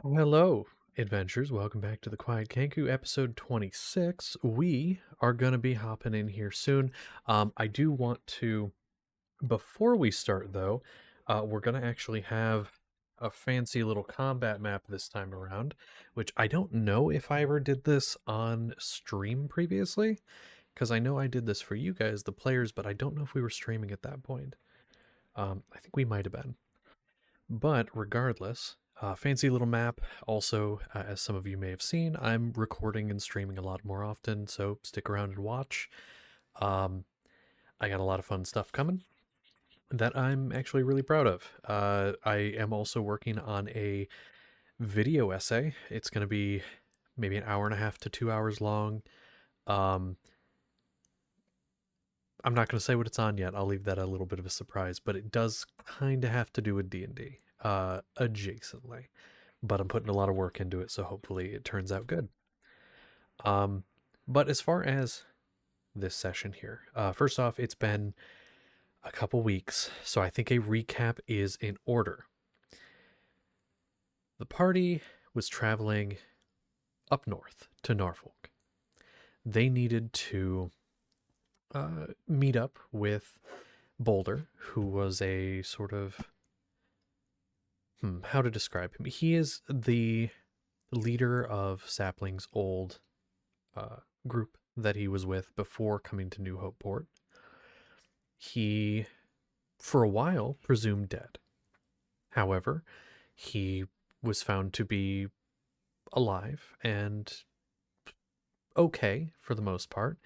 Hello, adventurers. Welcome back to the Quiet Kenku, episode 26. We are going to be hopping in here soon. I do want to, before we start though, we're going to actually have a fancy little combat map this time around, which I don't know if I ever did this on stream previously, because I know I did this for you guys, the players, but I don't know if we were streaming at that point. I think we might have been. But regardless, fancy little map. Also, as some of you may have seen, I'm recording and streaming a lot more often, so stick around and watch. Um, I got a lot of fun stuff coming that I'm actually really proud of. I am also working on a video essay. It's going to be maybe an hour and a half to 2 hours long. Um, I'm not going to say what it's on yet. I'll leave that a little bit of a surprise, but it does kind of have to do with D&D, adjacently. But I'm putting a lot of work into it, so hopefully it turns out good. Um, but as far as this session here, first off, it's been a couple weeks, so I think a recap is in order. The party was traveling up north to Norfolk. They needed to meet up with Boulder, who was a sort of how to describe him. He is the leader of Sapling's old group that he was with before coming to New Hope Port. He, for a while, presumed dead. However, he was found to be alive and okay for the most part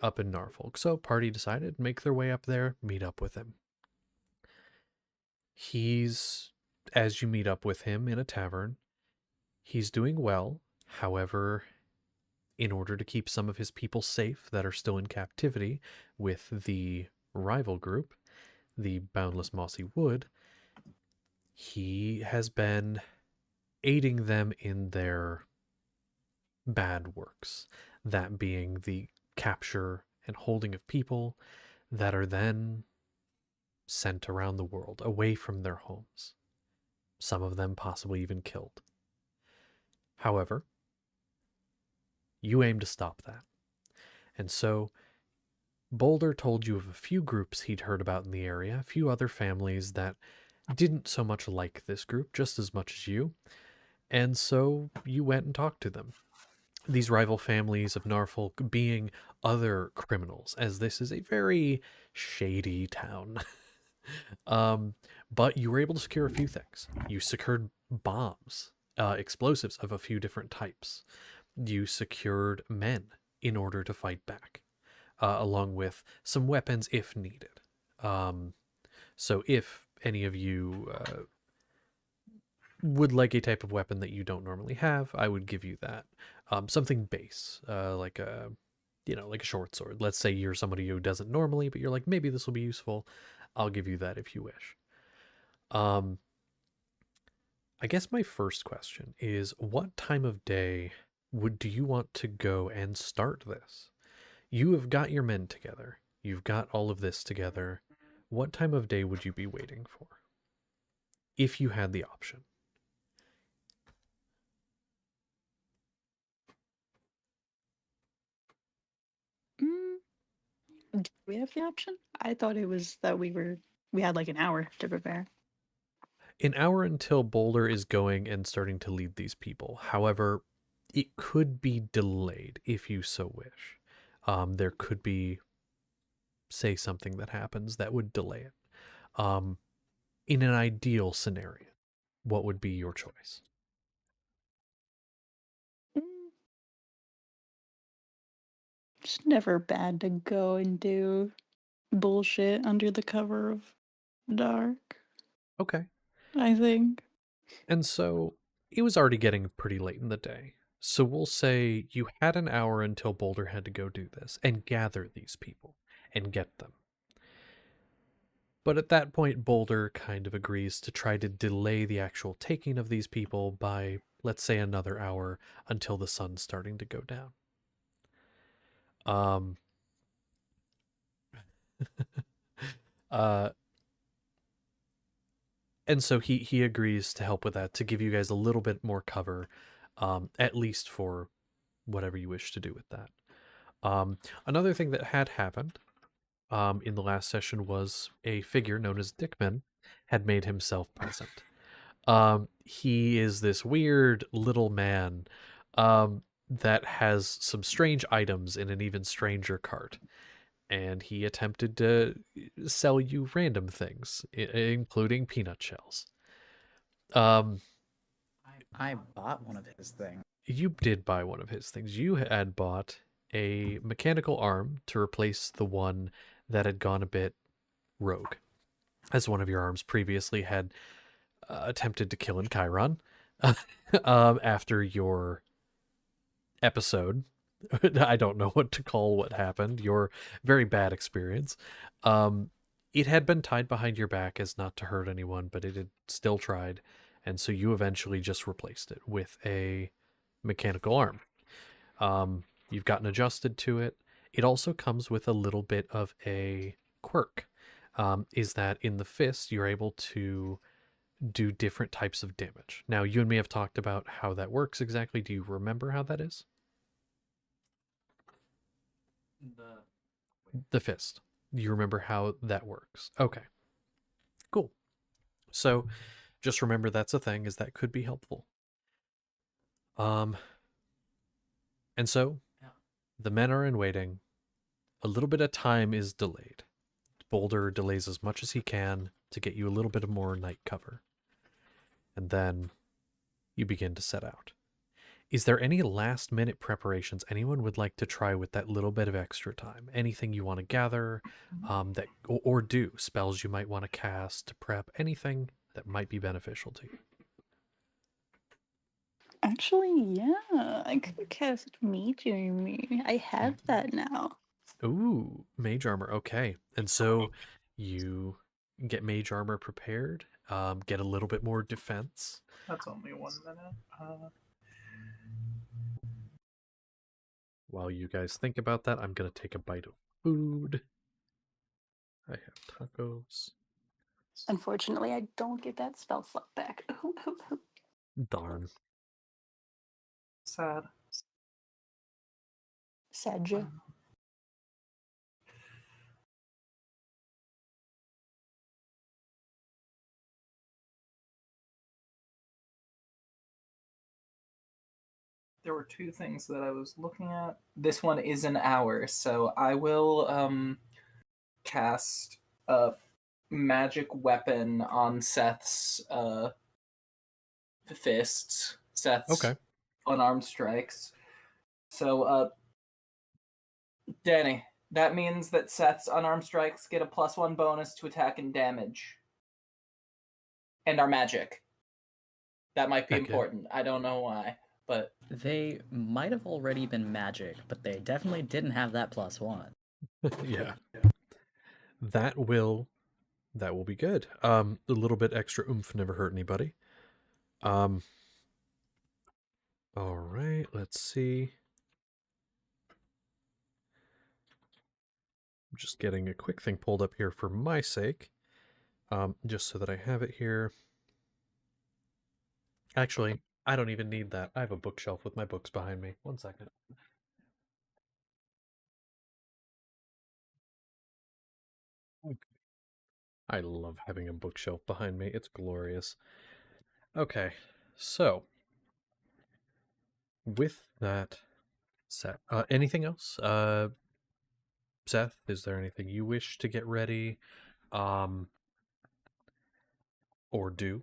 up in Norfolk. So party decided to make their way up there, meet up with him. He's, as you meet up with him in a tavern, he's doing well. However, in order to keep some of his people safe that are still in captivity with the rival group, the Boundless Mossy Wood, he has been aiding them in their bad works, that being the capture and holding of people that are then sent around the world, away from their homes, some of them possibly even killed. However, you aim to stop that. And so Boulder told you of a few groups he'd heard about in the area, a few other families that didn't so much like this group just as much as you, and so you went and talked to them. These rival families of Norfolk being other criminals, as this is a very shady town. But you were able to secure a few things. You secured bombs, explosives of a few different types. You secured men in order to fight back, along with some weapons if needed. So if any of you would like a type of weapon that you don't normally have, I would give you that. Something base, like a short sword. Let's say you're somebody who doesn't normally, but you're like, maybe this will be useful. I'll give you that if you wish. I guess my first question is, what time of day do you want to go and start this? You have got your men together. You've got all of this together. What time of day would you be waiting for? If you had the option. Do we have the option? I thought it was that we had like an hour to prepare. An hour until Boulder is going and starting to lead these people. However, it could be delayed if you so wish. There could be, say, something that happens that would delay it. In an ideal scenario, what would be your choice? It's never bad to go and do bullshit under the cover of dark, Okay. I think. And so it was already getting pretty late in the day. So we'll say you had an hour until Boulder had to go do this and gather these people and get them. But at that point, Boulder kind of agrees to try to delay the actual taking of these people by, let's say, another hour until the sun's starting to go down. uh, and so he agrees to help with that, to give you guys a little bit more cover, at least for whatever you wish to do with that. Another thing that had happened in the last session was a figure known as Dickman had made himself present. He is this weird little man that has some strange items in an even stranger cart. And he attempted to sell you random things, including peanut shells. I bought one of his things. You did buy one of his things. You had bought a mechanical arm to replace the one that had gone a bit rogue, as one of your arms previously had attempted to kill in Chiron after your episode I don't know what to call what happened. Your very bad experience. Um, it had been tied behind your back as not to hurt anyone, but it had still tried, and so you eventually just replaced it with a mechanical arm. You've gotten adjusted to it. It also comes with a little bit of a quirk. Is that in the fist you're able to do different types of damage. Now, you and me have talked about how that works exactly. Do you remember how that is? The fist. Do you remember how that works? Okay, cool. So just remember that's a thing, is that could be helpful. Um, and so the men are in waiting. A little bit of time is delayed. Boulder delays as much as he can to get you a little bit of more night cover. And then you begin to set out. Is there any last minute preparations anyone would like to try with that little bit of extra time? Anything you want to gather, that or do spells you might want to cast to prep, anything that might be beneficial to you? Actually, yeah, I could cast Mage Armor. I have that now. Ooh, mage armor. Okay, and so you get mage armor prepared. Get a little bit more defense. That's only 1 minute. While you guys think about that, I'm gonna take a bite of food. I have tacos. Unfortunately, I don't get that spell slot back. Darn. Sad. Sedge. There were two things that I was looking at. This one is an hour, so I will cast a magic weapon on Seth's fists. Seth's Okay. unarmed strikes. So Danny, that means that Seth's unarmed strikes get a +1 bonus to attack and damage. And are magic. That might be Heck yeah. important. I don't know why, but They might have already been magic, but they definitely didn't have that +1. Yeah. That will be good. A little bit extra oomph never hurt anybody. All right, let's see. I'm just getting a quick thing pulled up here for my sake. Just so that I have it here. Actually, I don't even need that. I have a bookshelf with my books behind me. 1 second. Okay. I love having a bookshelf behind me. It's glorious. Okay, so with that set, anything else? Seth, is there anything you wish to get ready? Or do?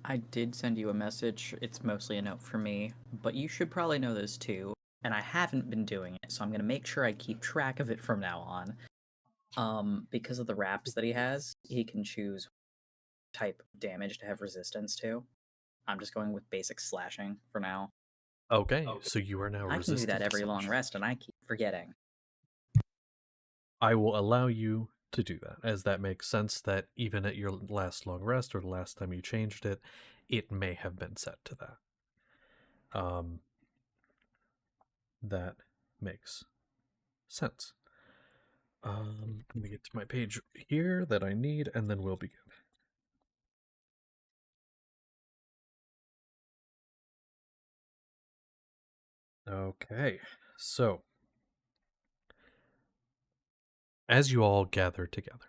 I did send you a message. It's mostly a note for me, but you should probably know this too. And I haven't been doing it, so I'm gonna make sure I keep track of it from now on. Because of the wraps that he has, he can choose type of damage to have resistance to. I'm just going with basic slashing for now. Okay, so you are now I can do resistant that to every long slashing. rest, and I keep forgetting. I will allow you to do that, as that makes sense that even at your last long rest or the last time you changed it, it may have been set to that. That makes sense. Let me get to my page here that I need, and then we'll begin. Okay, so as you all gather together,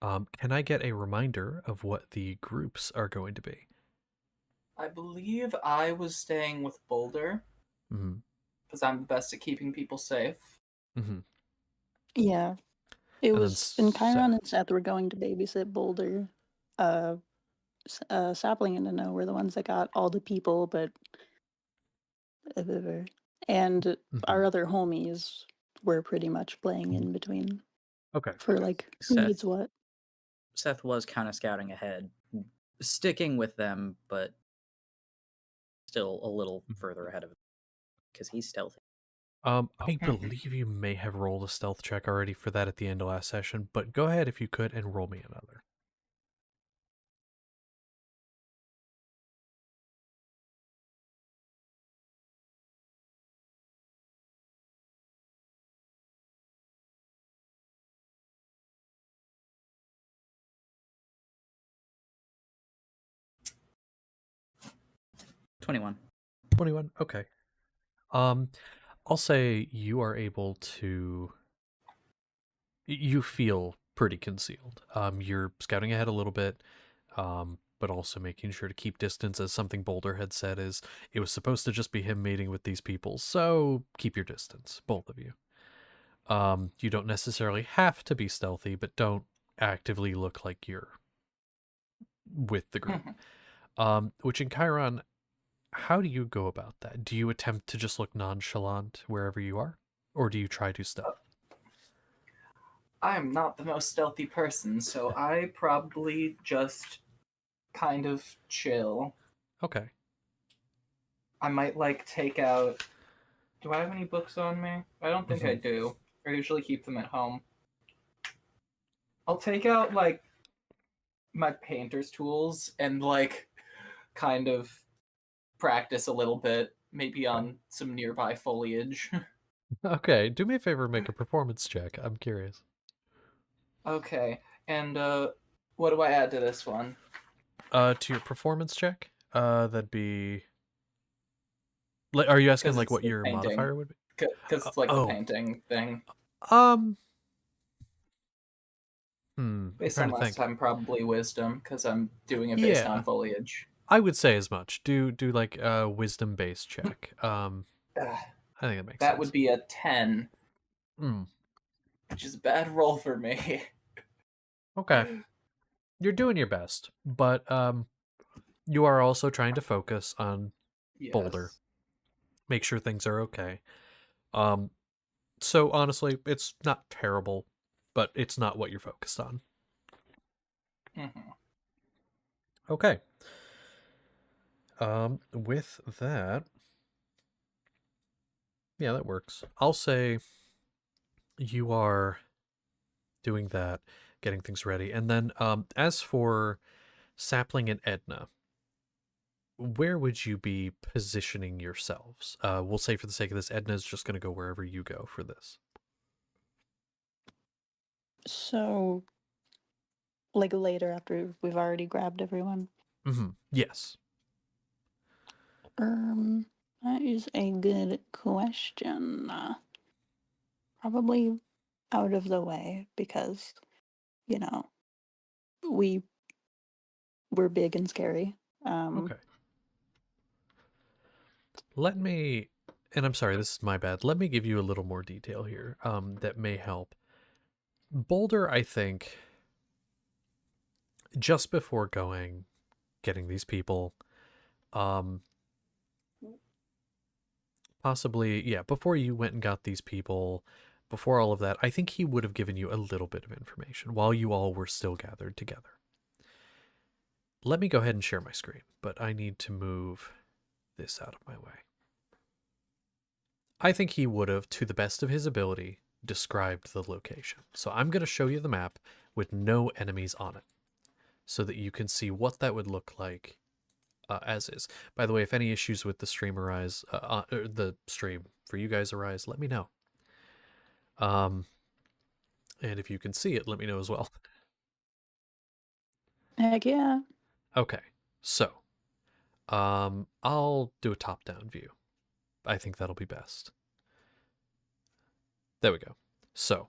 can I get a reminder of what the groups are going to be? I believe I was staying with Boulder Mm-hmm. because I'm the best at keeping people safe. Mm-hmm. Yeah, it And then was. And Chiron Seth. and Seth were going to babysit Boulder. Uh, Sapling and Nano were the ones that got all the people, but and our Mm-hmm. other homies were pretty much playing in between Okay. for like who Seth needs what. Seth was kind of scouting ahead, sticking with them, but still a little further ahead of him because he's stealthy. I believe you may have rolled a stealth check already for that at the end of last session, but go ahead if you could and roll me another. $21. 21. Okay. I'll say you are able to. You feel pretty concealed. You're scouting ahead a little bit, but also making sure to keep distance. As something Boulder had said, is it was supposed to just be him meeting with these people, so keep your distance, both of you. You don't necessarily have to be stealthy, but don't actively look like you're with the group. Which in Chiron, how do you go about that? Do you attempt to just look nonchalant wherever you are, or do you try to stealth? I am not the most stealthy person, so I probably just kind of chill. Okay. I might like take out. Do I have any books on me? I don't think I Mhm. do. I usually keep them at home. I'll take out like my painter's tools and like kind of practice a little bit, maybe on some nearby foliage. Okay, do me a favor, make a performance check. I'm curious. Okay, and what do I add to this one? To your performance check, that'd be. Are you asking Because like it's what the your painting. modifier would be? Because it's like the Oh, painting thing. um, I'm Based trying on to last think. time, probably wisdom, because I'm doing it based on Yeah, foliage. I would say as much. Do like a wisdom based check. Ugh, I think that makes that would sense. be a 10, Hmm. which is a bad roll for me. Okay, you're doing your best, but you are also trying to focus on Boulder, Yes. make sure things are okay. Um, so honestly, it's not terrible, but it's not what you're focused on. Hmm. Okay. With that, yeah, that works. I'll say you are doing that, getting things ready, and then as for Sapling and Edna, where would you be positioning yourselves? We'll say for the sake of this, Edna's just going to go wherever you go for this. So, like later after we've already grabbed everyone. Yes. That is a good question. Probably out of the way because, you know, we we're big and scary. Okay. Let me, and I'm sorry, this is my bad. Let me give you a little more detail here. That may help. Boulder, I think, just before going, getting these people, um, possibly, yeah, before you went and got these people, before all of that, I think he would have given you a little bit of information while you all were still gathered together. Let me go ahead and share my screen, but I need to move this out of my way. I think he would have, to the best of his ability, described the location. So I'm going to show you the map with no enemies on it so that you can see what that would look like as is. By the way, if any issues with the stream arise, the stream for you guys arise, let me know. And if you can see it, let me know as well. Heck yeah. Okay, so I'll do a top-down view. I think that'll be best. There we go. So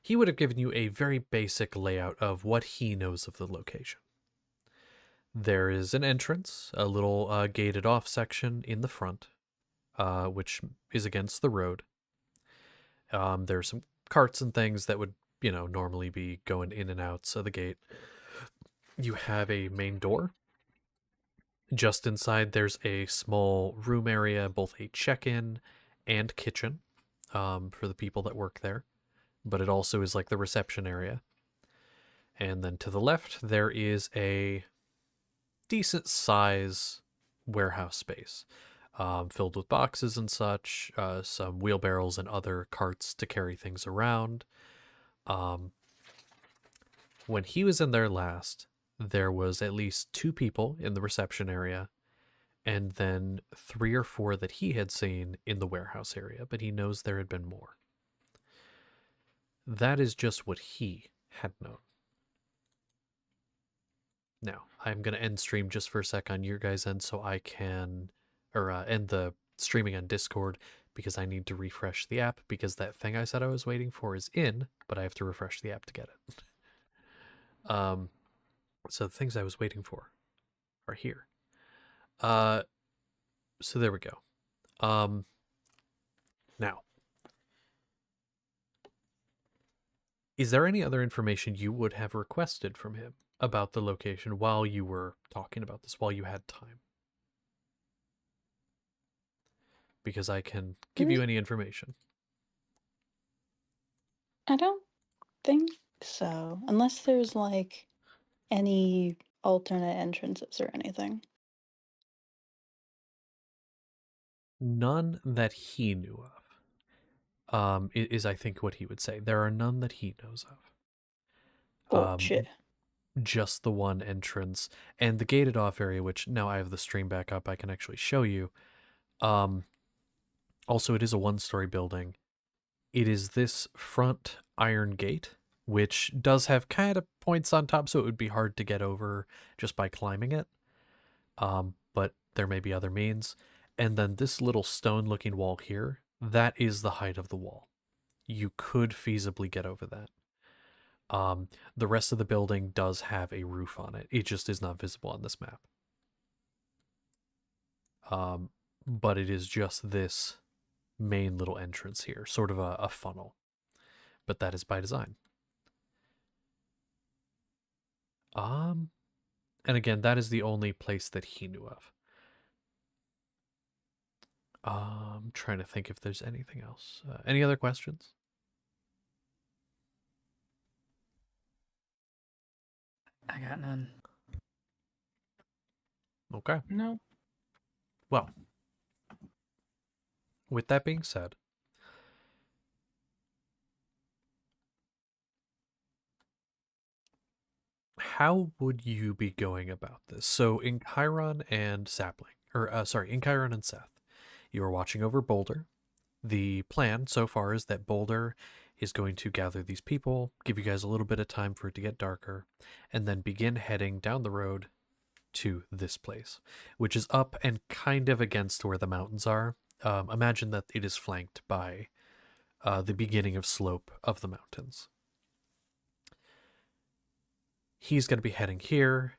he would have given you a very basic layout of what he knows of the location. There is an entrance, a little gated off section in the front, which is against the road. There's some carts and things that would, normally be going in and out of the gate. You have a main door. Just inside, there's a small room area, both a check-in and kitchen for the people that work there. But it also is like the reception area. And then to the left, there is a decent size warehouse space. filled with boxes and such, some wheelbarrows and other carts to carry things around. When he was in there last, there was at least 2 people in the reception area, and then 3 or 4 that he had seen in the warehouse area, but he knows there had been more. That is just what he had known. Now, I'm going to end stream just for a sec on your guys' end so I can, or end the streaming on Discord because I need to refresh the app because that thing I said I was waiting for is in, but I have to refresh the app to get it. So the things I was waiting for are here. So there we go. Now, is there any other information you would have requested from him about the location while you were talking about this, while you had time? Because I can give you any information. I don't think so. Unless there's like any alternate entrances or anything. None that he knew of. Is I think what he would say. There are none that he knows of. Bullshit. Just the one entrance and the gated off area, which now I have the stream back up, I can actually show you. Also, it is a 1-story building. It is this front iron gate, which does have kind of points on top, so it would be hard to get over just by climbing it. But there may be other means. And then this little stone-looking wall here, that is the height of the wall. You could feasibly get over that. The rest of the building does have a roof on it. It just is not visible on this map. But it is just this main little entrance here, sort of a funnel. But that is by design. And again, that is the only place that he knew of. I'm trying to think if there's anything else. Any other questions? I got none. Okay. No. Well, with that being said, how would you be going about this? So in Chiron and Sapling, in Chiron and Seth, you are watching over Boulder. The plan so far is that Boulder is going to gather these people, give you guys a little bit of time for it to get darker, and then begin heading down the road to this place, which is up and kind of against where the mountains are. Imagine that it is flanked by the beginning of slope of the mountains. He's going to be heading here,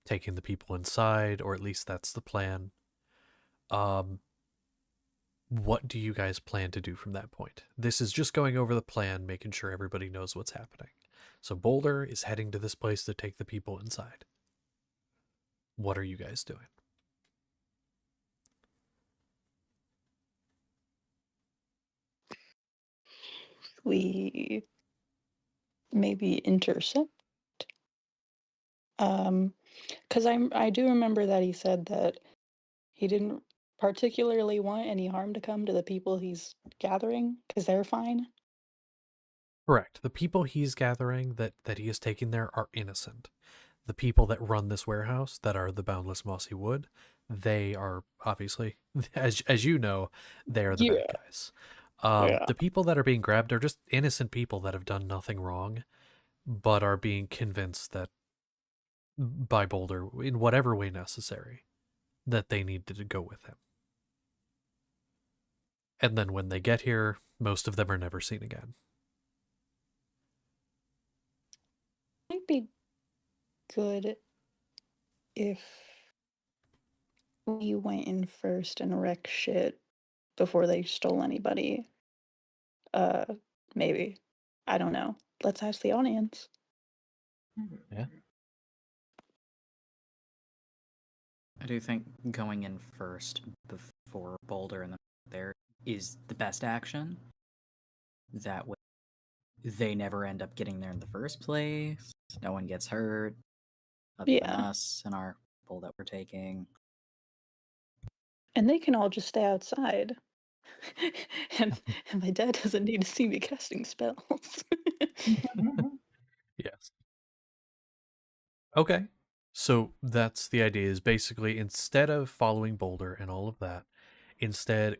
taking the people inside, or at least that's the plan. What do you guys plan to do from that point? This is just going over the plan, making sure everybody knows what's happening. So Boulder is heading to this place to take the people inside. What are you guys doing? We maybe intercept. Because I do remember that he said that he didn't particularly want any harm to come to the people he's gathering because they're fine. Correct. The people he's gathering that he is taking there are innocent. The people that run this warehouse, that are the Boundless Mossy Wood, they are obviously, as you know, they are the bad guys. The people that are being grabbed are just innocent people that have done nothing wrong, but are being convinced that by Boulder, in whatever way necessary, that they need to go with him. And then when they get here, most of them are never seen again. Might be good if we went in first and wrecked shit before they stole anybody. Maybe. I don't know. Let's ask the audience. Yeah. I do think going in first before Boulder and there is the best action. That way they never end up getting there in the first place. No one gets hurt other than us and our people that we're taking. And they can all just stay outside. and my dad doesn't need to see me casting spells. Yes. Okay. So that's the idea, is basically instead of following Boulder and all of that, instead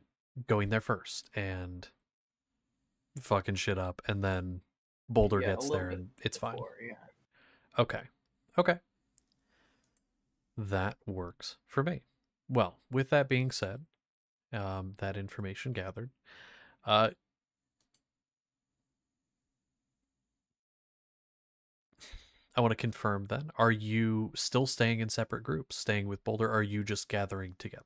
going there first and fucking shit up, and then Boulder Yeah, a gets little there bit and it's fine. before, yeah. Okay. Okay. That works for me. Well, with that being said, that information gathered, uh, I want to confirm then, are you still staying in separate groups, staying with Boulder, or are you just gathering together?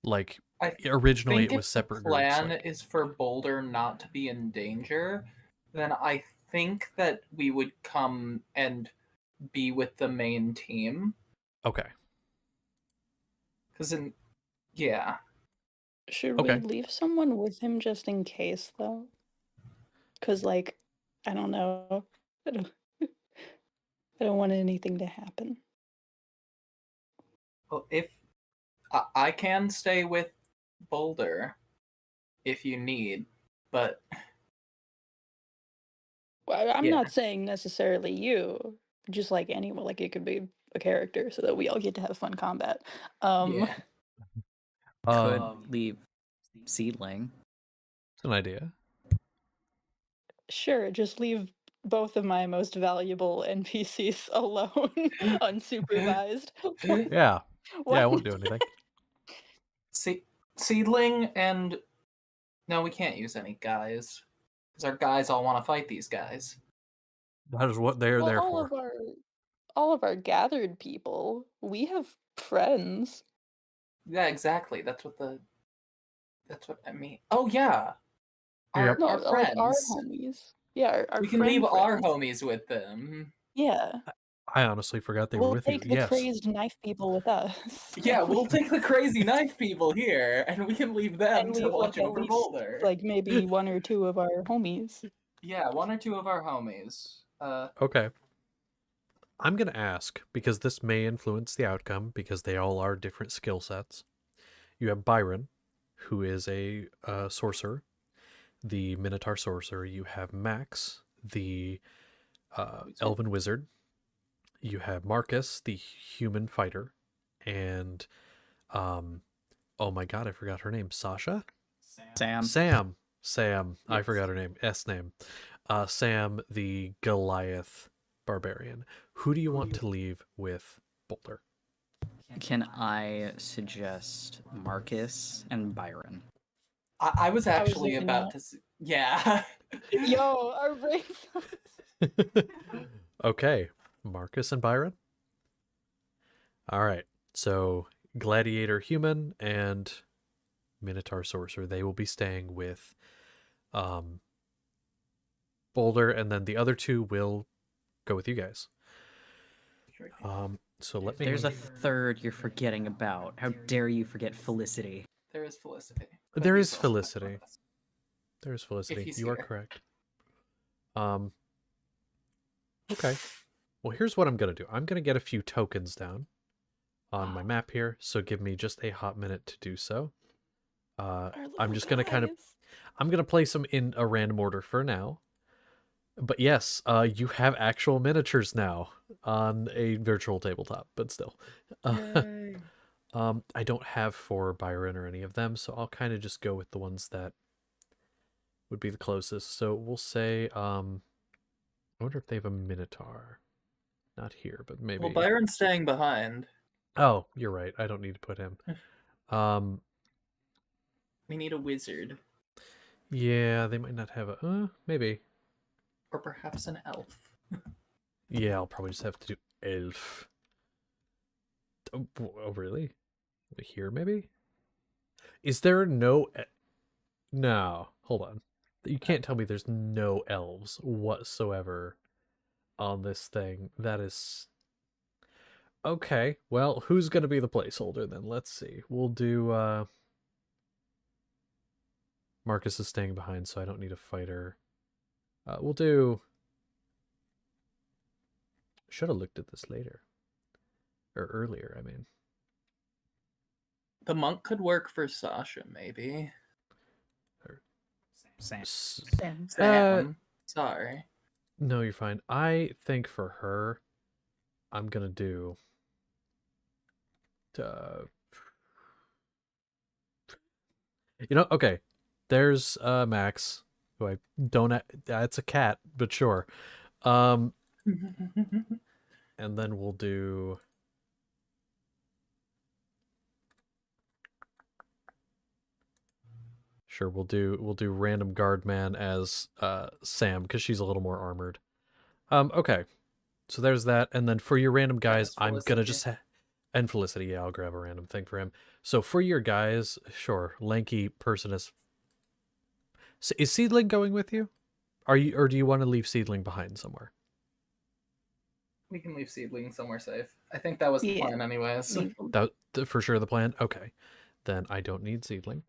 Like, I originally think it was if the separate groups, plan like, is for Boulder not to be in danger, then I think that we would come and be with the main team. okay. Because yeah. Should we Okay. leave someone with him just in case, though? Because, like, I don't know. I don't, I don't want anything to happen. Well, if I can stay with Boulder if you need, but Well, I'm yeah. not saying necessarily you, just like anyone. Like, it could be a character so that we all get to have fun combat. Yeah. Could Um, leave Seedling. it's an idea. Sure, just leave both of my most valuable NPCs alone, unsupervised. Yeah. Why Yeah, I won't do not? anything. Seedling and no, we can't use any guys because our guys all want to fight these guys. That is what they're Well, there for. all of our gathered people, we have friends. Yeah, exactly. That's what I mean. Oh yeah, Yep. No, our like our friends. homies. Yeah, our We can leave our friends. homies with them. Yeah. I honestly forgot they were We'll with you. take the Yes. crazed knife people with us. Yeah, we'll take the crazy knife people here, and we can leave them And to leave watch like at over least Boulder. like maybe one or two of our homies. Yeah, one or two of our homies. Okay. I'm going to ask, because this may influence the outcome, because they all are different skill sets. You have Byron, who is a sorcerer, the Minotaur sorcerer. You have Max, the elven wizard. You have Marcus, the human fighter. And, oh my god, I forgot her name. Sasha? Sam. Sam. I Yes. forgot her name. S name. Sam, the Goliath barbarian. Who do you want to leave with Boulder? Can I suggest Marcus and Byron? I was actually looking about at- to. Yeah. Yo, our brains. Okay, Marcus and Byron. All right, so Gladiator Human and Minotaur Sorcerer, they will be staying with Boulder, and then the other two will go with you guys. So let me. There's a third you're forgetting about. How dare you forget Felicity? There is Felicity. but There he's is also not Felicity. with us. There's Felicity. he's You are here. correct. Okay. Well, here's what I'm gonna do. I'm gonna get a few tokens down on my map here, so give me just a hot minute to do so. I'm just gonna I'm gonna place them in a random order for now. But yes, you have actual miniatures now on a virtual tabletop, but still. I don't have for Byron or any of them, so I'll kind of just go with the ones that would be the closest. So we'll say, I wonder if they have a Minotaur. Not here, but maybe. Well, Byron's staying behind. Oh, you're right. I don't need to put him. We need a wizard. Yeah, they might not have a. Maybe. Or perhaps an elf. Yeah, I'll probably just have to do elf. Oh really? Here, maybe? Is there no... No, hold on. You can't tell me there's no elves whatsoever on this thing. That is... Okay, well, who's going to be the placeholder then? Let's see. We'll do... Marcus is staying behind, so I don't need a fighter. We'll do... Should have looked at this later. Or earlier, I mean. The monk could work for Sasha, maybe. Sam. Sam. Sorry. No, you're fine. I think for her, I'm gonna do. Okay. There's Max, who I don't. It's a cat, but sure. And then we'll do. Sure, we'll do random guard man as Sam because she's a little more armored. Okay. So there's that, and then for your random guys, I'm gonna just and Felicity. Yeah, I'll grab a random thing for him. So for your guys, sure, lanky person is. So is Seedling going with you? Are you, or do you want to leave Seedling behind somewhere? We can leave Seedling somewhere safe. I think that was the plan, anyways. That for sure the plan. Okay, then I don't need Seedling.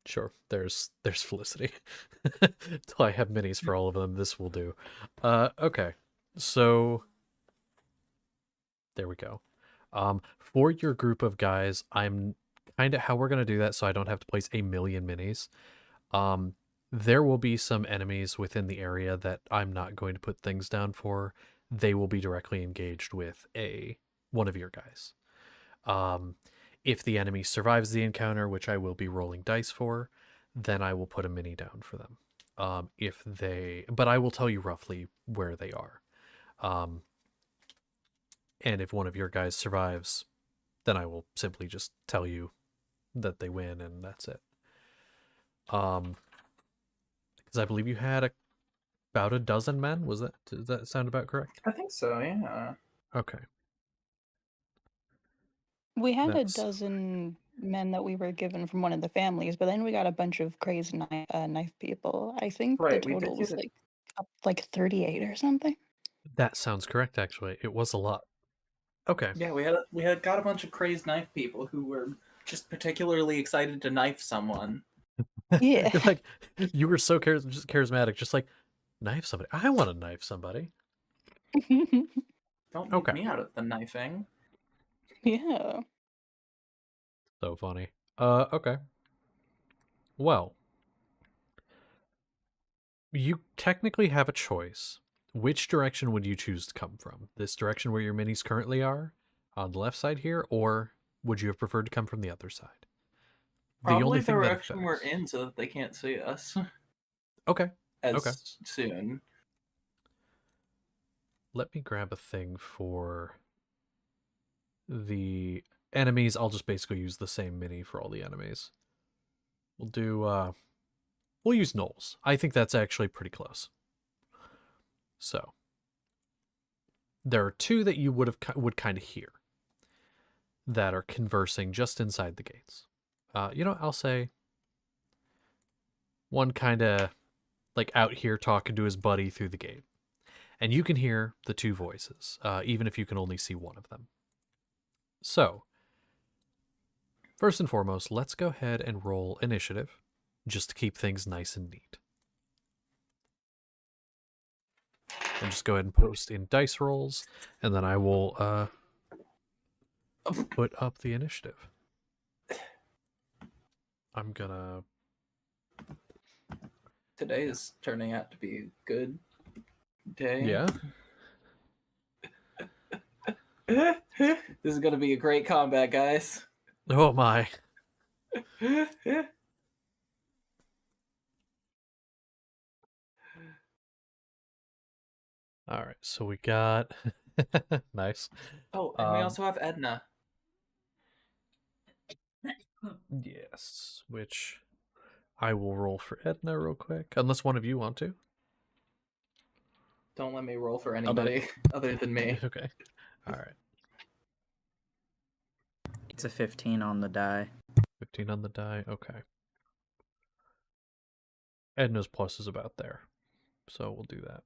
Sure. There's Felicity. Till I have minis for all of them, this will do. Okay. So there we go. For your group of guys, I'm kind of how we're gonna do that so I don't have to place a million minis. There will be some enemies within the area that I'm not going to put things down for. They will be directly engaged with one of your guys. If the enemy survives the encounter, which I will be rolling dice for, then I will put a mini down for them. But I will tell you roughly where they are. And if one of your guys survives, then I will simply just tell you that they win, and that's it. Because I believe you had about a dozen men. Does that sound about correct? I think so, yeah. Okay. We had a dozen men that we were given from one of the families, but then we got a bunch of crazy knife people. I think the total was like 38 or something. That sounds correct, actually. It was a lot. Okay. Yeah, we had got a bunch of crazed knife people who were just particularly excited to knife someone. Yeah. Like, you were so charismatic, just like, knife somebody. I want to knife somebody. Don't leave me out of the knifing. Yeah. So funny. Okay. Well, you technically have a choice. Which direction would you choose to come from? This direction where your minis currently are, on the left side here, or would you have preferred to come from the other side? Probably the direction we're in so that they can't see us. Okay. As soon. Let me grab a thing for the enemies. I'll just basically use the same mini for all the enemies. We'll use Knowles. I think that's actually pretty close. So there are two that you would kind of hear that are conversing just inside the gates. I'll say one kind of like out here talking to his buddy through the gate. And you can hear the two voices, even if you can only see one of them. So, first and foremost, let's go ahead and roll initiative, just to keep things nice and neat. And just go ahead and post in dice rolls, and then I will put up the initiative. I'm gonna... Today is turning out to be a good day. Yeah? This is gonna be a great combat, guys. Oh my. Alright, so we got... nice. Oh, and we also have Edna. Yes, which I will roll for Edna real quick, unless one of you want to. Don't let me roll for anybody other than me. Okay. Alright. It's a 15 on the die. 15 on the die, okay. Edna's plus is about there, so we'll do that.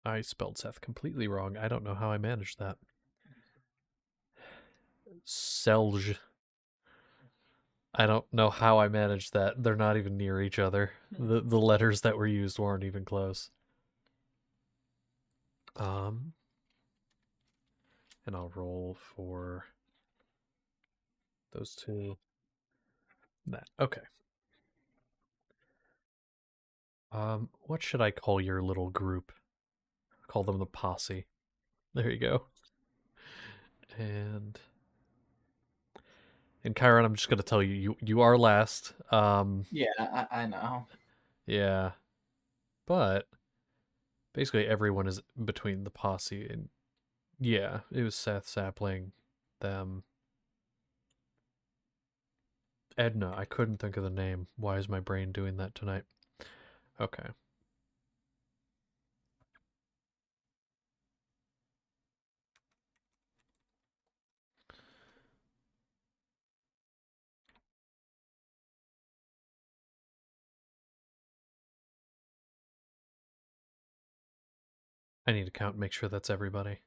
I spelled Seth completely wrong. I don't know how I managed that. Selj. I don't know how I managed that. They're not even near each other. The letters that were used weren't even close. And I'll roll for those two. That. Okay. What should I call your little group? Call them the posse. There you go. And Chiron, I'm just gonna tell you, you are last. Yeah, I know. Yeah. But basically everyone is between the posse and yeah, it was Seth, Sapling, them. Edna, I couldn't think of the name. Why is my brain doing that tonight? Okay. I need to count and make sure that's everybody.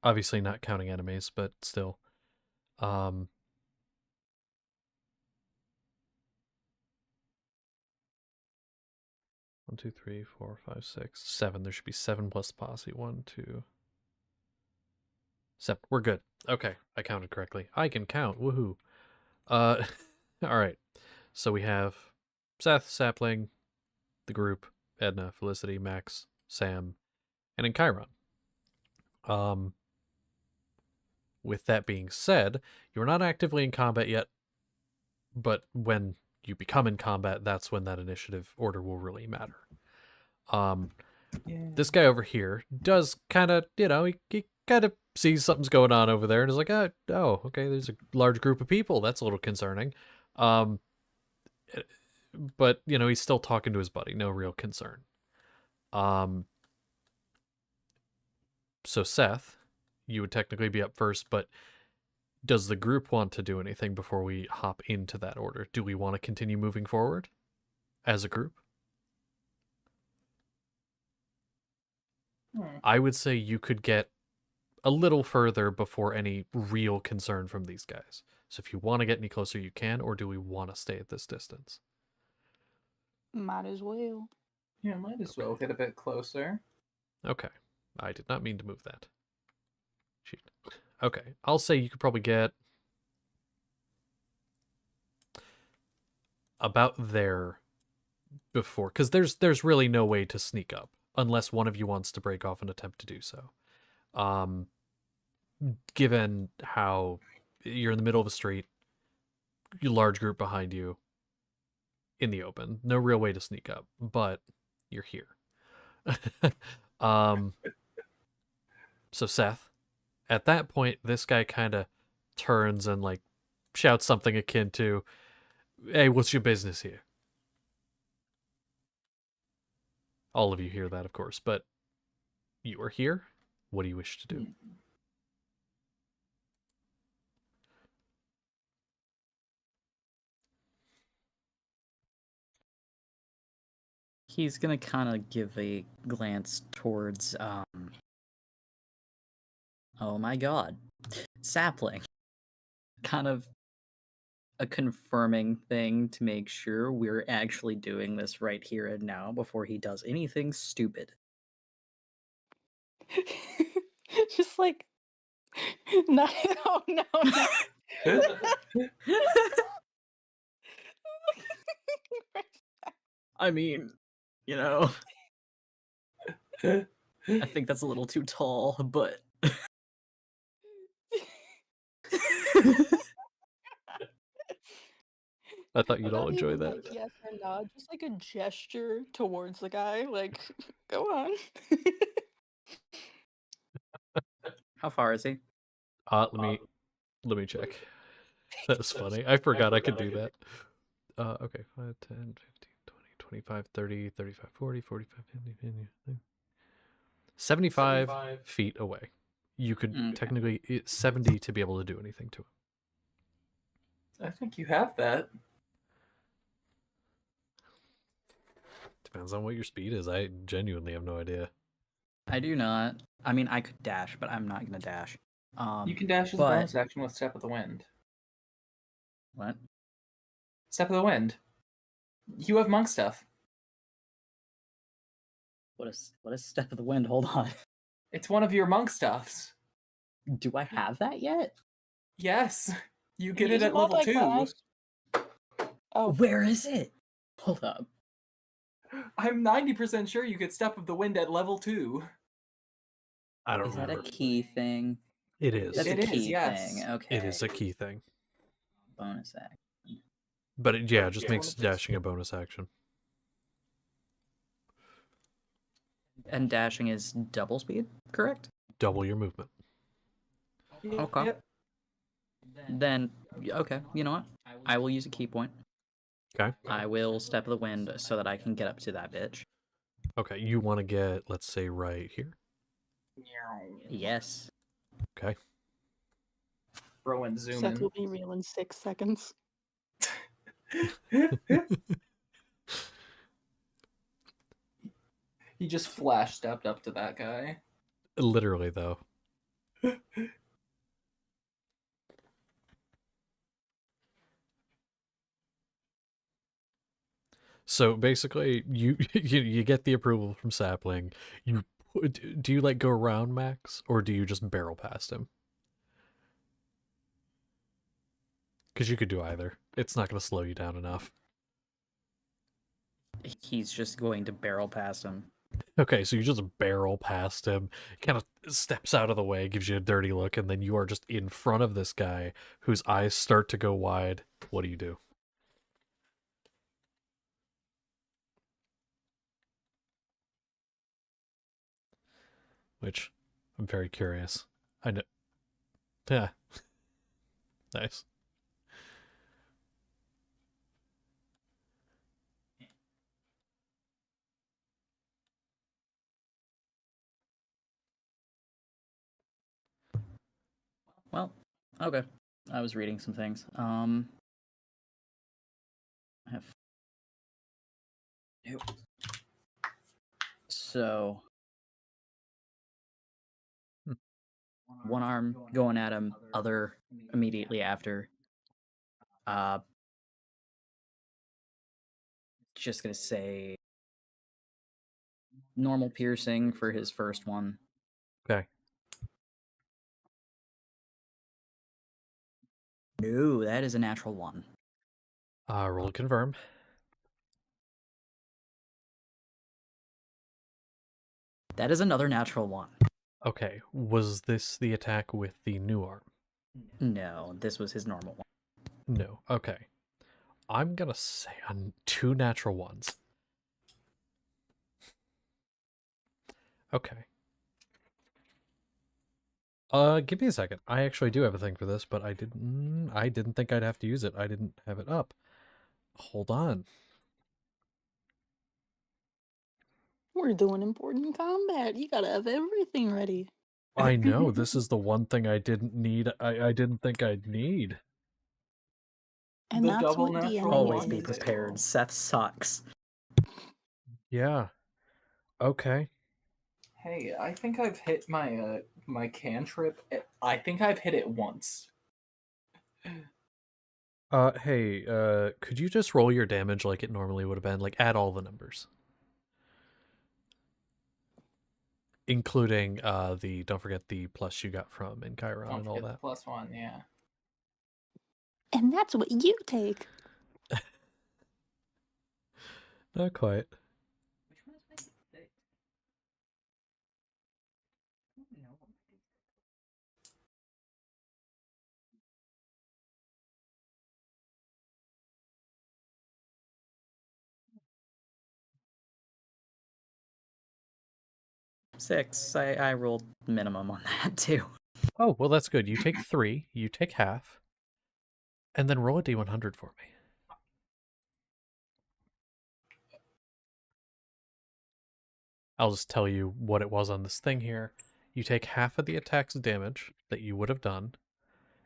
Obviously not counting enemies, but still. 1, 2, 3, 4, 5, 6, 7. There should be 7 plus posse. 1, 2, 7. We're good. Okay, I counted correctly. I can count. Woohoo. All right. So we have Seth, Sapling, the group, Edna, Felicity, Max, Sam, and Chiron. With that being said, you're not actively in combat yet, but when you become in combat, that's when that initiative order will really matter. This guy over here does kind of, he kind of sees something's going on over there and is like, oh, okay, there's a large group of people. That's a little concerning. But, he's still talking to his buddy. No real concern. So Seth, you would technically be up first, but does the group want to do anything before we hop into that order? Do we want to continue moving forward as a group? I would say you could get a little further before any real concern from these guys. So if you want to get any closer, you can, or do we want to stay at this distance? Might as well. Yeah, might as well get a bit closer. Okay. I did not mean to move that. Shoot. Okay. I'll say you could probably get about there before, because there's really no way to sneak up unless one of you wants to break off and attempt to do so. Given how you're in the middle of a street, a large group behind you in the open, no real way to sneak up, but you're here. So Seth, at that point, this guy kind of turns and like shouts something akin to, "Hey, what's your business here?" All of you hear that, of course, but you are here. What do you wish to do? He's gonna kind of give a glance towards, oh my god, Sapling. Kind of a confirming thing to make sure we're actually doing this right here and now before he does anything stupid. Just like, no, no, no. I mean, I think that's a little too tall, but I thought you'd all Not enjoy even that. like yes or no, just like a gesture towards the guy. Like, go on. how far is he? Let me check. That was funny. I forgot I could do that. Okay, 5, 10, 15, 20, 25, 30, 35, 40, 45, 50, 50, 75 feet away. You could technically 70 to be able to do anything to him. I think you have that. Depends on what your speed is. I genuinely have no idea. I do not. I mean, I could dash, but I'm not gonna dash. You can dash as a bonus action with Step of the Wind. What? Step of the Wind. You have monk stuff. What is Step of the Wind? Hold on. It's one of your monk stuffs. Do I have that yet? Yes. You get Use it at level 2. multi-class. Oh, Where is it? Hold up. I'm 90% sure you get Step of the Wind at level 2. I don't Is that a remember. key thing? It is. That's It a is, key yes. thing. Okay. It is a key thing. Bonus action. But it just Yeah. makes dashing a bonus action. And dashing is double speed, correct? Double your movement. Okay. Yep. Then, okay, you know what? I will use a key point. Okay. I will Step of the Wind so that I can get up to that bitch. Okay, you want to get, let's say, right here. Yes. Okay. Rowan, zoom Seth in. will be real in 6 seconds. He just flash stepped up to that guy. Literally, though. So basically, you you get the approval from Sapling. Do you like go around Max, or do you just barrel past him? Because you could do either. It's not going to slow you down enough. He's just going to barrel past him. Okay, so you just barrel past him, kind of steps out of the way, gives you a dirty look, and then you are just in front of this guy whose eyes start to go wide. What do you do? Which, I'm very curious. I know. Yeah. Nice. Well, okay. I was reading some things. I have. Ew. So, one arm going at him, other immediately after. Just gonna say normal piercing for his first one. Okay. No, that is a natural 1. Roll to confirm. That is another natural 1. Okay, was this the attack with the new arm? No, this was his normal 1. No. Okay. I'm gonna say on 2 natural 1s. Okay. Give me a second. I actually do have a thing for this, but I didn't think I'd have to use it. I didn't have it up. Hold on. We're doing important combat. You gotta have everything ready. I know, this is the one thing I didn't need. I didn't think I'd need. And The that's double what natural DMing Always one be is. prepared. Seth sucks. Yeah. Okay. Hey, I think I've hit my my cantrip. I think I've hit it once. Hey, could you just roll your damage like it normally would have been? Like, add all the numbers. Including, don't forget the plus you got from in Chiron Don't and all forget that. the +1, yeah. And that's what you take. Not quite. Six. I rolled minimum on that too. Oh, well, that's good. You take 3, you take half, and then roll a d100 for me. I'll just tell you what it was on this thing here. You take half of the attack's damage that you would have done,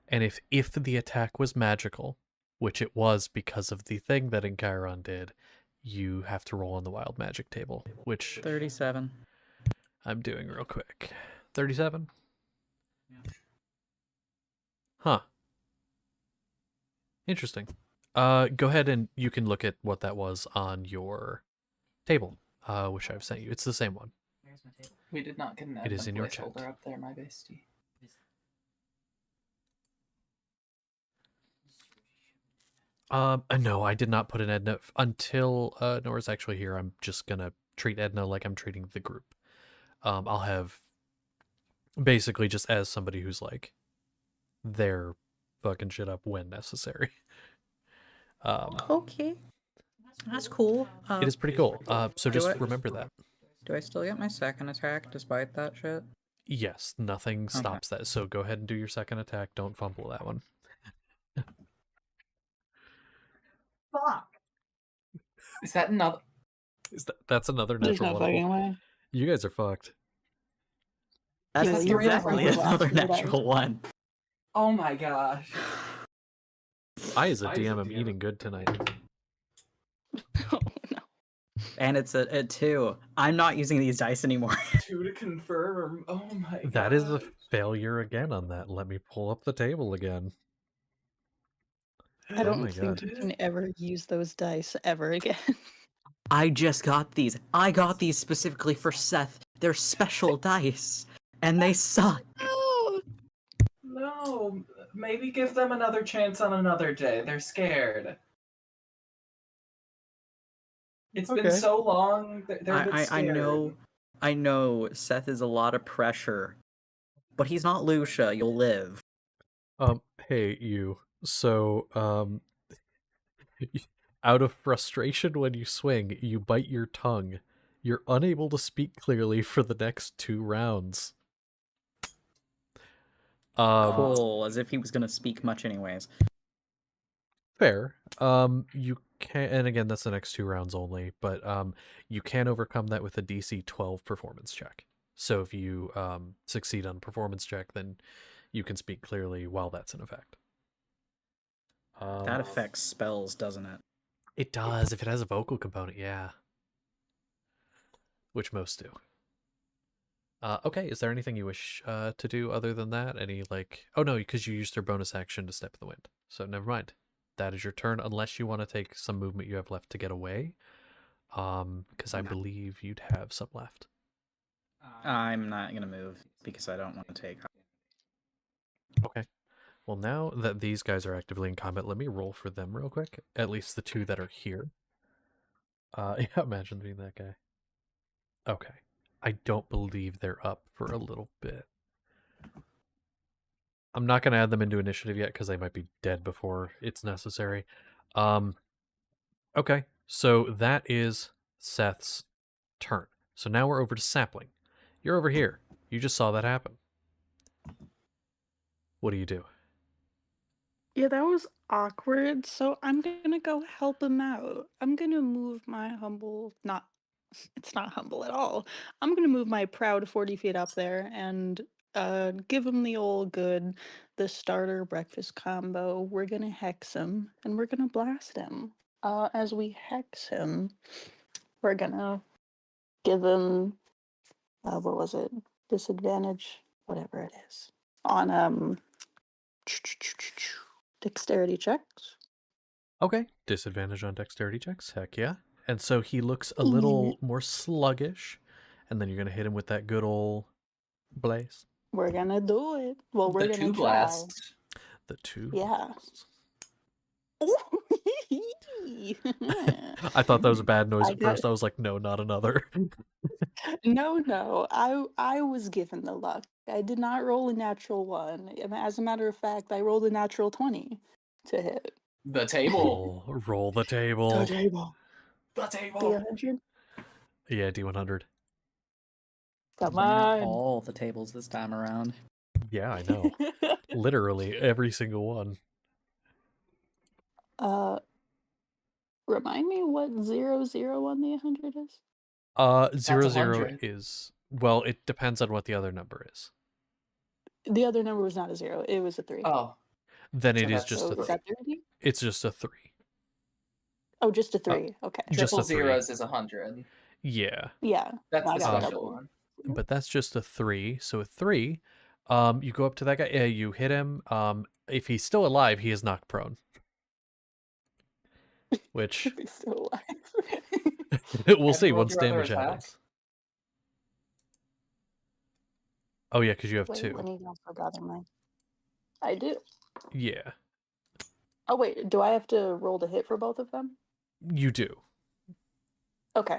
and if the attack was magical, which it was because of the thing that Encheiron did, you have to roll on the wild magic table, which 37. I'm doing real quick. 37? Huh. Interesting. Go ahead and you can look at what that was on your table, which I've sent you. It's the same one. We did not get an It is in your placeholder chat. up there, my bestie. No, I did not put an Edna until Nora's actually here. I'm just gonna treat Edna like I'm treating the group. I'll have basically just as somebody who's like there fucking shit up when necessary. Okay. That's cool. It is pretty cool. So just remember that. Do I still get my second attack despite that shit? Yes, nothing stops that. So go ahead and do your second attack. Don't fumble that one. Fuck. Is that another? That's another There's natural no one. fucking way. You guys are fucked. That Yeah, is you're exactly definitely another lost, you're natural one. Oh my gosh. I, as a DM, am eating good tonight. Oh no. And it's a 2. I'm not using these dice anymore. 2 to confirm. Oh my god. That is a failure again on that. Let me pull up the table again. I Oh don't my think god. you can ever use those dice ever again. I just got these. I got these specifically for Seth. They're special dice. And they suck. Oh, No, maybe give them another chance on another day. They're scared. It's been so long. They're a bit scared. I know Seth is a lot of pressure. But he's not Lucia. You'll live. Hey, you. So, out of frustration when you swing, you bite your tongue. You're unable to speak clearly for the next 2 rounds. Cool, as if he was gonna speak much anyways. Fair. You can, and again, that's the next 2 rounds only, but you can overcome that with a DC 12 performance check. So if you succeed on a performance check, then you can speak clearly while that's in effect. That affects spells, doesn't it? It does, if it has a vocal component, yeah. Which most do. Okay, is there anything you wish to do other than that? Any, like... Oh, no, because you used your bonus action to step in the wind. So never mind. That is your turn, unless you want to take some movement you have left to get away. Because I believe you'd have some left. I'm not gonna move, because I don't want to take... Okay. Well, now that these guys are actively in combat, let me roll for them real quick. At least the 2 that are here. Yeah, imagine being that guy. Okay. I don't believe they're up for a little bit. I'm not going to add them into initiative yet because they might be dead before it's necessary. Okay, so that is Seth's turn. So now we're over to Sapling. You're over here. You just saw that happen. What do you do? yeah, that was awkward. So I'm gonna go help him out. I'm gonna move my humble, not, it's not humble at all. I'm gonna move my proud 40 feet up there and give him the old good, the starter breakfast combo. We're gonna hex him and we're gonna blast him. As we hex him, we're gonna give him, what was it? Disadvantage, whatever it is, on dexterity checks. Okay, disadvantage on dexterity checks. Heck yeah. And so he looks a little more sluggish, and then you're going to hit him with that good old blaze. We're gonna do it. Well, we're The gonna 2 try. blasts. The 2 Yeah. blasts. I I thought that was a bad noise at first. I was like, no, not another. No. I was given the luck. I did not roll a natural 1. As a matter of fact, I rolled a natural 20 to hit. The table. Roll the table. The table. The table. D100. Yeah, D100. Come Bringing out on. all the tables this time around. Yeah, I know. Literally every single one. Remind me what 0, 0 on the 100 is? 0, 0 100. is... Well, it depends on what the other number is. The other number was not a 0. It was a 3. Oh. Then So it is that's- just So a is 3. that 30? It's just a 3. Oh, just a 3. Okay. Just Triple a 3. zeros is 100. Yeah. Yeah. That's I the got special double. one. But that's just a 3. So a 3, you go up to that guy, you hit him. If he's still alive, he is knocked prone. Which He's still alive. we'll see roll once your other damage attack. happens. Oh yeah, because you have Wait, 2. let me also gather my. I do. Yeah, Oh wait, do I have to roll to hit for both of them? you do. Okay.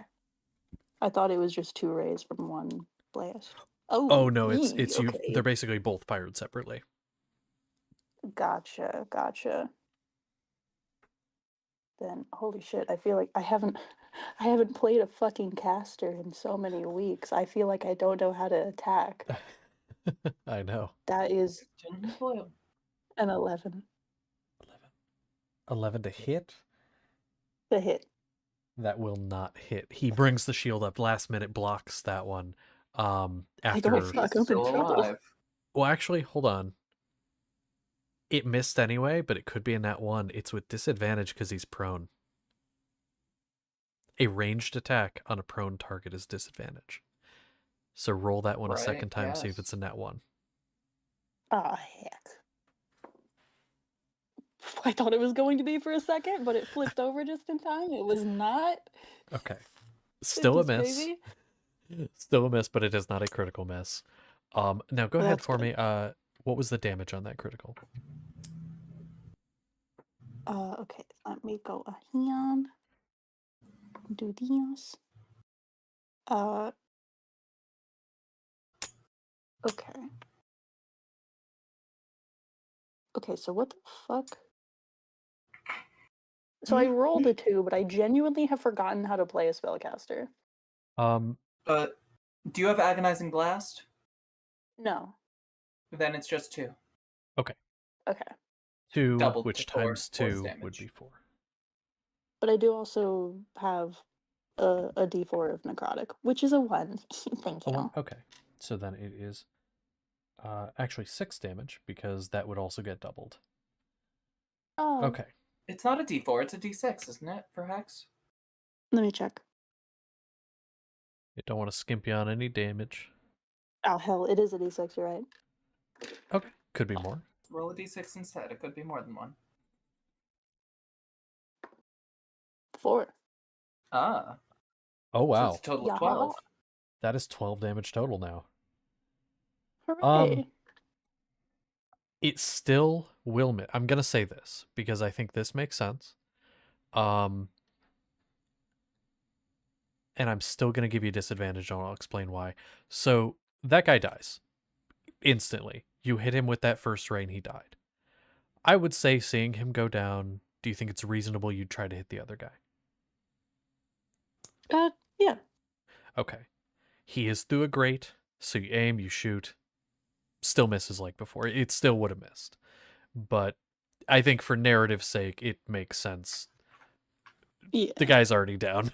I thought it was just 2 rays from one blast. Oh Oh, no, it's you. They're okay. basically both fired separately. Gotcha. Then holy shit, I feel like I haven't played a fucking caster in so many weeks. I feel like I don't know how to attack. I know. That is Gentleman's loyal. an 11. 11 to hit. The hit. That will not hit. He brings the shield up last minute, blocks that one. I After don't fuck, I'm in Still trouble. alive. well, actually, hold on. It missed anyway, but it could be in that one. It's with disadvantage because he's prone. A ranged attack on a prone target is disadvantage. So roll that one a Right, second time, see if yes. it's a net 1. Ah, heck. I thought it was going to be for a second, but it flipped over just in time. It was not. Okay. Still a Goodness miss. gravy. Still a miss, but it is not a critical miss. Now go Well, ahead that's for good. me. What was the damage on that critical? Okay, let me go ahead. Do this. Okay. Okay, so what the fuck? So I rolled a 2, but I genuinely have forgotten how to play a spellcaster. Um, Do you have Agonizing Blast? No. Then it's just 2. okay. Okay. 2, Doubled which to 4 times force 2 would damage. be 4. But I do also have a d4 of necrotic, which is a 1. Thank A 1? you. Okay. So then it is actually 6 damage because that would also get doubled. Oh, Okay. It's not a d4, it's a d6, isn't it, for Hex? let me check. You don't want to skimp you on any damage. Oh, hell, it is a d6, you're right. Okay. Could be more. Roll a d6 instead, it could be more than 1. 4. Ah, Oh so it's wow. a total Yeah. of 12. That is 12 damage total now. Hooray. It still will miss. I'm gonna say this because I think this makes sense. And I'm still gonna give you a disadvantage, and I'll explain why. So that guy dies instantly. You hit him with that first ray, and he died. I would say, seeing him go down, do you think it's reasonable you'd try to hit the other guy? Yeah. Okay. He is through a grate, so you aim, you shoot. Still misses like before. It still would have missed. But I think for narrative's sake, it makes sense. Yeah. The guy's already down.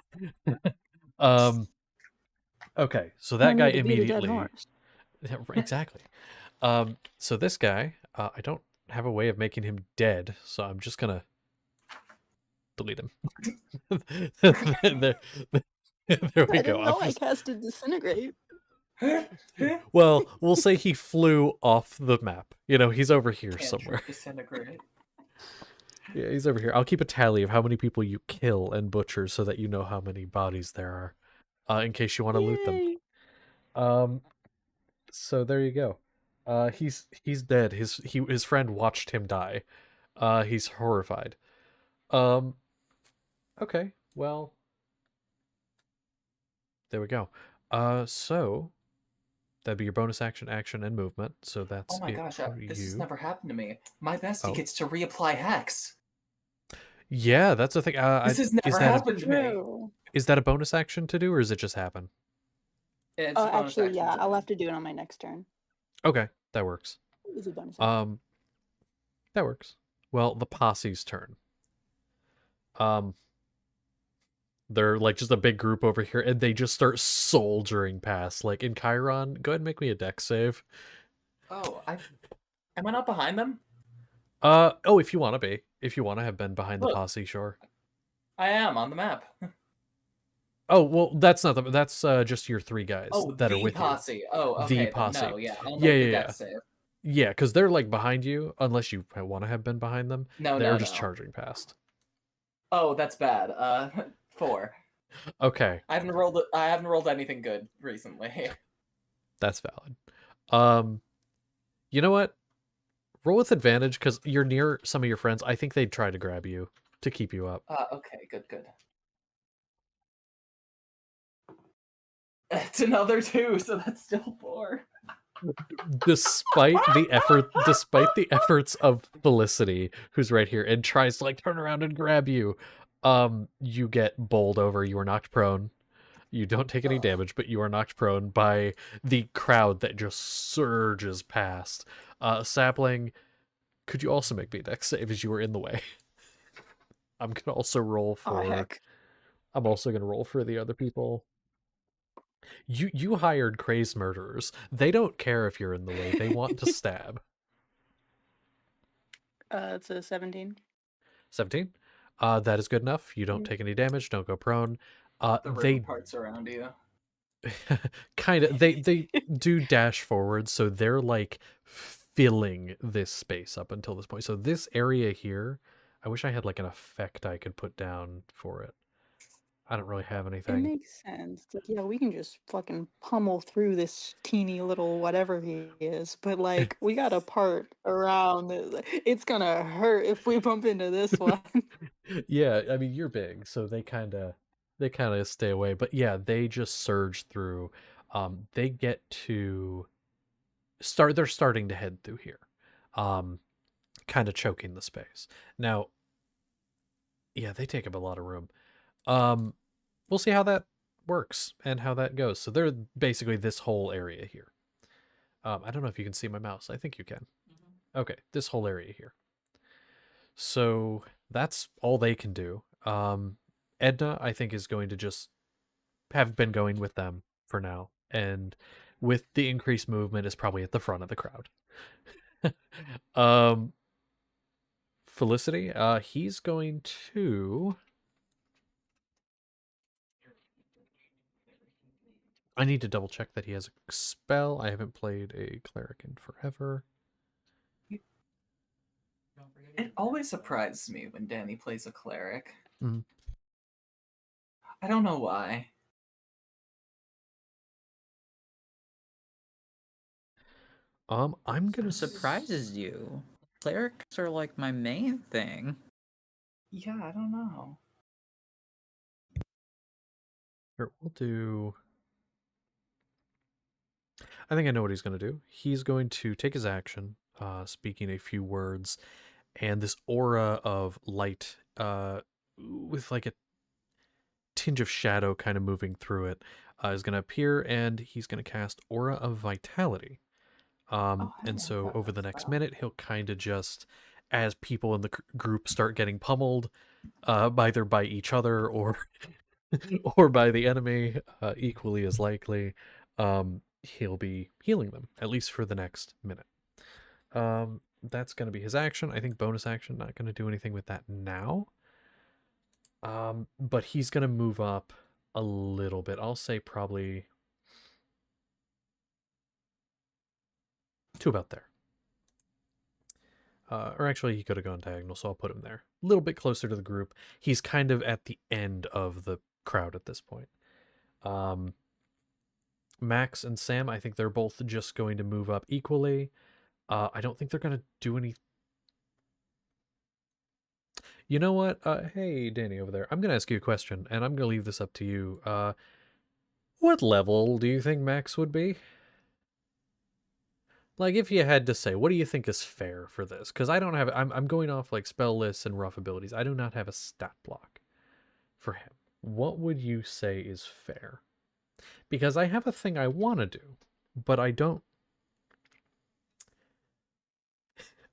Okay, so No that guy need to beat a dead immediately. horse. Yeah, exactly. So this guy, I don't have a way of making him dead, so I'm just gonna delete him. there, there we I go. didn't know I casted Disintegrate. Well, we'll say he flew off the map. You know, he's over here Can't somewhere. disintegrate. Yeah, he's over here. I'll keep a tally of how many people you kill and butcher so that you know how many bodies there are, in case you want to loot them. Yay. So there you go. He's dead. His friend watched him die. He's horrified. Okay. Well, there we go. So that'd be your bonus action, and movement. So that's Oh my it gosh, for this has you. never happened to me. My bestie Oh. gets to reapply Hex. Yeah, that's the thing. This has never happened to me. True. Is that a bonus action to do, or is it just happen? It's a bonus Actually, action yeah, to I'll do. have to do it on my next turn. Okay, that works. It's a bonus action. That works. Well, the posse's turn. They're like just a big group over here, and they just start soldiering past. Like in Chiron, go ahead and make me a dex save. Oh, am I not behind them? Oh, if you want to be. If you want to have been behind the Look. posse, sure. I am on the map. Oh, well, that's not that's just your 3 guys Oh, that are the with posse. Oh, you. The okay. posse. Then no, yeah, I'll Yeah, make the yeah, dex save. yeah, because they're like behind you, unless you want to have been behind them. No, They're no, just no. charging past. Oh, that's bad. 4. Okay, I haven't rolled anything good recently. that's valid. You know what? Roll with advantage because you're near some of your friends. I think they'd try to grab you to keep you up. Okay, good. It's another 2, so that's still 4. Despite the efforts of Felicity, who's right here and tries to like turn around and grab you, you get bowled over. You are knocked prone. You don't take any Ugh. damage, but you are knocked prone by the crowd that just surges past. Sapling, could you also make me a dex save as you were in the way? I'm gonna also roll Oh for. heck. I'm also gonna roll for the other people. You hired crazed murderers. They don't care if you're in the way. They want to stab. It's a 17. 17. That is good enough. You don't Mm. take any damage. Don't go prone. The river They parts around you. kind of they do dash forward, so they're like filling this space up until this point. So this area here, I wish I had like an effect I could put down for it. I don't really have It anything. makes sense. Like, yeah, we can just fucking pummel through this teeny little whatever he is, but like we got a part around it. It's gonna hurt if we bump into this one. Yeah, I mean you're big, so they kind of stay away. But yeah, they just surge through. They get to start. They're starting to head through here, kind of choking the space. Now, yeah, they take up a lot of room. Um, we'll see how that works and how that goes. So they're basically this whole area here. I don't know if you can see my mouse. I think you can. Okay, this whole area here. So that's all they can do. Edna, I think, is going to just have been going with them for now, and with the increased movement, is probably at the front of the crowd. um, Felicity, he's going to. I need to double check that he has a spell. I haven't played a cleric in forever. It always surprises me when Danny plays a cleric. Mhm. I don't know why. I'm gonna Surprises you. Clerics are like my main thing. Yeah, I don't know. Here, we'll do. I think I know what he's going to do. He's going to take his action, speaking a few words, and this aura of light, with like a tinge of shadow kind of moving through it, is going to appear, and he's going to cast Aura of Vitality. Oh, I And want so over that the next spell. minute, he'll kind of just, as people in the group start getting pummeled, either by each other or or by the enemy, equally as likely, he'll be healing them, at least for the next minute. That's going to be his action. I think bonus action, not going to do anything with that now. But he's going to move up a little bit. I'll say probably to about there. Or actually, he could have gone diagonal, so I'll put him there. A little bit closer to the group. He's kind of at the end of the crowd at this point. Max and Sam, I think they're both just going to move up equally. I don't think they're going to do any. You know what? Hey, Danny over there. I'm going to ask you a question, and I'm going to leave this up to you. What level do you think Max would be? Like, if you had to say, what do you think is fair for this? Because I don't have. I'm going off like spell lists and rough abilities. I do not have a stat block for him. What would you say is fair? Because I have a thing I want to do, but I don't.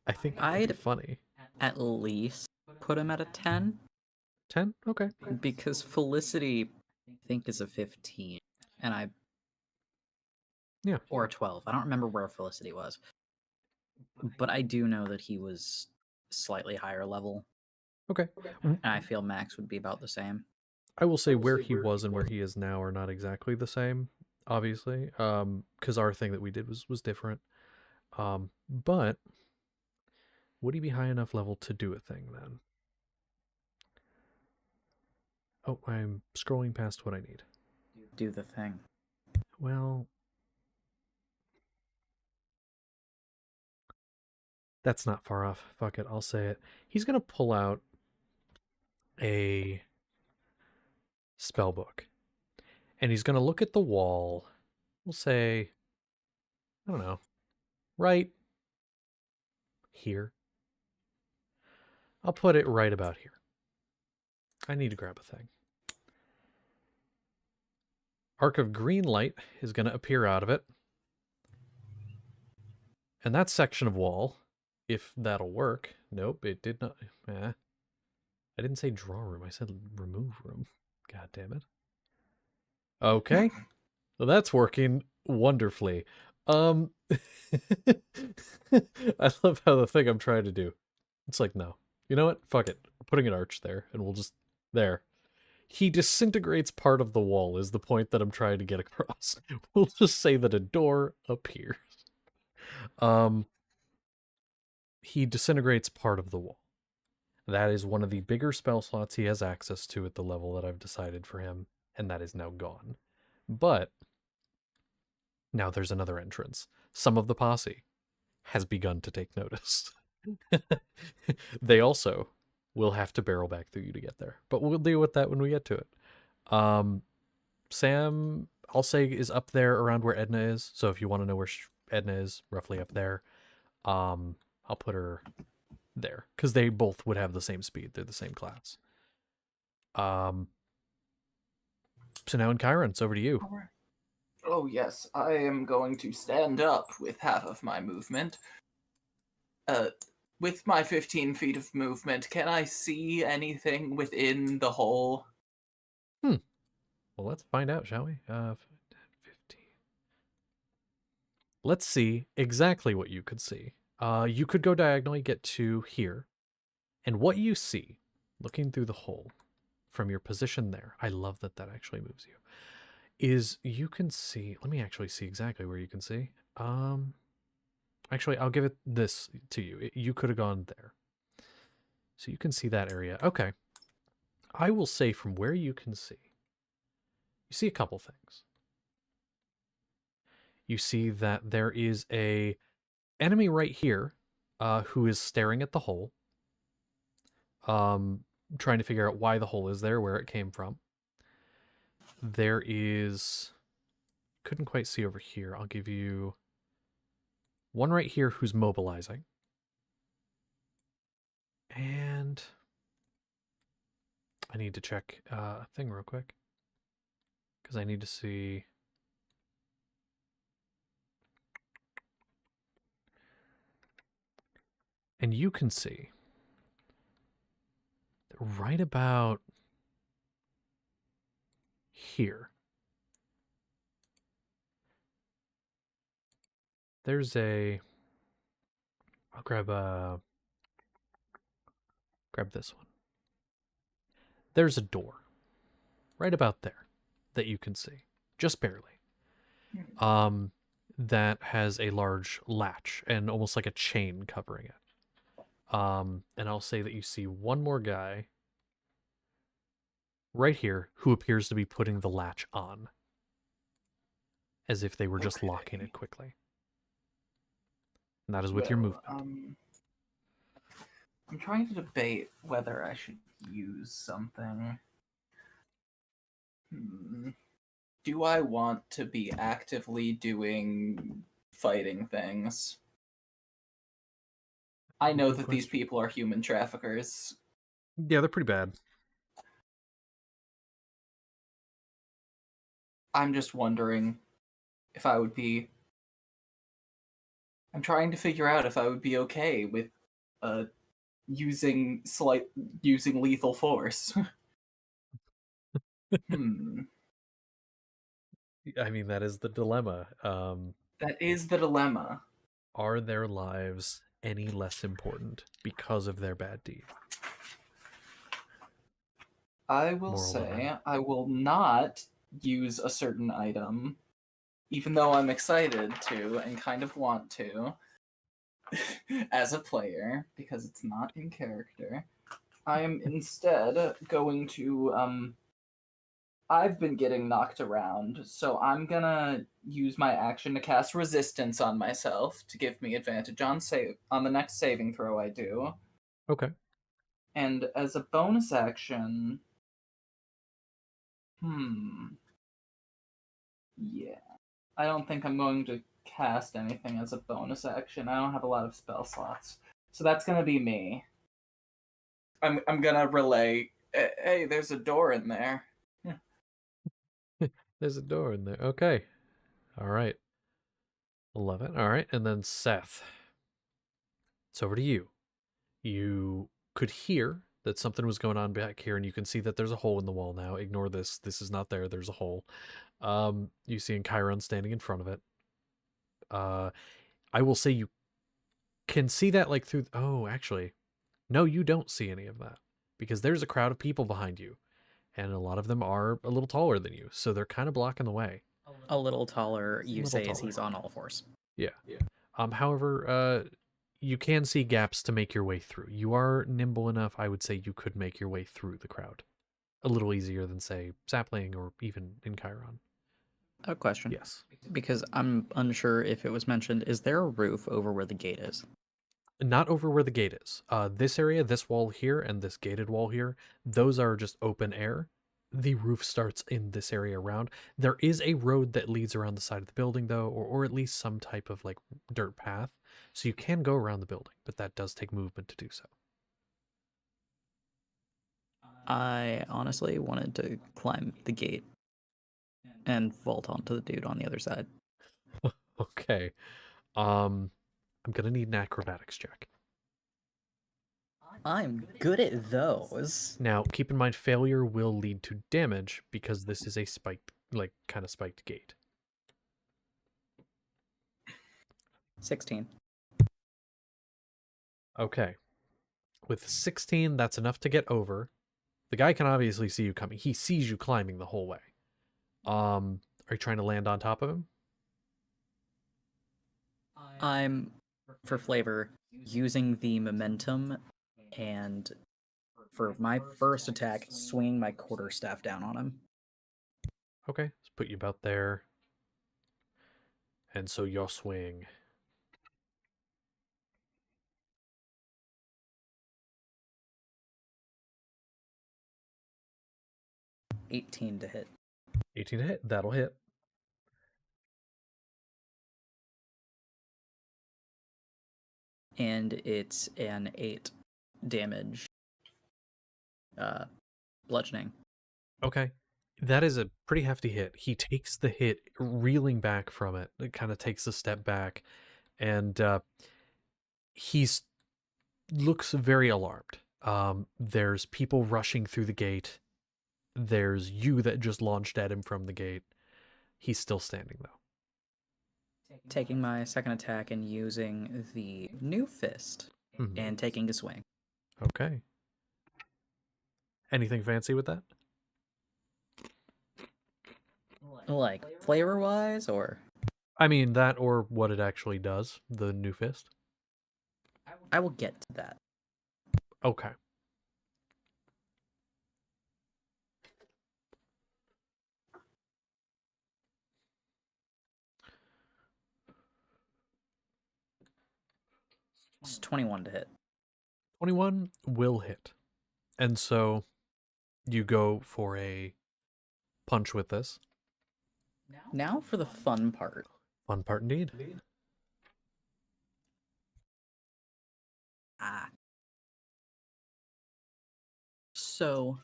I think it would be I'd funny. at least put him at a 10 10? Okay. because Felicity, I think, is a 15, and I Yeah. or a 12. I don't remember where Felicity was, but I do know that he was slightly higher level, Okay. and I feel Max would be about the same. I will say where he was and where he is now are not exactly the same, obviously. Because our thing that we did was different. But would he be high enough level to do a thing then? Oh, I'm scrolling past what I need. Do the thing. Well, That's not far off. Fuck it, I'll say it. He's gonna pull out a spell book, and he's gonna look at the wall. We'll say, I don't know, right here. I'll put it right about here. I need to grab a thing. Arc of green light is going to appear out of it. And that section of wall, if that'll work. Nope, it did not. I didn't say draw room. I said remove room. God damn it. Okay. Well, that's working wonderfully. I love how the thing I'm trying to do. It's like, no. You know what? Fuck it. We're putting an arch there, and we'll just... There. He disintegrates part of the wall is the point that I'm trying to get across. We'll just say that a door appears. He disintegrates part of the wall. That is one of the bigger spell slots he has access to at the level that I've decided for him, and that is now gone. But now there's another entrance. Some of the posse has begun to take notice. They also will have to barrel back through you to get there, but we'll deal with that when we get to it. Sam, I'll say, is up there around where Edna is, so if you want to know where Edna is, roughly up there, I'll put her there, because they both would have the same speed. They're the same class. So now in Chiron, it's over to you. Oh yes, I am going to stand up with half of my movement. With my 15 feet of movement, can I see anything within the hole? Well, let's find out, shall we? 10, 15. Let's see exactly what you could see. You could go diagonally, get to here, and what you see, looking through the hole from your position there, I love that that actually moves you, is you can see, let me actually see exactly where you can see. Actually, I'll give it this to you. You could have gone there. So you can see that area. Okay. I will say from where you can see, you see a couple things. You see that there is a enemy right here who is staring at the hole, trying to figure out why the hole is there, where it came from. There is, couldn't quite see over here. I'll give you one right here who's mobilizing. And I need to check a thing real quick, because I need to see. And you can see right about here, there's a, I'll grab this one. There's a door right about there that you can see, just barely. That has a large latch and almost like a chain covering it. And I'll say that you see one more guy right here who appears to be putting the latch on, as if they were just locking it quickly. And that is with your movement. I'm trying to debate whether I should use something. Do I want to be actively doing fighting things? I know that these people are human traffickers. Yeah, they're pretty bad. I'm just wondering if I would be... I'm trying to figure out if I would be okay with using lethal force. I mean, that is the dilemma. That is the dilemma. Are their lives any less important because of their bad deed? I will say I will not use a certain item, even though I'm excited to and kind of want to, as a player, because it's not in character. I am instead going to I've been getting knocked around, so I'm gonna use my action to cast resistance on myself to give me advantage on the next saving throw I do. Okay. And as a bonus action, yeah, I don't think I'm going to cast anything as a bonus action. I don't have a lot of spell slots, so that's gonna be me. I'm gonna relay. Hey, there's a door in there. There's a door in there. Okay. All right. 11. All right. And then Seth. It's over to you. You could hear that something was going on back here, and you can see that there's a hole in the wall now. Ignore this. This is not there. There's a hole. You see Chiron standing in front of it. I will say you can see that like through. Oh, actually, no, you don't see any of that because there's a crowd of people behind you, and a lot of them are a little taller than you, so they're kind of blocking the way. A little taller, you little say, as taller. he's on all fours. Yeah. However, you can see gaps to make your way through. You are nimble enough, I would say you could make your way through the crowd. A little easier than, say, Sapling or even in Chiron. A question. Yes. Because I'm unsure if it was mentioned. Is there a roof over where the gate is? Not over where the gate is. This area, this wall here, and this gated wall here, those are just open air. The roof starts in this area around. There is a road that leads around the side of the building, though, or at least some type of like dirt path. So you can go around the building, but that does take movement to do so. I honestly wanted to climb the gate and vault onto the dude on the other side. Okay. I'm gonna need an acrobatics check. I'm good at those. Now, keep in mind, failure will lead to damage because this is a spiked, like, kind of spiked gate. 16. Okay. With 16, that's enough to get over. The guy can obviously see you coming. He sees you climbing the whole way. Are you trying to land on top of him? I'm, for flavor, using the momentum and for my first attack, swinging my quarterstaff down on him. Okay, let's put you about there. And so you'll swing. $18 to hit. 18 to hit. That'll hit. And it's an 8 damage bludgeoning. Okay. That is a pretty hefty hit. He takes the hit, reeling back from it. It kind of takes a step back. And he's looks very alarmed. There's people rushing through the gate. There's you that just launched at him from the gate. He's still standing, though. Taking my second attack and using the new fist and taking a swing. Okay. Anything fancy with that? Like, flavor-wise, or? I mean, that or what it actually does, the new fist. I will get to that. Okay. It's 21 to hit. 21 will hit. And so you go for a punch with this. Now for the fun part. Fun part indeed. So,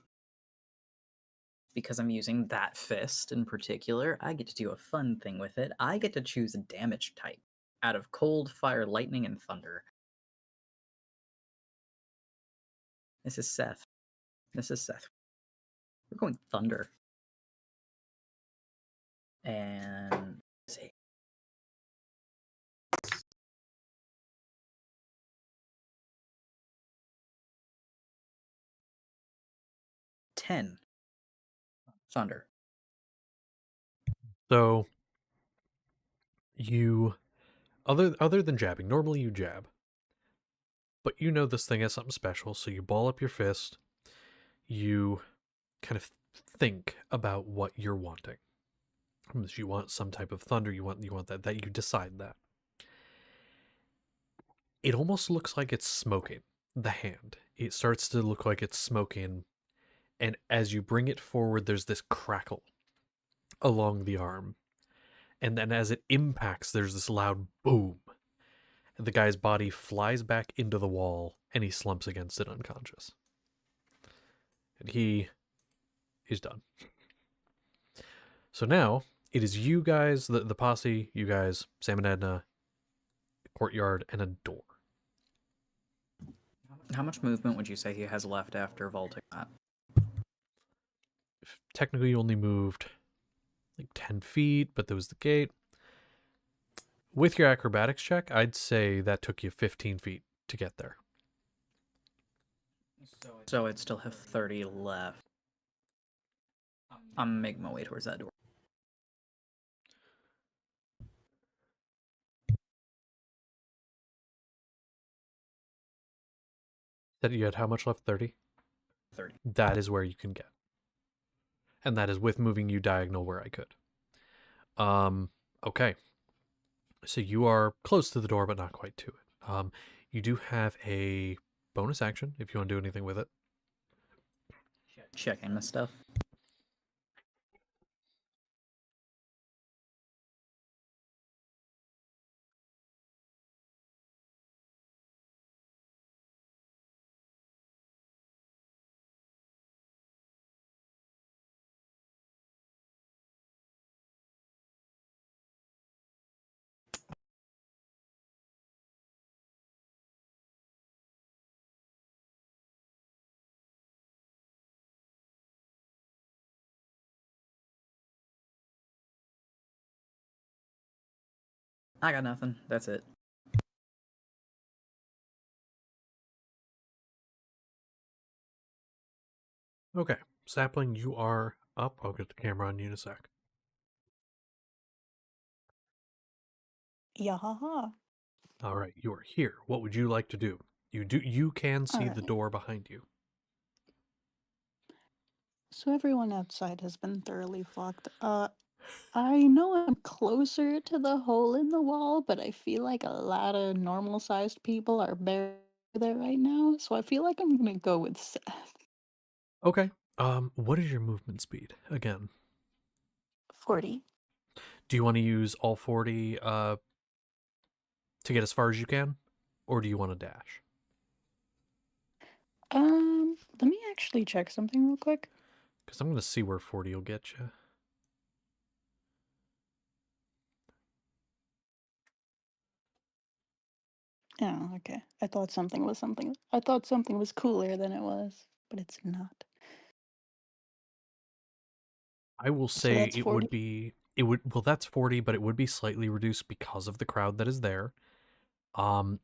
because I'm using that fist in particular, I get to do a fun thing with it. I get to choose a damage type out of cold, fire, lightning, and thunder. This is Seth. We're going thunder. And let's see. Ten. Thunder. So you other than jabbing, normally you jab. But you know this thing has something special, so you ball up your fist, you kind of think about what you're wanting. You want some type of thunder, you want that you decide that. It almost looks like it's smoking, the hand. It starts to look like it's smoking, and as you bring it forward, there's this crackle along the arm. And then as it impacts, there's this loud boom. And the guy's body flies back into the wall, and he slumps against it unconscious. And he is done. So now, it is you guys, the posse, you guys, Sam and Edna, courtyard, and a door. How much movement would you say he has left after vaulting that? Technically, you only moved like 10 feet, but there was the gate. With your acrobatics check, I'd say that took you 15 feet to get there. So I'd still have 30 left. I'm making my way towards that door. That you had how much left? 30? 30. That is where you can get. And that is with moving you diagonal where I could. Okay. So you are close to the door, but not quite to it. You do have a bonus action if you want to do anything with it. Checking the stuff. I got nothing. That's it. Okay. Sapling, you are up. I'll get the camera on you in a sec. Yahaha. All right, you are here. What would you like to do? You can see the Alright. door behind you. So everyone outside has been thoroughly fucked. I know I'm closer to the hole in the wall, but I feel like a lot of normal-sized people are buried there right now, so I feel like I'm gonna go with Seth. Okay. What is your movement speed again? 40. Do you want to use all 40 to get as far as you can, or do you want to dash? Let me actually check something real quick. Because I'm going to see where 40 will get you. Oh, okay. I thought something was something. I thought something was cooler than it was, but it's not. I will So say that's it 40. would be well that's 40, but it would be slightly reduced because of the crowd that is there. I'm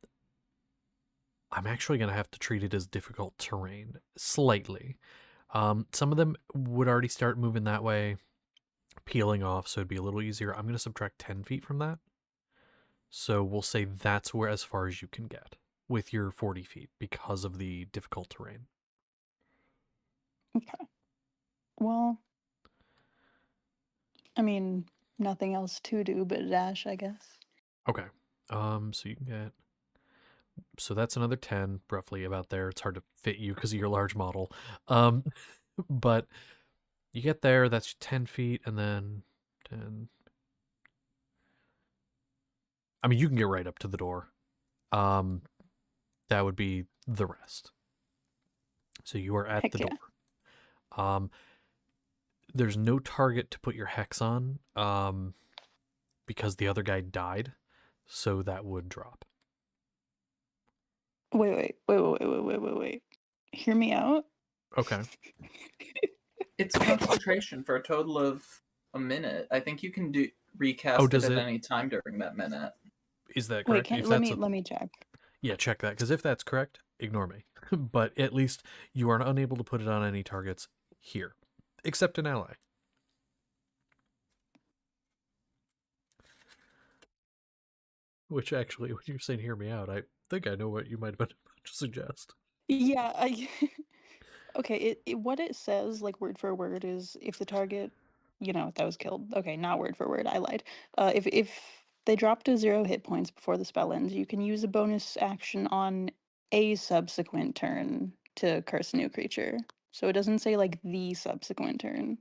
actually going to have to treat it as difficult terrain slightly. Some of them would already start moving that way, peeling off, so it'd be a little easier. I'm going to subtract 10 feet from that. So we'll say that's where as far as you can get with your 40 feet because of the difficult terrain. Okay. Well, I mean, nothing else to do but dash, I guess. Okay. So you can get. So that's another 10, roughly about there. It's hard to fit you because of your large model. Um, but you get there, that's 10 feet, and then 10. I mean, you can get right up to the door. That would be the rest. So you are at Heck the yeah. door. There's no target to put your hex on, because the other guy died, so that would drop. Wait. Hear me out. Okay. It's concentration for a total of a minute. I think you can recast it does at it? any time during that minute. Is that Wait, correct? If let that's me check. yeah, check that, because if that's correct, ignore me. But at least you are unable to put it on any targets here, except an ally. Which actually, when you're saying "hear me out," I think I know what you might have been about to suggest. Yeah, I Okay, what it says, like word for word, is if the target, that was killed. Okay, not word for word. I lied. If they drop to 0 hit points before the spell ends, you can use a bonus action on a subsequent turn to curse a new creature. So it doesn't say like the subsequent turn.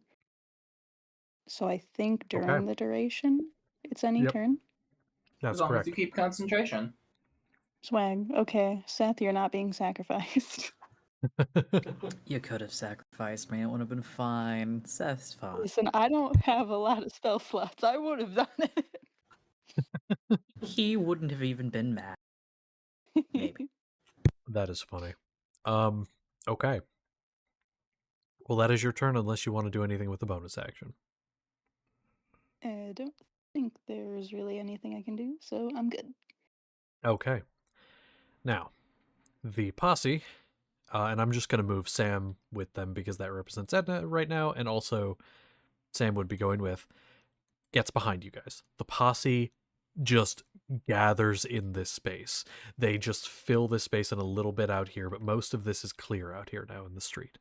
So I think Okay. during the duration, it's any Yep. turn. As That's long as you correct. keep concentration. Swag. Okay, Seth, you're not being sacrificed. You could have sacrificed me. It would have been fine. Seth's fine. Listen, I don't have a lot of spell slots. I would have done He wouldn't have even been mad. Maybe. it. That is funny. Okay. Well, that is your turn unless you want to do anything with the bonus action. I don't think there's really anything I can do, so I'm good. Okay. Now, the posse, and I'm just going to move Sam with them because that represents Edna right now, and also Sam would be going with, gets behind you guys. The posse just gathers in this space. They just fill this space and a little bit out here, but most of this is clear out here now in the street.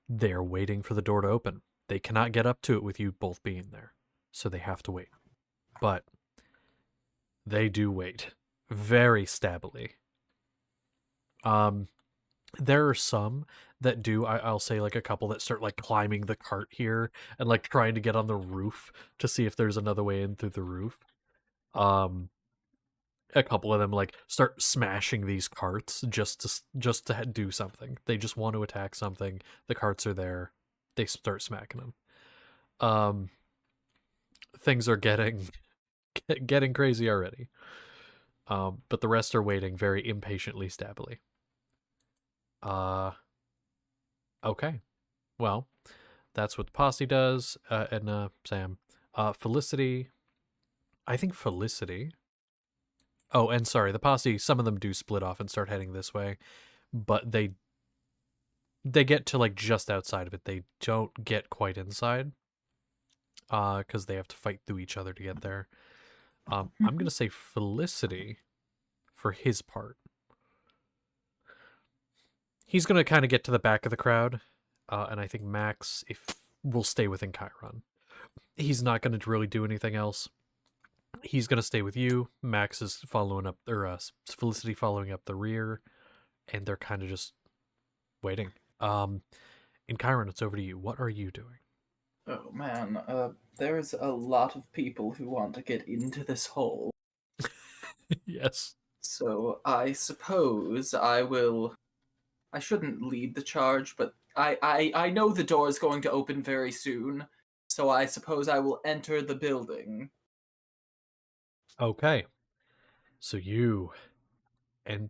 They're waiting for the door to open. They cannot get up to it with you both being there, so they have to wait. But they do wait very stabbily. There are some that do, I'll say like a couple that start like climbing the cart here and like trying to get on the roof to see if there's another way in through the roof. A couple of them like start smashing these carts just to do something. They just want to attack something. The carts are there. They start smacking them. Things are getting crazy already. But the rest are waiting very impatiently, stabbily. Okay. Well, that's what the posse does. Edna, Sam, Felicity. I think Felicity. Oh, and sorry, the posse. Some of them do split off and start heading this way, but they get to like just outside of it. They don't get quite inside, because they have to fight through each other to get there. I'm gonna say Felicity for his part. He's gonna kind of get to the back of the crowd, and I think Max will stay within Chiron. He's not gonna really do anything else. He's gonna stay with you. Max is following up, or Felicity following up the rear, and they're kind of just waiting. In Chiron, it's over to you. What are you doing? Oh man, there's a lot of people who want to get into this hole. Yes. So I suppose I will. I shouldn't lead the charge, but I know the door is going to open very soon, so I suppose I will enter the building. Okay. So and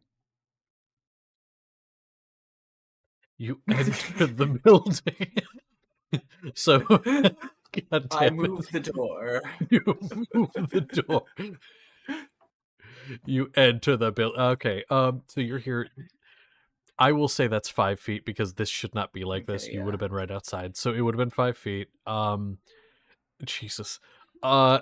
you enter the building. So, God I damn move it. the door. You move the door. You enter the building. Okay. So you're here. I will say that's 5 feet because this should not be like this. Okay, You yeah. would have been right outside. So it would have been 5 feet. Jesus. Where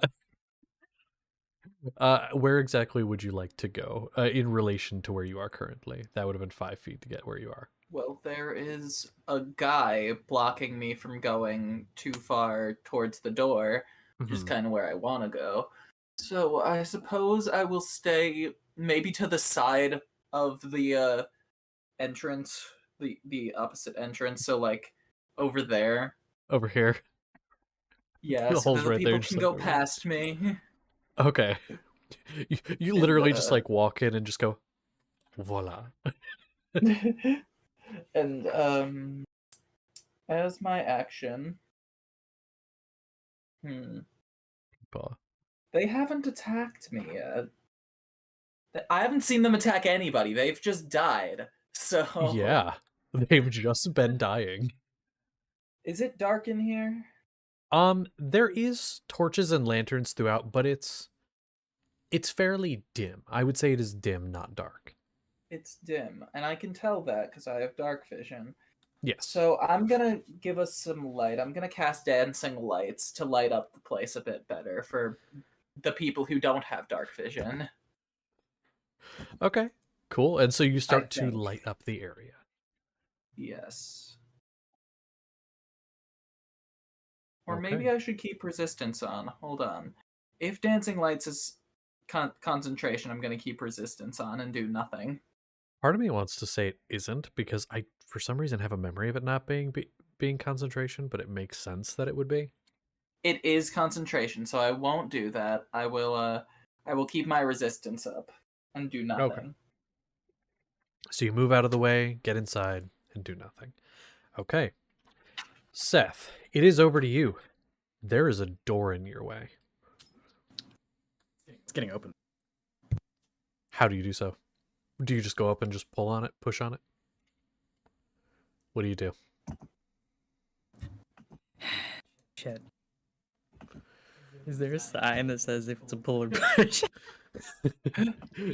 exactly would you like to go in relation to where you are currently? That would have been 5 feet to get where you are. Well, there is a guy blocking me from going too far towards the door, which is Mhm. kind of where I want to go. So I suppose I will stay maybe to the side of the entrance, the opposite entrance. So like over there, Over here. yeah, The so that hole's the right there. people Just can like go over here. past me. Okay. You And literally just like walk in and just go, voila. and as my action, they haven't attacked me yet. I haven't seen them attack anybody. They've just died. So Yeah. They've just been dying. is it dark in here? There is torches and lanterns throughout, but it's fairly dim. I would say it is dim, not dark. It's dim, and I can tell that because I have dark vision. Yes. So I'm gonna give us some light. I'm gonna cast dancing lights to light up the place a bit better for the people who don't have dark vision. Okay. Cool. And so you I start to think. light up the area. Yes. Or Okay. maybe I should keep resistance on. Hold on. If dancing lights is concentration, I'm going to keep resistance on and do nothing. Part of me wants to say it isn't because I, for some reason, have a memory of it not being concentration, but it makes sense that it would be. It is concentration, so I won't do that. I will keep my resistance up and do nothing. Okay. So you move out of the way, get inside, and do nothing. Okay. Seth, it is over to you. There is a door in your way. It's getting open. How do you do so? Do you just go up and just pull on it, push on it? What do you do? Shit. Is there a sign that says if it's a pull or push?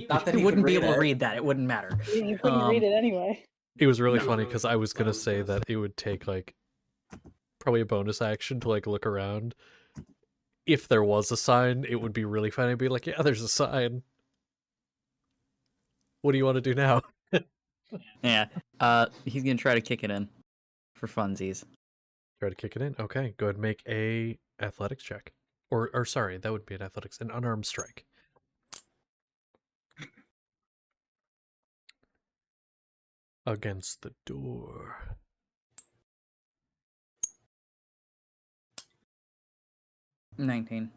Not that You he wouldn't could be read able to it. read that. It wouldn't matter. You couldn't read it anyway. It was really No. funny because I was going to say that it would take like probably a bonus action to like look around. If there was a sign, it would be really funny to be like, yeah, there's a sign. What do you want to do now? Yeah. He's gonna try to kick it in for funsies. Try to kick it in. Okay, go ahead and make a athletics check. Or sorry, that would be an athletics, an unarmed strike. Against the door. 19.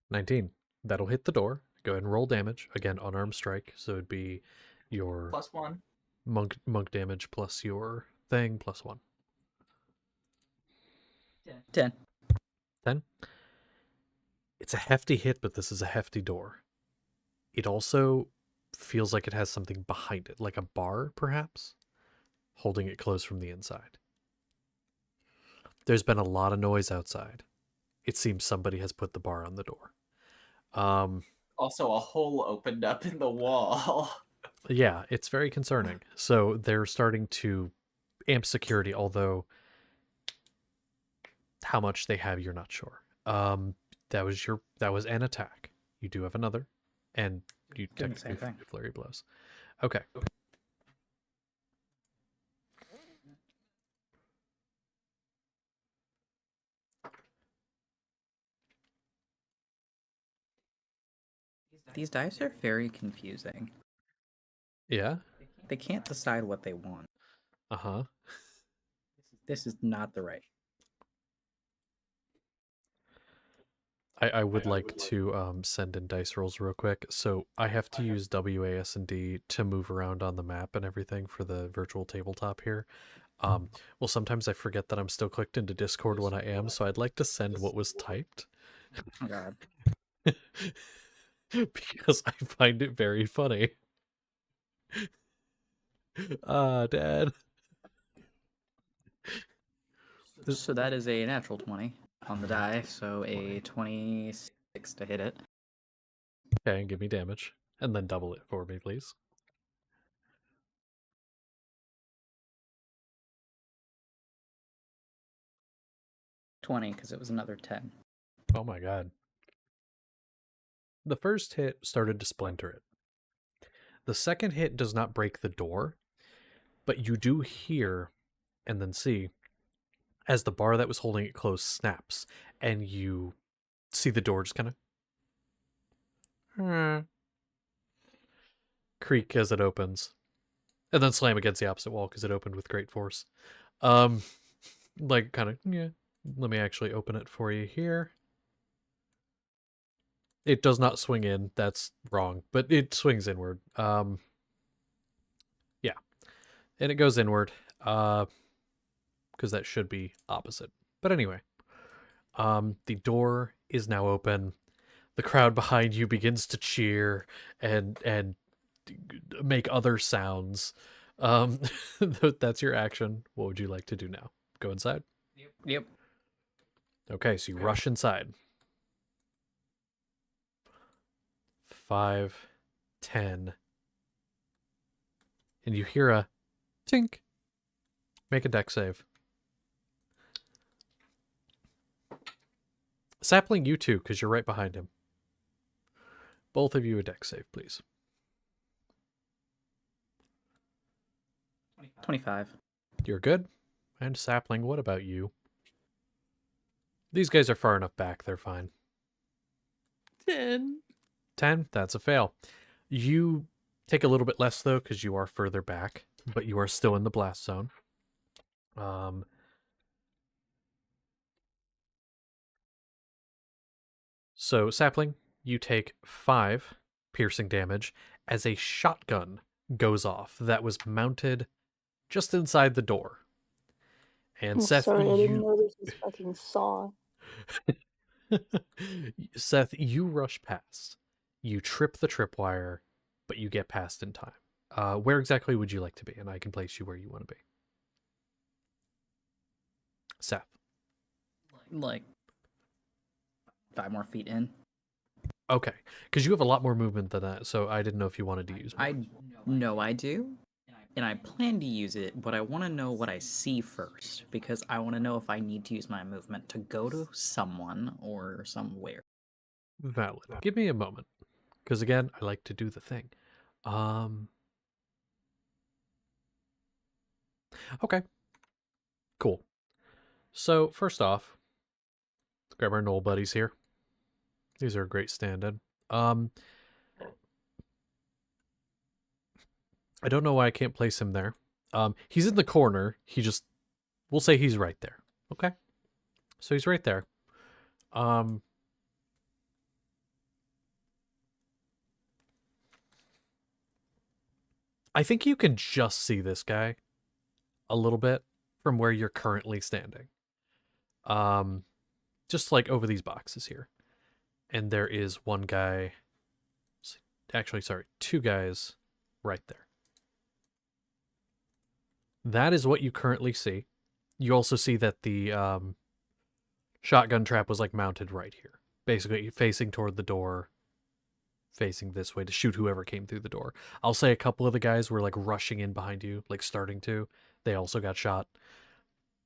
19. That'll hit the door. Go ahead and roll damage. Again, unarmed strike. So it'd be your +1. monk damage plus your thing plus 1. 10. 10. It's a hefty hit, but this is a hefty door. It also feels like it has something behind it, like a bar, perhaps, holding it closed from the inside. There's been a lot of noise outside. It seems somebody has put the bar on the door. Also, a hole opened up in the wall. Yeah, it's very concerning. So they're starting to amp security, although how much they have, you're not sure. That was an attack. You do have another, and you Doing the same technically thing. flurry blows. Okay. These dice are very confusing. Yeah. They can't decide what they want. Uh-huh. This is not the right. I would like to send in dice rolls real quick. So I have to use WASD to move around on the map and everything for the virtual tabletop here. Well, sometimes I forget that I'm still clicked into Discord when I am, so I'd like to send what was typed. Oh god. Because I find it very funny. Dad. So that is a natural 20 on the die, so a 26 to hit it. Okay, and give me damage. And then double it for me, please. 20, because it was another 10. Oh my god. The first hit started to splinter it. The second hit does not break the door, but you do hear and then see as the bar that was holding it closed snaps, and you see the door just kind of creak as it opens, and then slam against the opposite wall because it opened with great force. Like kind of, yeah. Let me actually open it for you here. It does not swing in. That's wrong, but it swings inward. Yeah, and it goes inward. Because that should be opposite. But anyway, the door is now open. The crowd behind you begins to cheer and make other sounds. That's your action. What would you like to do now? Go inside? Yep. Okay, so you rush inside. 5, 10, and you hear a tink. Make a dex save. Sapling, you too, because you're right behind him. Both of you a dex save, please. 25. You're good. And Sapling, what about you? These guys are far enough back, they're fine. 10. 10, that's a fail. You take a little bit less, though, because you are further back, but you are still in the blast zone. So, Sapling, you take 5 piercing damage as a shotgun goes off that was mounted just inside the door. And I'm Seth, sorry, I didn't you know this was fucking Saw. Seth, you rush past. You trip the tripwire, but you get past in time. Where exactly would you like to be? And I can place you where you want to be. Seth. Like 5 more feet in. Okay, because you have a lot more movement than that, so I didn't know if you wanted to use more. I know I do, and I plan to use it, but I want to know what I see first, because I want to know if I need to use my movement to go to someone or somewhere. Valid. Give me a moment, because again, I like to do the thing. Okay. Cool. So, first off, let's grab our Knoll buddies here. These are a great stand-in. I don't know why I can't place him there. He's in the corner. We'll say he's right there. Okay? So he's right there. I think you can just see this guy a little bit from where you're currently standing. Just like over these boxes here. And there is one guy, actually, sorry, 2 guys right there. That is what you currently see. You also see that the shotgun trap was like mounted right here. Basically facing toward the door, facing this way to shoot whoever came through the door. I'll say a couple of the guys were like rushing in behind you, like starting to. They also got shot.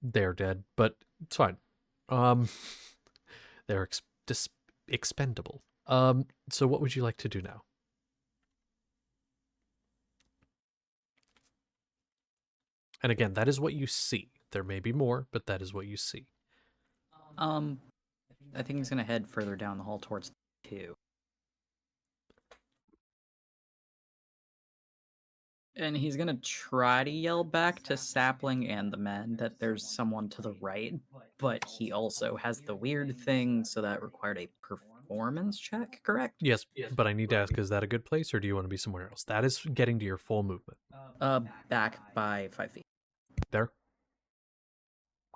They're dead, but it's fine. They're expendable. So what would you like to do now? And again, that is what you see. There may be more, but that is what you see. I think he's gonna head further down the hall towards 2. And he's gonna try to yell back to Sapling and the men that there's someone to the right, but he also has the weird thing, so that required a performance check, correct? Yes, but I need to ask, is that a good place, or do you want to be somewhere else? That is getting to your full movement. Back by 5 feet. There?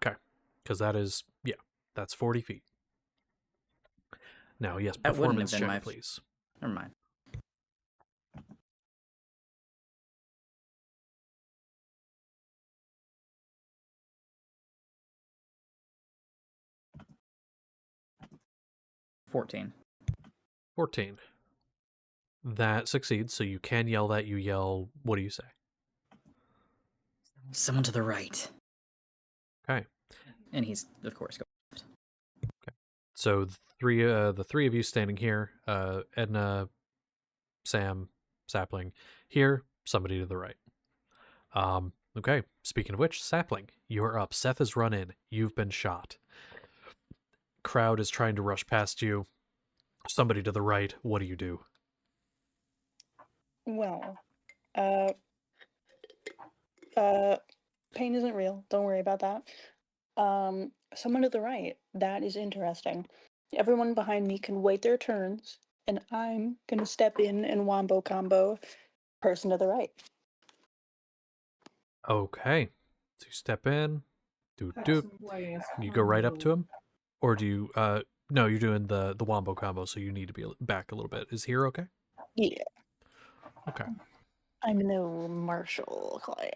Okay. Because that is, yeah, that's 40 feet. Now, yes, That wouldn't have performance been check, my please. Never mind. $14. 14. That succeeds, so you can yell that. You yell, what do you say? Someone to the right. Okay. And he's, of course, going left. Okay. So the three of you standing here, Edna, Sam, Sapling, here, somebody to the right. Okay. Speaking of which, Sapling, you're up. Seth has run in. You've been shot. Crowd is trying to rush past you. Somebody to the right. What do you do? Well, pain isn't real. Don't worry about that. Someone to the right. That is interesting. Everyone behind me can wait their turns, and I'm gonna step in and wombo combo person to the right. Okay. So you step in. Do. You go right up to him? Or do you, no, you're doing the wombo combo, so you need to be back a little bit. Is here okay? Yeah. Okay. I'm no martial class.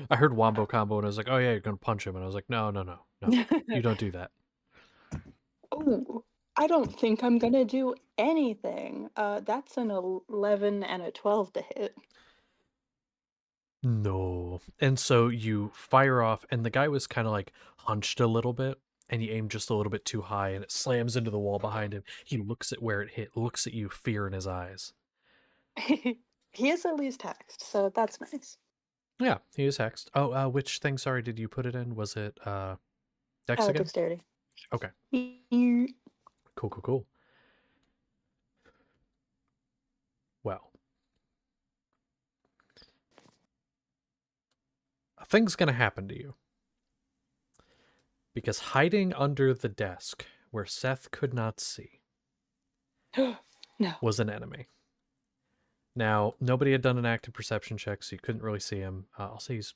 I heard wombo combo and I was like, oh yeah, you're gonna punch him. And I was like, no. You don't do that. Oh, I don't think I'm gonna do anything. That's an 11 and a 12 to hit. No. And so you fire off, and the guy was kind of like hunched a little bit, and you aim just a little bit too high, and it slams into the wall behind him. He looks at where it hit, looks at you, fear in his eyes. He is at least hexed, so that's nice. Yeah, he is hexed. Oh, which thing, sorry, did you put it in? Was it Dex again? Dexterity. Okay. Mm, Cool, cool, cool. Well. A thing's gonna happen to you. Because hiding under the desk, where Seth could not see, no. was an enemy. Now, nobody had done an active perception check, so you couldn't really see him. I'll say he's...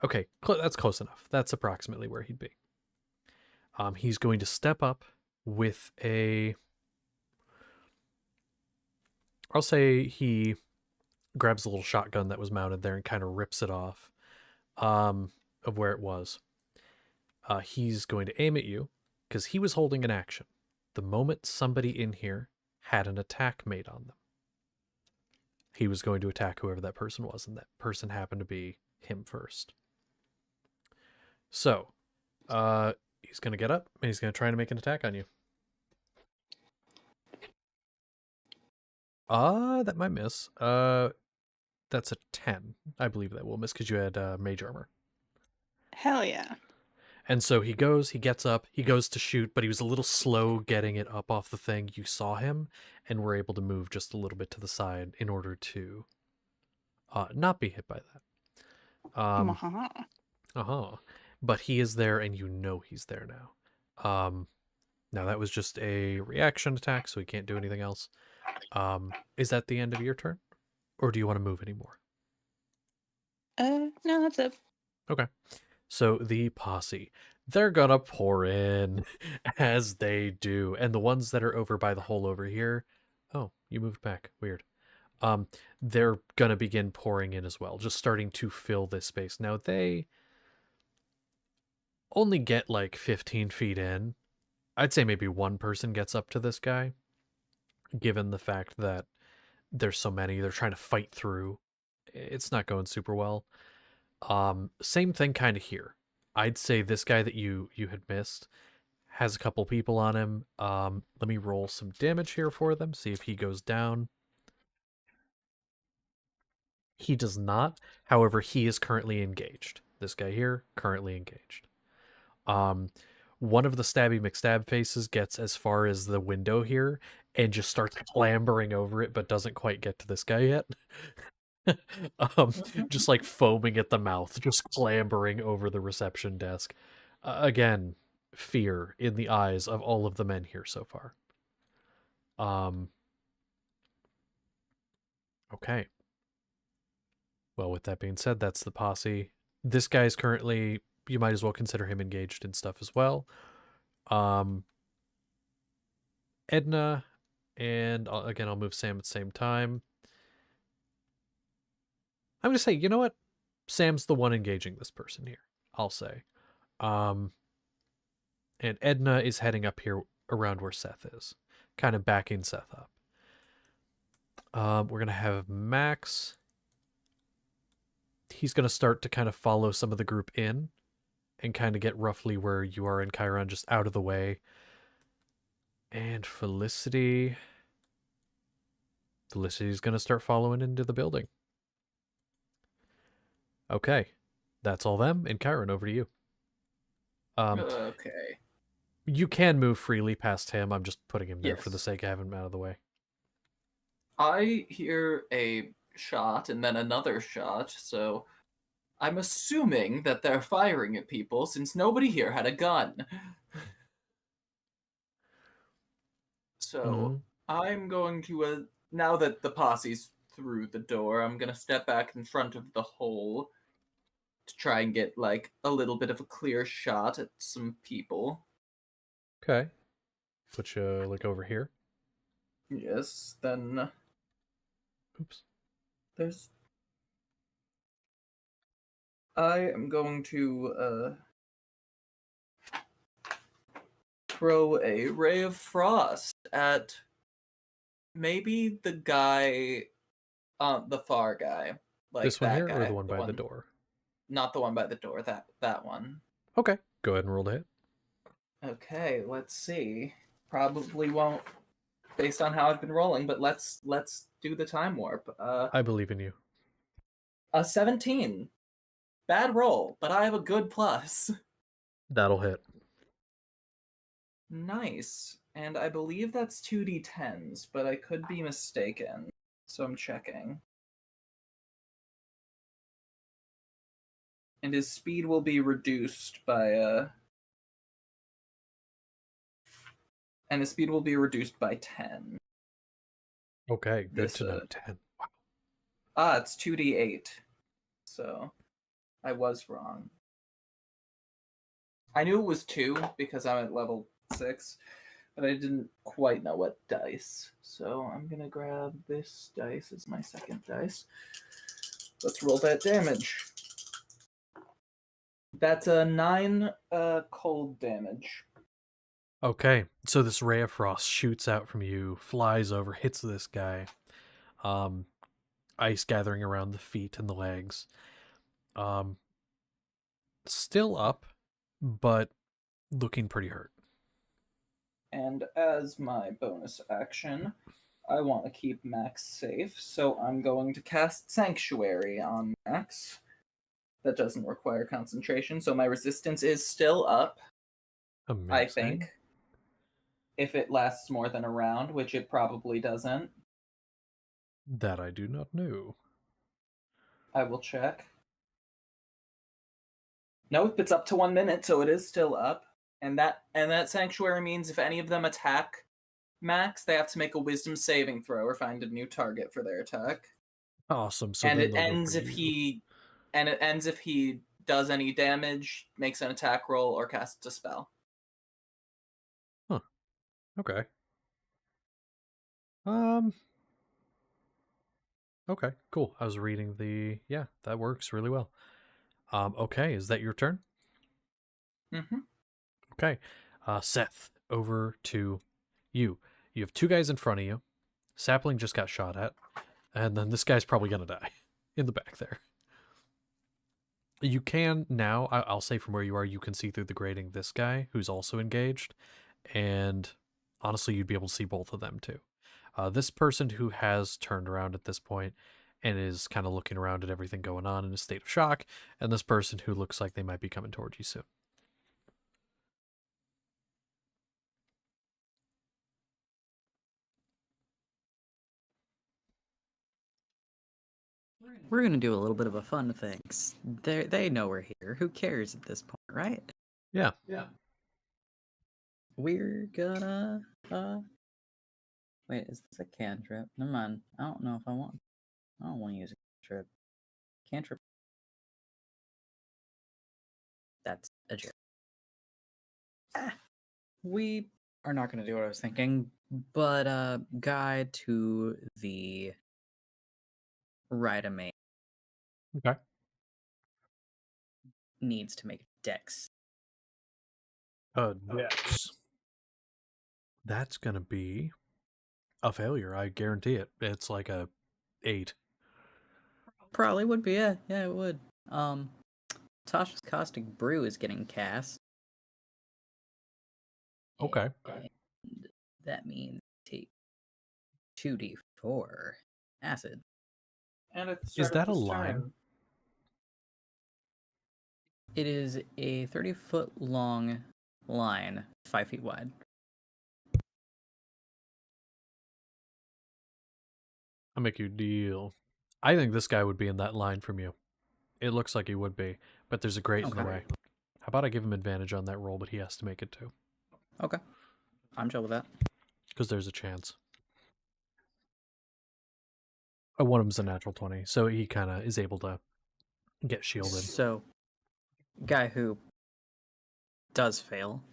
Okay, that's close enough. That's approximately where he'd be. He's going to step up with a... I'll say he grabs a little shotgun that was mounted there and kind of rips it off of where it was. He's going to aim at you because he was holding an action. The moment somebody in here had an attack made on them, he was going to attack whoever that person was, and that person happened to be him first. So, he's going to get up, and he's going to try to make an attack on you. That might miss. That's a 10. I believe that will miss because you had mage armor. Hell yeah. And so he gets up, he goes to shoot, but he was a little slow getting it up off the thing. You saw him and were able to move just a little bit to the side in order to not be hit by that. But he is there and you know he's there now. Now that was just a reaction attack, so he can't do anything else. Is that the end of your turn? Or do you want to move anymore? No, that's it. Okay. So the posse, they're gonna pour in as they do. And the ones that are over by the hole over here, oh, you moved back. Weird. They're gonna begin pouring in as well, just starting to fill this space. Now they only get like 15 feet in. I'd say maybe one person gets up to this guy, given the fact that there's so many. They're trying to fight through. It's not going super well. Same thing kind of here. I'd say this guy that you had missed has a couple people on him. Let me roll some damage here for them, see if he goes down. He does not. However, he is currently engaged. This guy here, currently engaged. One of the stabby McStab faces gets as far as the window here and just starts clambering over it, but doesn't quite get to this guy yet. Just like foaming at the mouth, just clambering over the reception desk. Again, fear in the eyes of all of the men here so far. Okay. Well, with that being said, that's the posse. This guy's currently, you might as well consider him engaged in stuff as well. Edna, and again, I'll move Sam at the same time. I'm going to say, you know what? Sam's the one engaging this person here, I'll say. And Edna is heading up here around where Seth is, kind of backing Seth up. We're going to have Max. He's going to start to kind of follow some of the group in and kind of get roughly where you are in Chiron, just out of the way. And Felicity's going to start following into the building. Okay. That's all them. And Chiron, over to you. Okay. You can move freely past him. I'm just putting him there for the Yes. sake of having him out of the way. I hear a shot and then another shot, so I'm assuming that they're firing at people since nobody here had a gun. So I'm going to, now that the posse's through the door, I'm going to step back in front of the hole to try and get like a little bit of a clear shot at some people. Okay. Put you like over here. Yes, then Oops. there's... I am going to throw a ray of frost at maybe the guy, the far guy. Like This one that here guy, or the one by the door? Not the one by the door, that one. Okay. Go ahead and roll to hit. Okay, let's see. Probably won't based on how I've been rolling, but let's do the time warp. I believe in you. A 17. Bad roll, but I have a good plus. That'll hit. Nice. And I believe that's 2d10s, but I could be mistaken. So I'm checking. And his speed will be reduced by and his speed will be reduced by 10. Okay, good This, to know. 10. Wow. It's 2d8. So I was wrong. I knew it was 2 because I'm at level 6, but I didn't quite know what dice. So I'm going to grab this dice as my second dice. Let's roll that damage. That's a 9 cold damage. Okay, so this ray of frost shoots out from you, flies over, hits this guy. Ice gathering around the feet and the legs. Still up, but looking pretty hurt. And as my bonus action, I want to keep Max safe, so I'm going to cast Sanctuary on Max. That doesn't require concentration, so my resistance is still up, Amazing. I think. If it lasts more than a round, which it probably doesn't. That I do not know. I will check. Nope, it's up to 1 minute, so it is still up. And that Sanctuary means if any of them attack Max, they have to make a Wisdom saving throw or find a new target for their attack. Awesome. So And then it they'll go ends for if you. he does any damage, makes an attack roll, or casts a spell. Huh. Okay. Okay, cool. I was reading yeah, that works really well. Okay, is that your turn? Mm-hmm. Okay. Seth, over to you. You have 2 guys in front of you. Sapling just got shot at. And then this guy's probably gonna die in the back there. You can now, I'll say from where you are, you can see through the grating this guy who's also engaged. And honestly, you'd be able to see both of them too. This person who has turned around at this point and is kind of looking around at everything going on in a state of shock, and this person who looks like they might be coming towards you soon. We're gonna do a little bit of a fun thing. They know we're here. Who cares at this point, right? Yeah. We're gonna wait, is this a cantrip? Never mind. I don't know if I want to use a cantrip. Cantrip. That's a joke. We are not gonna do what I was thinking, but guy to the right of me Okay. needs to make a dex. Dex. That's gonna be a failure. I guarantee it. It's like a 8. Probably would be, yeah, it would. Tasha's Caustic Brew is getting cast. Okay. And that means take 2d4 acid. And at the Is start that of a this line? turn, It is a 30-foot long line, 5 feet wide. I'll make you a deal. I think this guy would be in that line from you. It looks like he would be, but there's a grate in the way. How about I give him advantage on that roll, but he has to make it too? Okay. I'm chill with that. Because there's a chance. One of them's a natural 20, so he kind of is able to get shielded. So, guy who does fail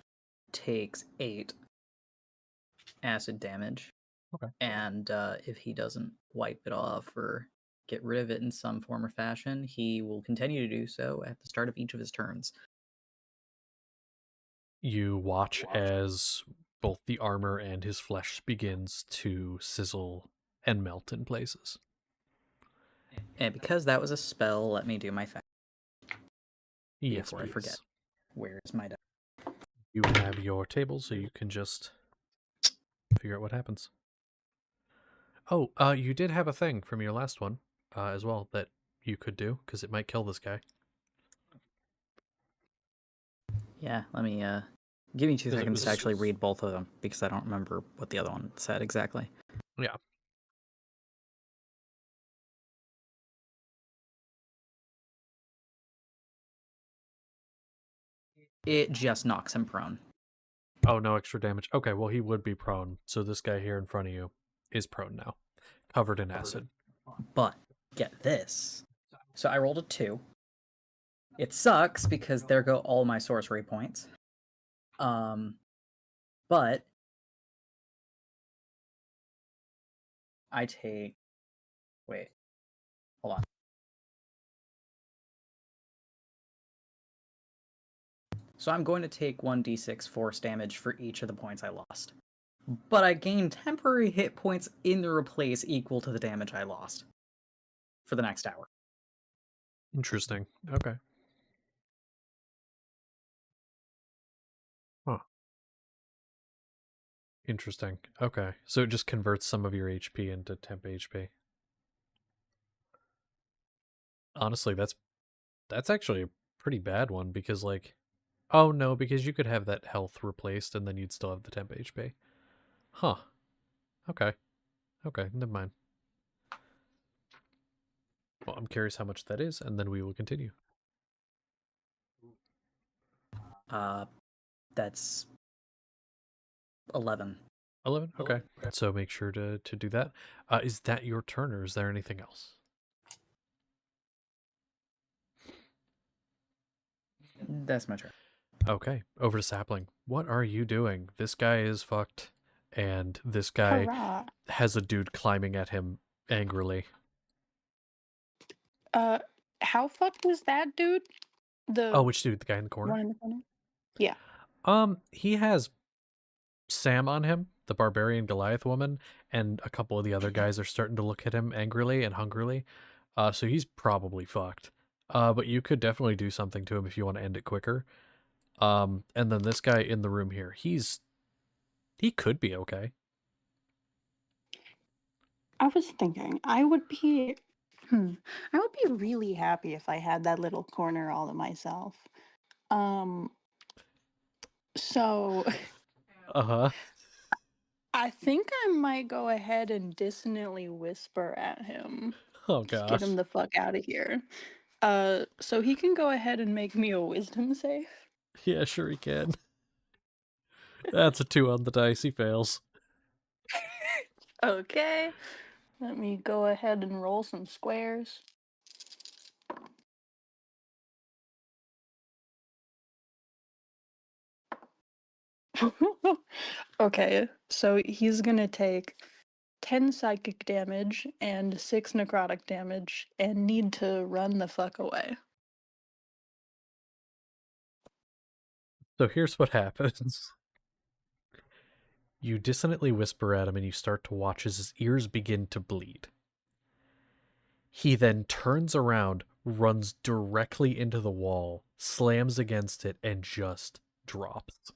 takes 8 acid damage. Okay. And if he doesn't wipe it off or get rid of it in some form or fashion, he will continue to do so at the start of each of his turns. You watch as both the armor and his flesh begins to sizzle and melt in places. And because that was a spell, let me do my fact Yes, before I forget. please. Where is my die? You have your table, so you can just figure out what happens. Oh, you did have a thing from your last one as well that you could do, because it might kill this guy. Yeah, let me give me 2 'Cause it seconds to was- actually read both of them because I don't remember what the other one said exactly. Yeah. It just knocks him prone. Oh, no extra damage. Okay, well, he would be prone. So this guy here in front of you is prone now, covered in acid. But get this. So I rolled a 2. It sucks because there go all my sorcery points. But I take. Wait, hold on. So I'm going to take 1d6 force damage for each of the points I lost. But I gain temporary hit points in the replace equal to the damage I lost for the next hour. Interesting. Okay. Huh. Interesting. Okay. So it just converts some of your HP into temp HP. Honestly, that's actually a pretty bad one because like, oh no, because you could have that health replaced and then you'd still have the temp HP. Huh. Okay. Okay, never mind. Well, I'm curious how much that is, and then we will continue. That's 11. 11? Okay. So make sure to do that. Is that your turn, or is there anything else? That's my turn. Okay, over to Sapling. What are you doing? This guy is fucked, and this guy Hurrah. has a dude climbing at him angrily. How fucked was that dude? The Oh, which dude? The guy in the corner? one in the corner? Yeah. He has Sam on him, the barbarian Goliath woman, and a couple of the other guys are starting to look at him angrily and hungrily. So he's probably fucked. But you could definitely do something to him if you want to end it quicker. And then this guy in the room here, he could be okay. I was thinking I would be I would be really happy if I had that little corner all to myself. So Uh-huh. I think I might go ahead and dissonantly whisper at him. Oh Just get gosh. him the fuck out of here. So he can go ahead and make me a wisdom save. Yeah, sure he can. That's a 2 on the dice. He fails. Okay. Let me go ahead and roll some squares. Okay, so he's gonna take 10 psychic damage and 6 necrotic damage and need to run the fuck away. So here's what happens. You dissonantly whisper at him and you start to watch as his ears begin to bleed. He then turns around, runs directly into the wall, slams against it, and just drops.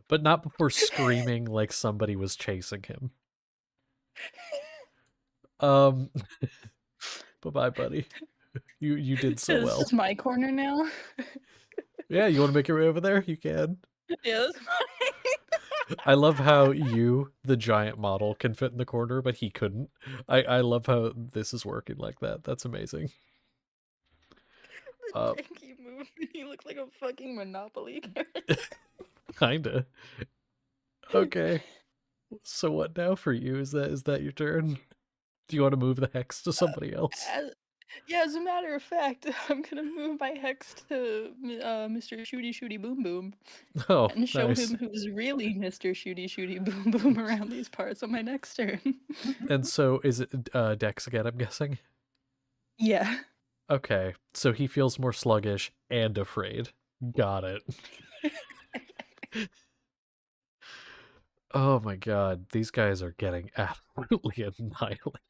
But not before screaming like somebody was chasing him. Bye-bye, buddy. You did so This well. is my corner now. Yeah, you want to make your way over there? You can. Yeah, that's fine. I love how you, the giant model, can fit in the corner, but he couldn't. I love how this is working like that. That's amazing. The janky movement. You look like a fucking Monopoly character. Kinda. Okay. So what now for you? Is that your turn? Do you want to move the hex to somebody else? As a matter of fact, I'm gonna move my hex to Mr. Shooty Shooty Boom Boom Oh, and show nice. him who's really Mr. Shooty Shooty Boom Boom around these parts on my next turn. And so is it Dex again, I'm guessing? Yeah. Okay. So he feels more sluggish and afraid. Got it. Oh my god, these guys are getting absolutely annihilated.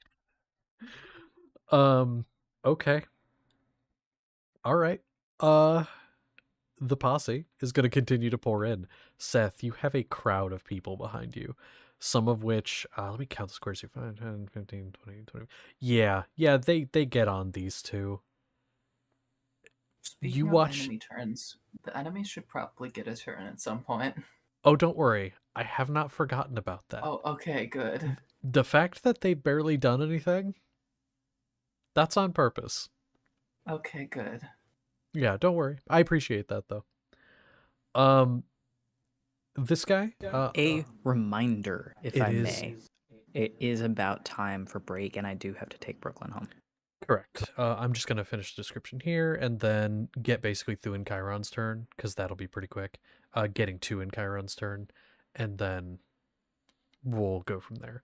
Okay. All right. the posse is going to continue to pour in. Seth, you have a crowd of people behind you, some of which, let me count the squares here, 5, 10, 15, 20, 20. Yeah, they get on these two. You Speaking of watch. enemy turns, the enemies should probably get a turn at some point. Oh, don't worry. I have not forgotten about that. Oh, okay, good. The fact that they barely done anything, that's on purpose. Okay, good. Yeah, don't worry. I appreciate that, though. This guy, A reminder, if it I is- may. It is about time for break, and I do have to take Brooklyn home. correct. I'm just going to finish the description here and then get basically through in Chiron's turn, because that'll be pretty quick. Getting to in Chiron's turn, and then we'll go from there.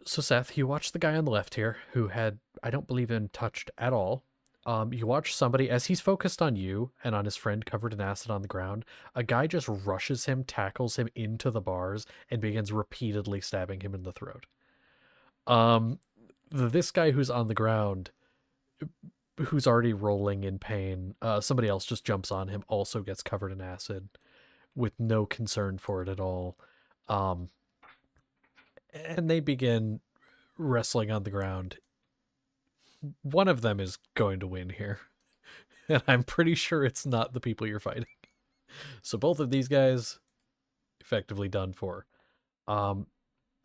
So, Seth, you watch the guy on the left here, who had, I don't believe, been touched at all. You watch somebody, as he's focused on you and on his friend covered in acid on the ground, a guy just rushes him, tackles him into the bars, and begins repeatedly stabbing him in the throat. This guy who's on the ground, who's already rolling in pain, somebody else just jumps on him, also gets covered in acid, with no concern for it at all. And they begin wrestling on the ground. One of them is going to win here. And I'm pretty sure it's not the people you're fighting. So both of these guys effectively done for.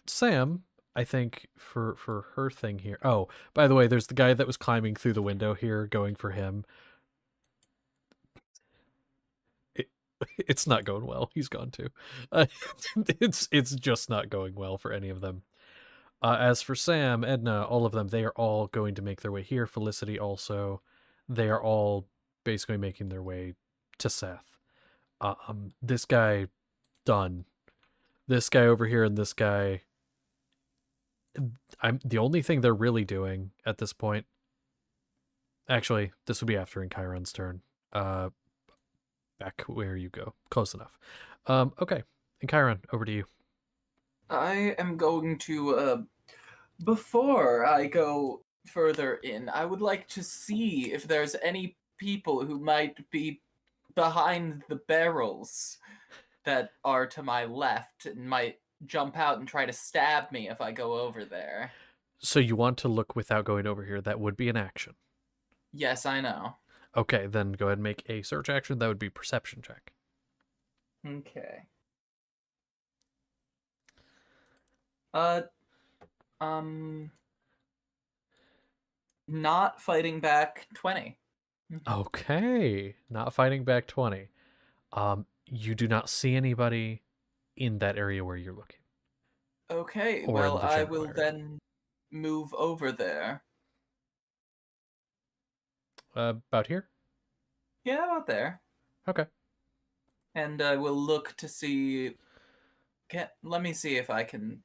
Sam, I think for her thing here. Oh, by the way, there's the guy that was climbing through the window here going for him. It's not going well. He's gone too. It's just not going well for any of them. As for Sam, Edna, all of them, they are all going to make their way here. Felicity also. They are all basically making their way to Seth. This guy, done. This guy over here and this guy, I'm the only thing they're really doing at this point. Actually, this would be after in Chiron's turn. Back where you go. Close enough. Okay. And Chiron, over to you. I am going to, before I go further in, I would like to see if there's any people who might be behind the barrels that are to my left and might jump out and try to stab me if I go over there. So you want to look without going over here. That would be an action. Yes, I know. Okay, then go ahead and make a search action. That would be perception check. Okay. Not fighting back 20. Okay. Not fighting back 20. You do not see anybody in that area where you're looking. Okay, Or in well, the I general will area. then move over there. About here? Yeah, about there. Okay. And I will look to see. Let me see if I can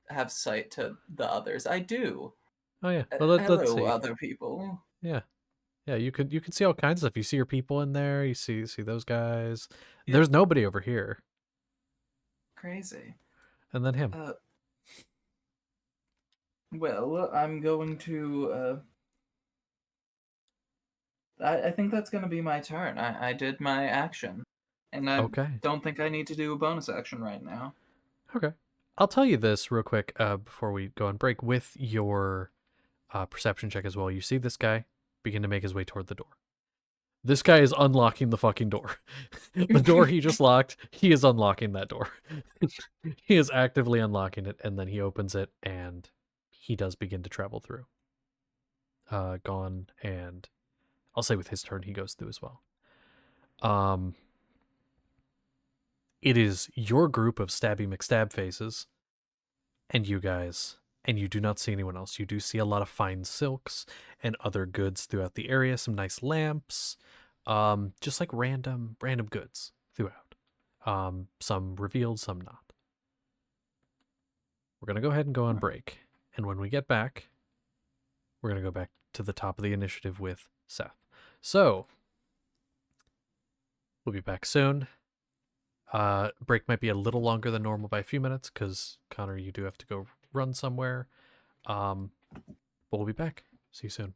have sight to the others. I do. Oh yeah. Well, let's Hello, see. other people. Yeah. Yeah, you can see all kinds of stuff. You see your people in there, you see those guys. Yeah. There's nobody over here. Crazy. And then him. Well, I'm going to. I think that's going to be my turn. I did my action. And I Okay. don't think I need to do a bonus action right now. Okay. I'll tell you this real quick before we go on break. With your perception check as well, you see this guy begin to make his way toward the door. This guy is unlocking the fucking door. The door he just locked, he is unlocking that door. He is actively unlocking it, and then he opens it, and he does begin to travel through. Gone, and I'll say with his turn, he goes through as well. It is your group of Stabby McStab faces, and you guys, and you do not see anyone else. You do see a lot of fine silks and other goods throughout the area, some nice lamps, just like random goods throughout. Some revealed, some not. We're going to go ahead and go on break, and when we get back, we're going to go back to the top of the initiative with Seth. So, we'll be back soon. Break might be a little longer than normal by a few minutes because Connor, you do have to go run somewhere. But we'll be back. See you soon.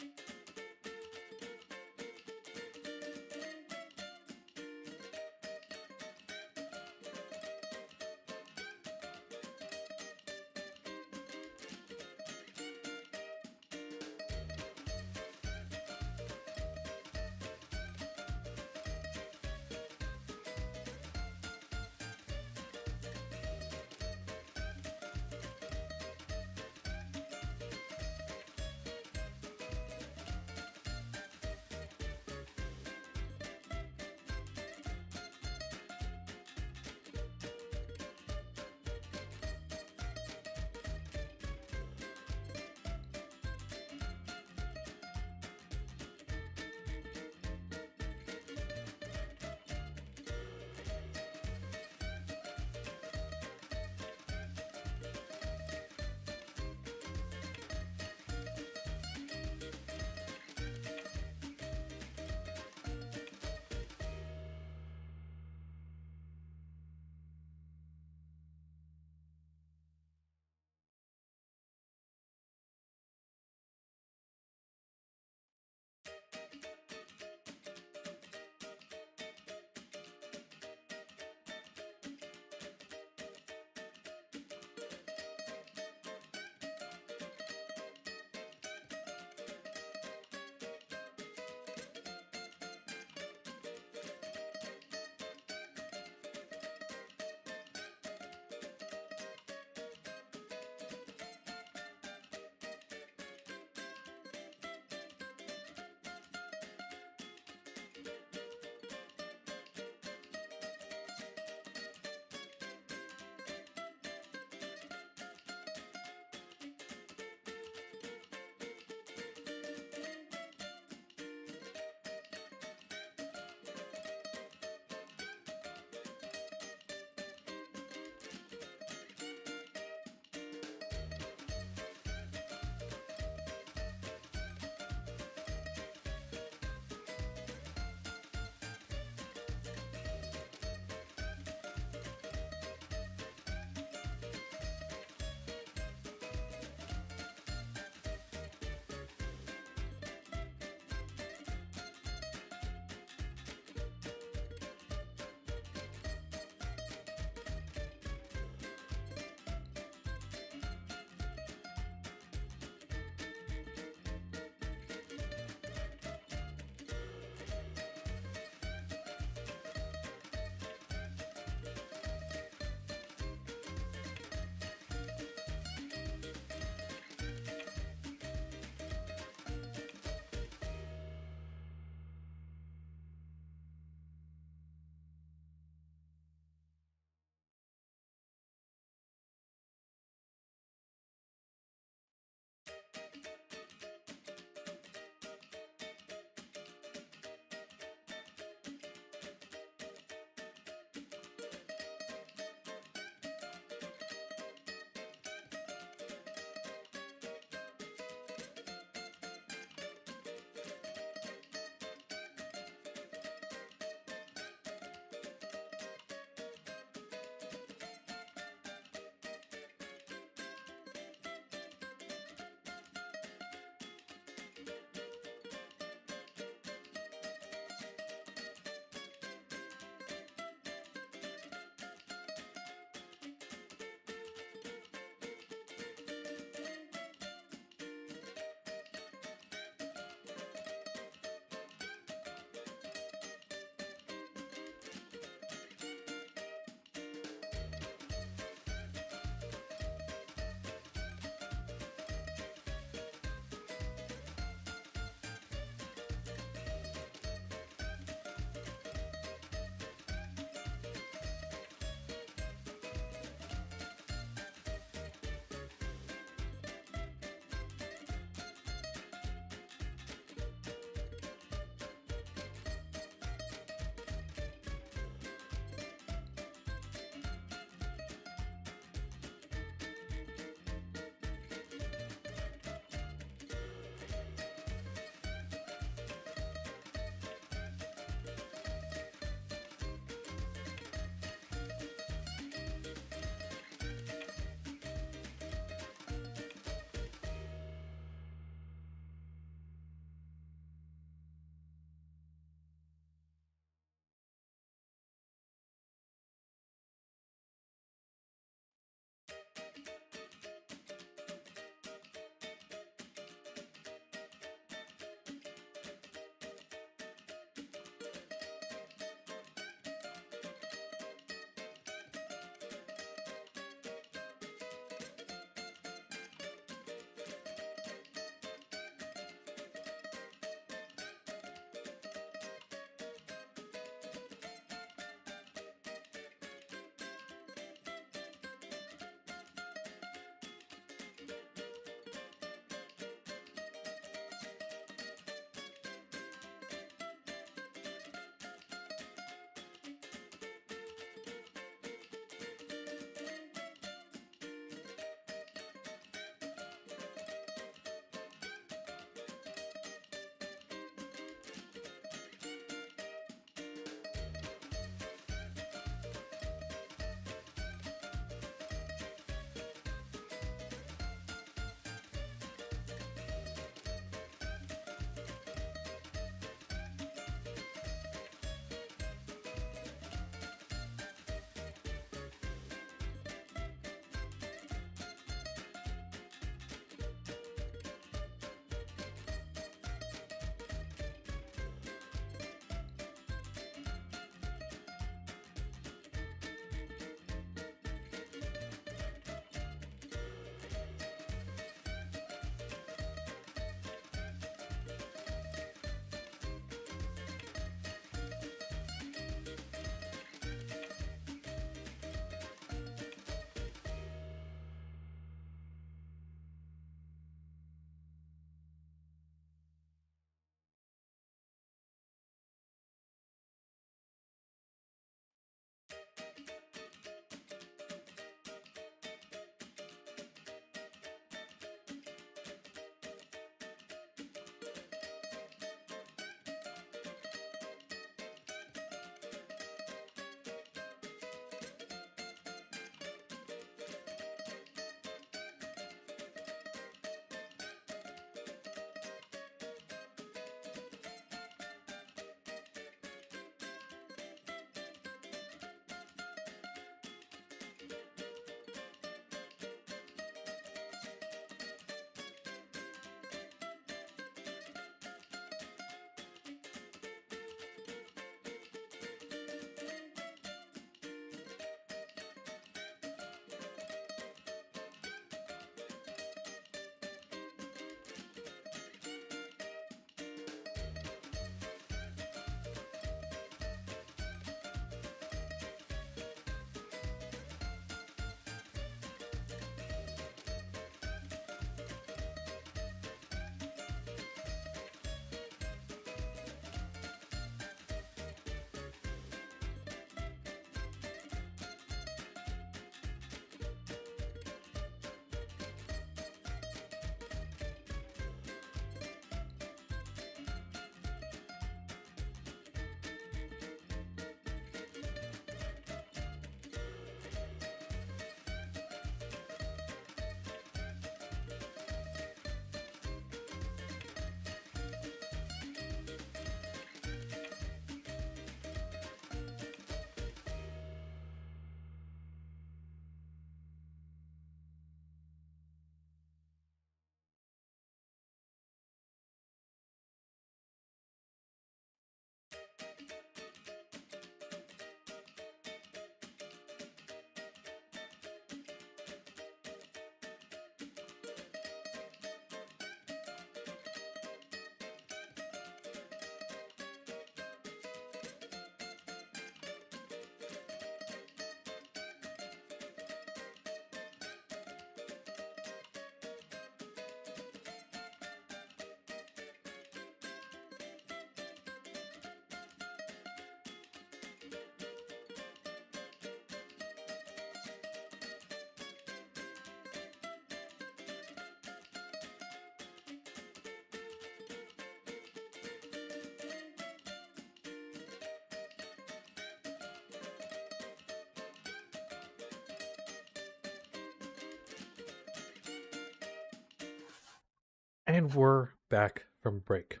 And we're back from break.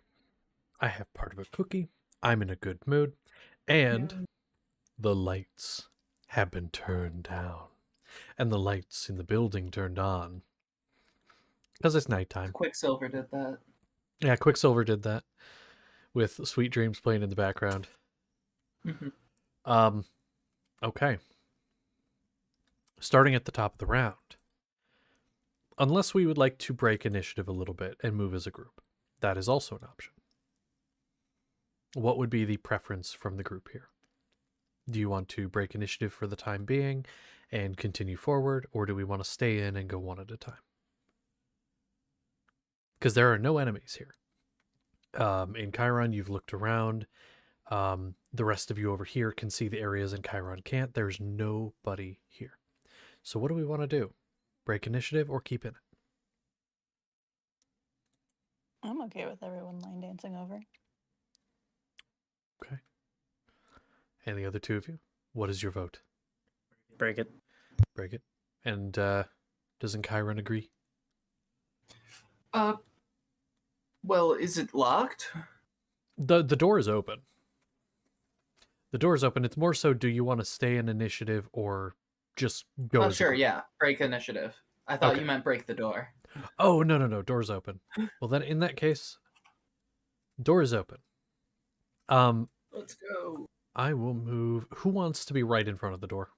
I have part of a cookie. I'm in a good mood. And the lights have been turned down. And the lights in the building turned on. Because it's nighttime. Quicksilver did that. Yeah, Quicksilver did that. With Sweet Dreams playing in the background. Mm-hmm. Okay. Starting at the top of the round. Unless we would like to break initiative a little bit and move as a group. That is also an option. What would be the preference from the group here? Do you want to break initiative for the time being and continue forward, or do we want to stay in and go one at a time? Because there are no enemies here. In Chiron, you've looked around. The rest of you over here can see the areas in Chiron can't. There's nobody here. So what do we want to do? Break initiative or keep in it? I'm okay with everyone line dancing over. Okay. And the other two of you? What is your vote? Break it. Break it. And doesn't Chiron agree? Well, is it locked? The door is open. The door is open. It's more so, do you want to stay in initiative or just go? Oh, sure, yeah. Break initiative. I thought Okay. you meant break the door. Oh, no. Door's open. Well, then in that case, door is open. Let's go. I will move. Who wants to be right in front of the door?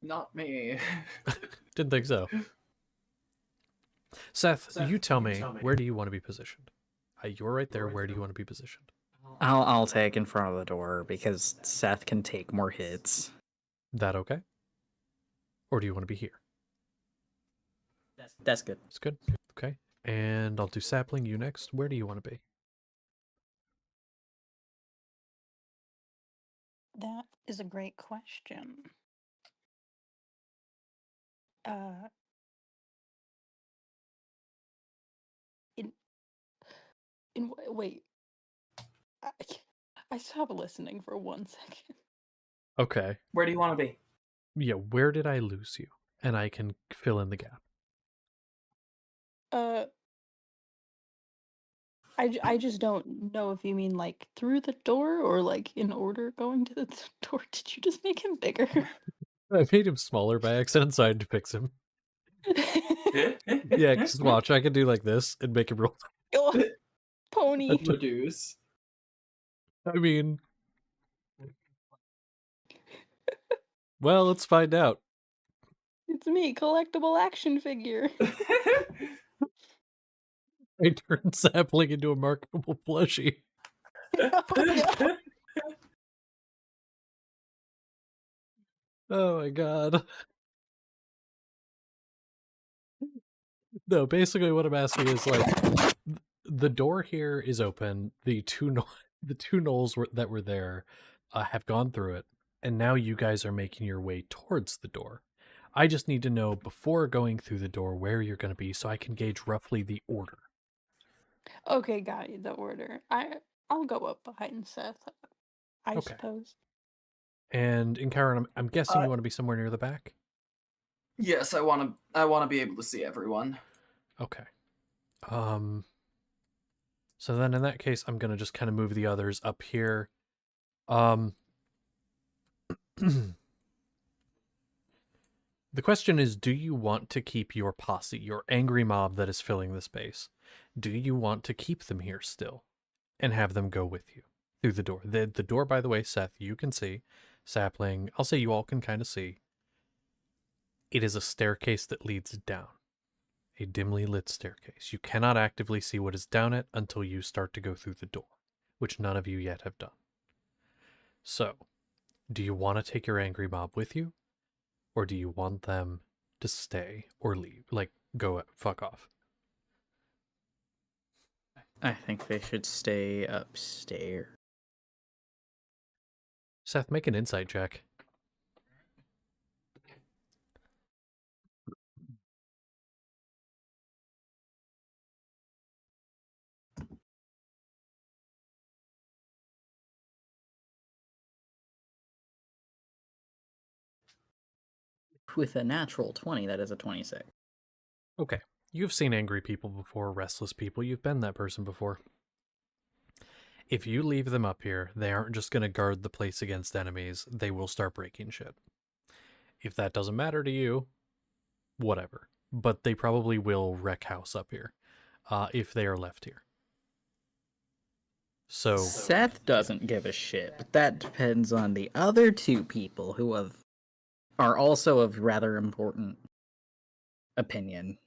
Not me. Didn't think so. Seth, you tell me, where do you want to be positioned? You're right there. Where do you want to be positioned? I'll take in front of the door because Seth can take more hits. That okay? Or do you want to be here? That's good. It's good. Okay. And I'll do sapling. You next. Where do you want to be? That is a great question. Wait. I stopped listening for 1 second. Okay. Where do you want to be? Yeah, where did I lose you? And I can fill in the gap. I just don't know if you mean like through the door or like in order going to the door. Did you just make him bigger? I made him smaller by accident, so I had to fix him. Yeah, just watch. I can do like this and make him roll. Oh, pony. Reduce. I mean, well, let's find out. It's me, collectible action figure. I turned sapling into a marketable plushie. Oh, Oh my god. No, basically what I'm asking is like the door here is open. The two gnolls that were there have gone through it, and now you guys are making your way towards the door. I just need to know before going through the door where you're going to be, so I can gauge roughly the order. okay, got you. The order. I'll go up behind Seth. I Okay. suppose. And in Chiron, I'm guessing you want to be somewhere near the back. Yes, I want to be able to see everyone. Okay. So then in that case, I'm going to just kind of move the others up here. The question is, do you want to keep your posse, your angry mob that is filling the space? Do you want to keep them here still and have them go with you through the door? The door, by the way, Seth, you can see. Sapling, I'll say you all can kind of see. It is a staircase that leads down. A dimly lit staircase. You cannot actively see what is down it until you start to go through the door, which none of you yet have done. So, do you want to take your angry mob with you? Or do you want them to stay or leave? Like, go fuck off. I think they should stay upstairs. Seth, make an insight check. With a natural 20, that is a 26. Okay. You've seen angry people before, restless people. You've been that person before. If you leave them up here, they aren't just going to guard the place against enemies. They will start breaking shit. If that doesn't matter to you, whatever. But they probably will wreck house up here if they are left here. So Seth doesn't give a shit, but that depends on the other two people who are also of rather important opinion.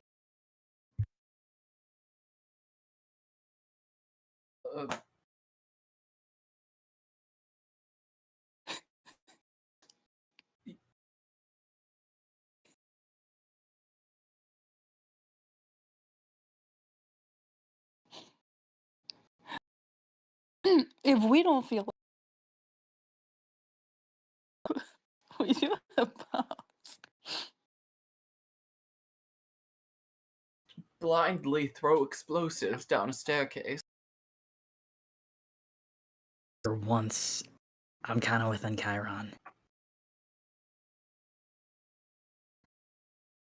Uh, If we don't feel we do have bombs. blindly throw explosives down a staircase. For once, I'm kind of within Chiron.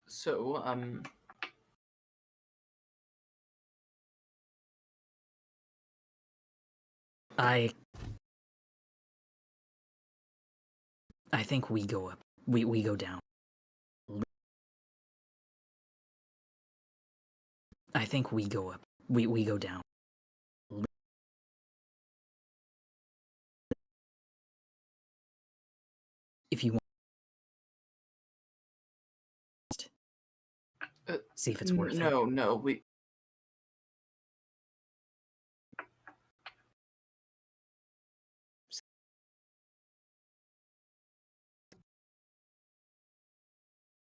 So, I think we go up. We go down. I think we go up. We go down. If you want, see if it's worth it. no, we.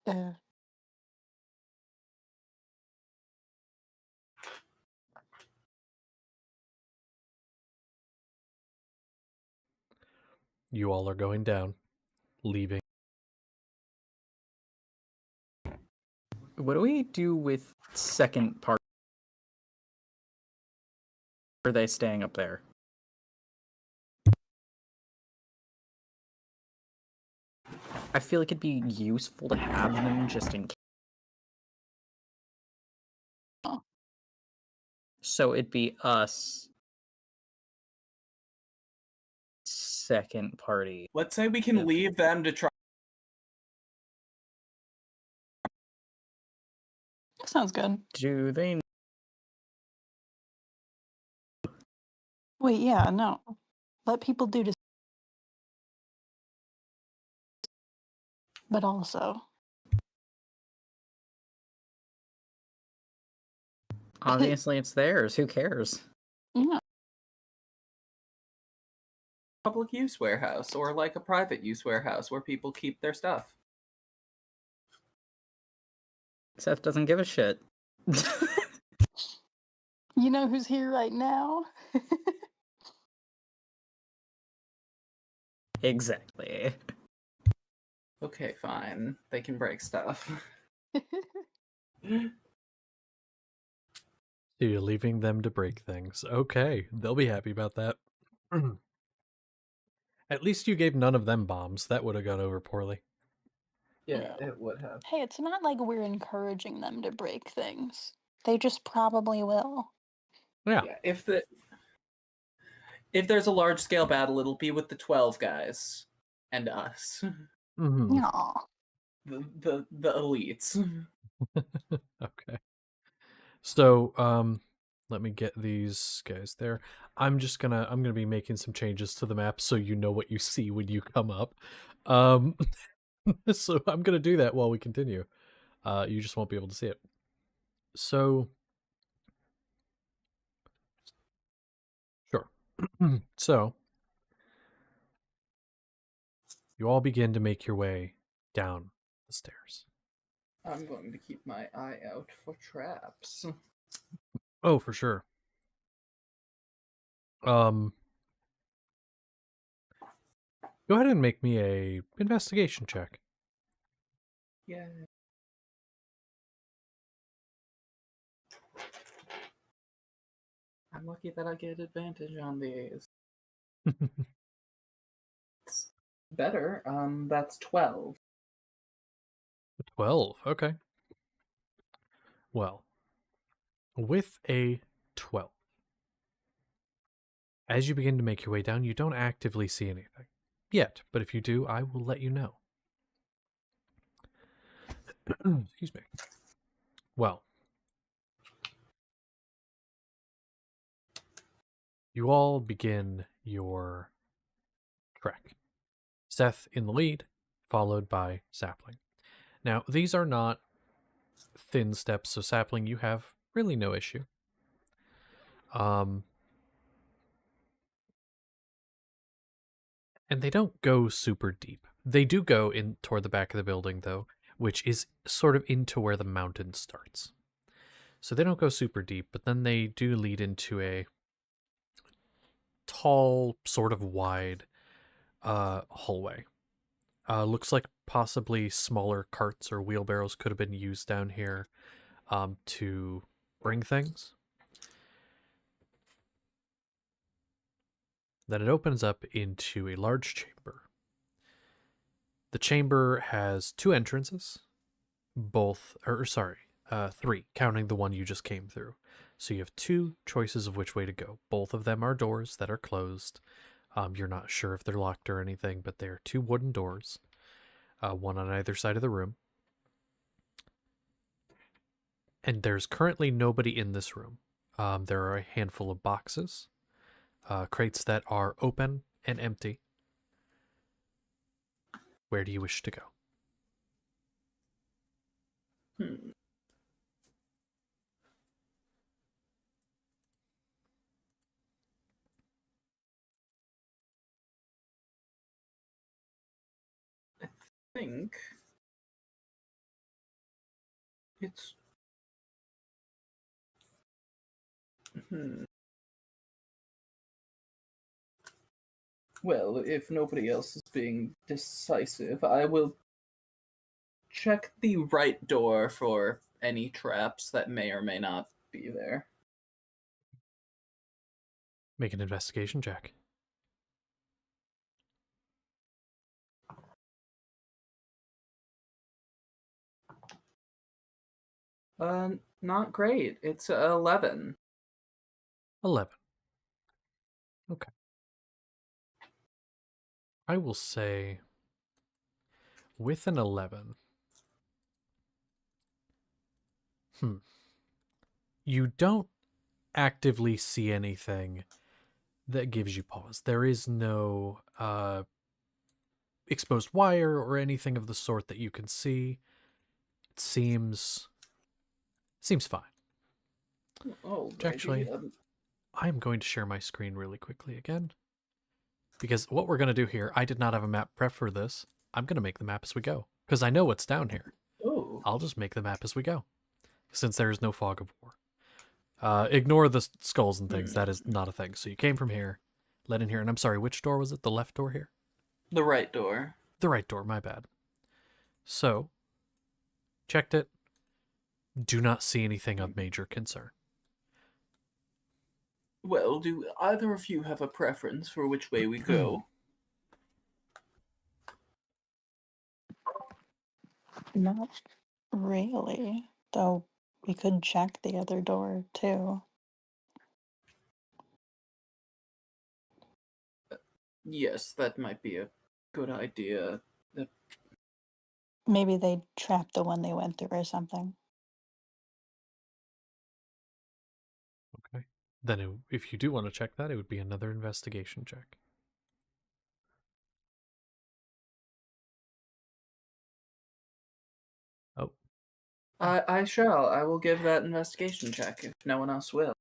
Uh, you all are going down, leaving. What do we do with second part? Are they staying up there? I feel like it'd be useful to have them just in case. Oh. So it'd be us, second party. Let's say we can Yep. leave them to try. Sounds good. Do they? Wait, yeah, no. Let people do this. But also, Obviously, it's theirs. Who cares? yeah. Public use warehouse or like a private use warehouse where people keep their stuff. Seth doesn't give a shit. You know who's here right now? Exactly. Okay, fine. They can break stuff. So you're leaving them to break things. Okay, they'll be happy about that. At least you gave none of them bombs. That would have gone over poorly. Yeah, it would have. Hey, it's not like we're encouraging them to break things. They just probably will. Yeah. If there's a large scale battle, it'll be with the 12 guys and us. Mm-hmm. Aw. The elites. Okay. So, let me get these guys there. I'm gonna be making some changes to the map so you know what you see when you come up. So I'm gonna do that while we continue. You just won't be able to see it. So, sure. So, you all begin to make your way down the stairs. I'm going to keep my eye out for traps. Oh, for sure. Go ahead and make me a investigation check. Yeah. I'm lucky that I get advantage on these. It's better. That's 12. 12. Okay. Well, with a 12, as you begin to make your way down, you don't actively see anything yet, but if you do, I will let you know. Excuse me. Well, you all begin your trek. Seth in the lead, followed by Sapling. Now, these are not thin steps, so Sapling, you have really no issue. And they don't go super deep. They do go in toward the back of the building, though, which is sort of into where the mountain starts. So they don't go super deep, but then they do lead into a tall, sort of wide hallway. Looks like possibly smaller carts or wheelbarrows could have been used down here to bring things. Then it opens up into a large chamber. The chamber has two entrances, three, counting the one you just came through. So you have two choices of which way to go. Both of them are doors that are closed. You're not sure if they're locked or anything, but they're two wooden doors, one on either side of the room. And there's currently nobody in this room. There are a handful of boxes, crates that are open and empty. Where do you wish to go? I think it's. Well, if nobody else is being decisive, I will check the right door for any traps that may or may not be there. Make an investigation check. Not great. It's 11. 11. Okay. I will say with an 11, you don't actively see anything that gives you pause. There is no exposed wire or anything of the sort that you can see. It seems fine. Oh, Actually, I'm going to share my screen really quickly again. Because what we're going to do here, I did not have a map prep for this. I'm going to make the map as we go. Because I know what's down here. Oh. I'll just make the map as we go. Since there is no fog of war. Ignore the skulls and things. That is not a thing. So you came from here, led in here. And I'm sorry, which door was it? The left door here? The right door. The right door, my bad. So, checked it. Do not see anything of major concern. Well, do either of you have a preference for which way we go? Not really, though we could check the other door too. Yes, that might be a good idea. Maybe they trapped the one they went through or something. Okay. Then if you do want to check that, it would be another investigation check. Oh. I shall. I will give that investigation check if no one else will.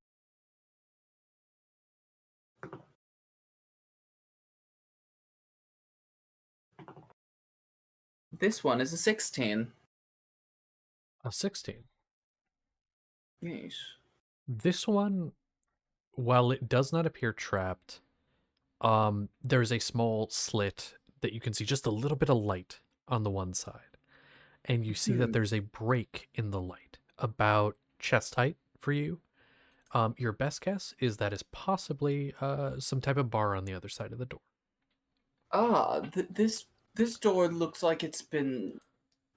This one is a 16. A 16. Yes. This one, while it does not appear trapped, there's a small slit that you can see just a little bit of light on the one side. And you see that there's a break in the light about chest height for you. Your best guess is that is possibly some type of bar on the other side of the door. Ah, this door looks like it's been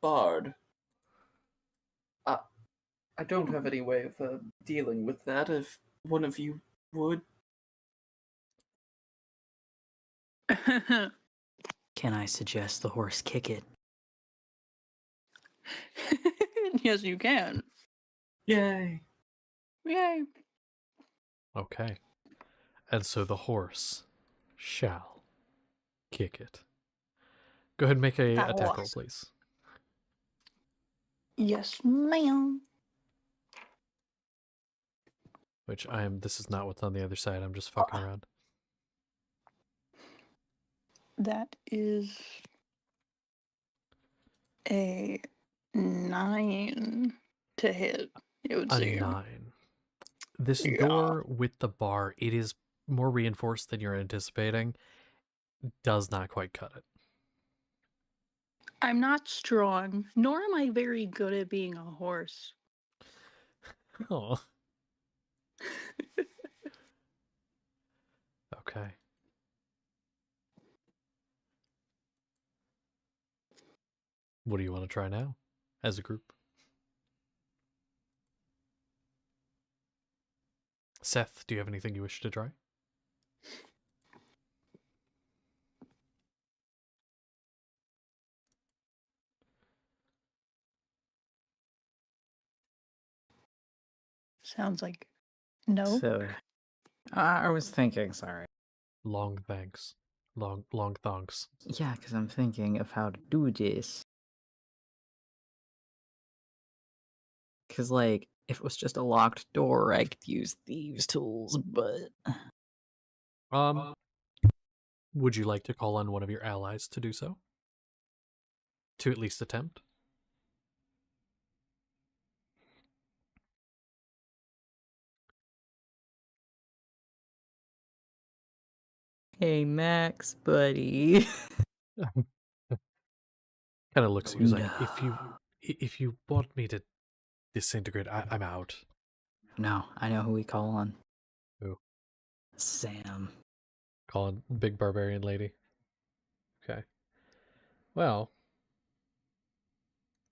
barred. I don't have any way of dealing with that. If one of you would. Can I suggest the horse kick it? Yes, you can. Yay! Yay. Okay. And so the horse shall kick it. Go ahead and make a That attack roll, was. please. Yes, ma'am. Which this is not what's on the other side. I'm just fucking around. That is a 9 to hit, it would A seem. 9. This Yeah. door with the bar, it is more reinforced than you're anticipating. Does not quite cut it. I'm not strong, nor am I very good at being a horse. Oh. Okay. What do you want to try now as a group? Seth, do you have anything you wish to try? Sounds like no. So, I was thinking, sorry. Long thanks. Long thongs. Yeah, because I'm thinking of how to do this. Because, like, if it was just a locked door, I could use thieves' tools, but... Would you like to call on one of your allies to do so? To at least attempt? Hey, Max, buddy. Kind of looks at you. He's like, No. if you want me to disintegrate, I'm out. No, I know who we call on. Who? Sam. Call on big barbarian lady. Okay. Well,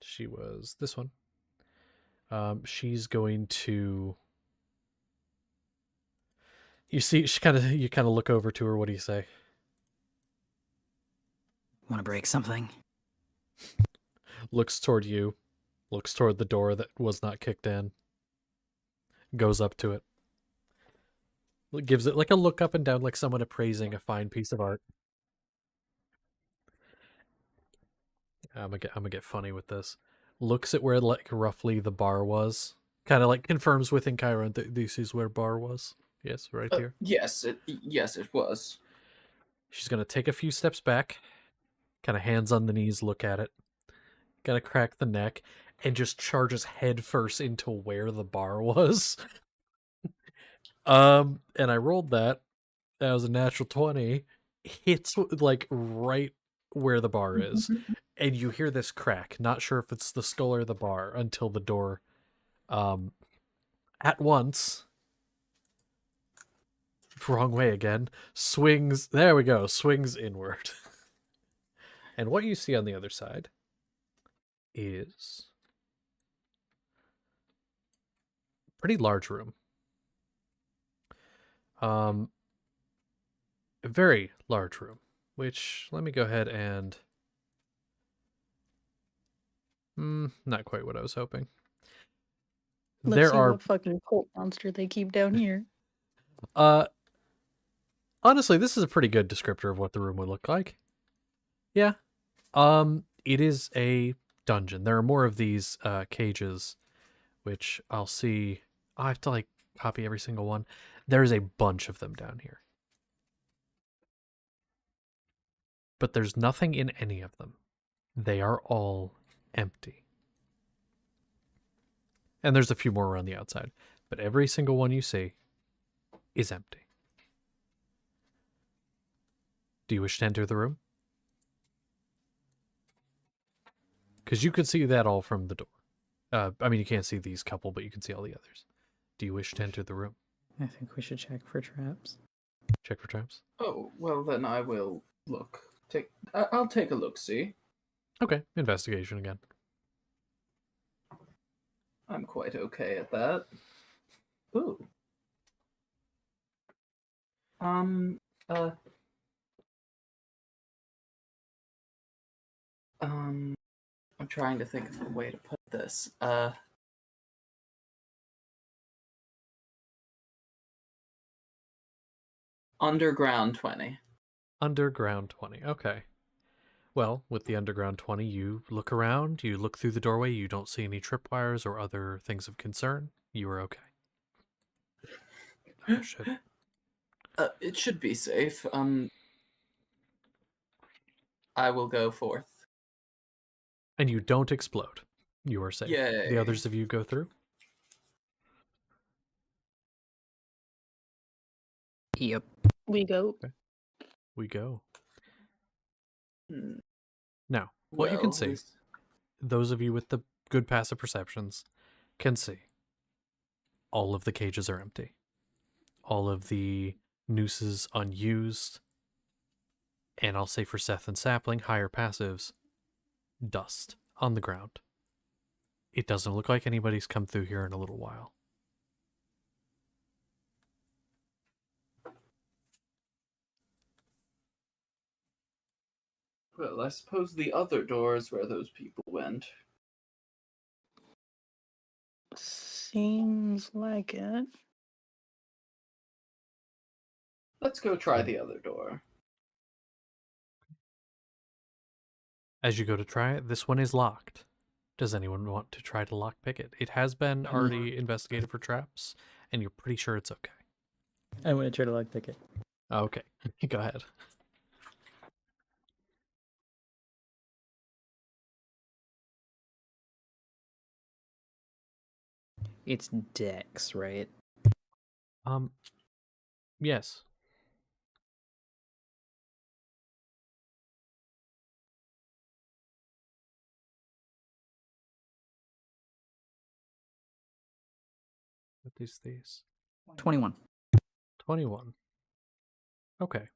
she was this one. She's going to. You see, you kind of look over to her. What do you say? Want to break something? Looks toward you. Looks toward the door that was not kicked in. Goes up to it. Gives it like a look up and down, like someone appraising a fine piece of art. I'm gonna get funny with this. Looks at where like roughly the bar was. Kind of like confirms within Chiron that this is where bar was. Yes, right here. Yes, it was. She's gonna take a few steps back, kind of hands on the knees, look at it, gonna crack the neck, and just charges headfirst into where the bar was. And I rolled that. That was a natural 20. Hits like right where the bar is. And you hear this crack. Not sure if it's the skull or the bar until the door at once, wrong way again, swings. There we go. Swings inward. And what you see on the other side is a pretty large room. A very large room, which let me go ahead and not quite what I was hoping. Let's see what fucking cult monster they keep down here. Honestly, this is a pretty good descriptor of what the room would look like. Yeah. It is a dungeon. There are more of these cages, which I'll see. I have to like copy every single one. There's a bunch of them down here. But there's nothing in any of them. They are all empty. And there's a few more around the outside. But every single one you see is empty. Do you wish to enter the room? Because you could see that all from the door. I mean, you can't see these couple, but you can see all the others. Do you wish to enter the room? I think we should check for traps. Check for traps? Oh, well then I will look. I'll take a look, see? Okay, investigation again. I'm quite okay at that. Ooh. Uh. I'm trying to think of a way to put this. Underground 20. Underground 20. Okay. Well, with the underground 20, you look around, you look through the doorway, you don't see any tripwires or other things of concern. You are okay. Oh, shit. It should be safe. I will go forth. And you don't explode. You are safe. The Yay. others of you go through. Yep. We go. We go. Hmm. Now, what you can Well, see, those of you with the good passive perceptions can see all of the cages are empty. All of the nooses unused. And I'll say for Seth and Sapling, higher passives, dust on the ground. It doesn't look like anybody's come through here in a little while. Well, I suppose the other door is where those people went. Seems like it. Let's go try the other door. As you go to try it, this one is locked. Does anyone want to try to lockpick it? It has been already investigated for traps, and you're pretty sure it's okay. I want to try to lockpick it. Okay, go ahead. It's Dex, right? Yes. What is these? 21. 21. Okay.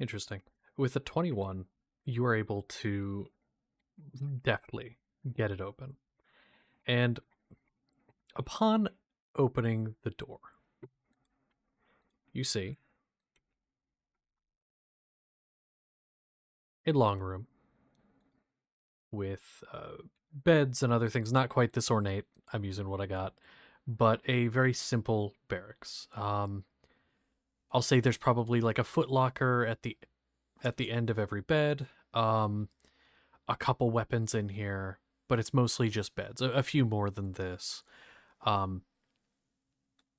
Interesting. With a 21, you are able to deftly get it open. And upon opening the door, you see a long room with beds and other things. Not quite this ornate. I'm using what I got, but a very simple barracks. I'll say there's probably like a foot locker at the end of every bed. A couple weapons in here, but it's mostly just beds. A few more than this.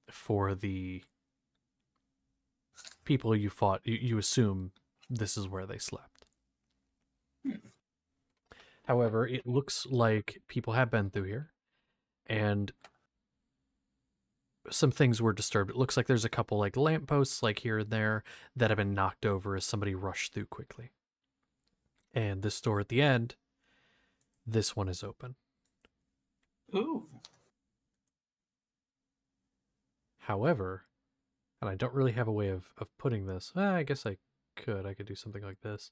For the people you fought, you assume this is where they slept. However, it looks like people have been through here, and some things were disturbed. It looks like there's a couple like lampposts like here and there that have been knocked over as somebody rushed through quickly. And this door at the end, this one is open. Ooh. However, and I don't really have a way of putting this. I guess I could do something like this.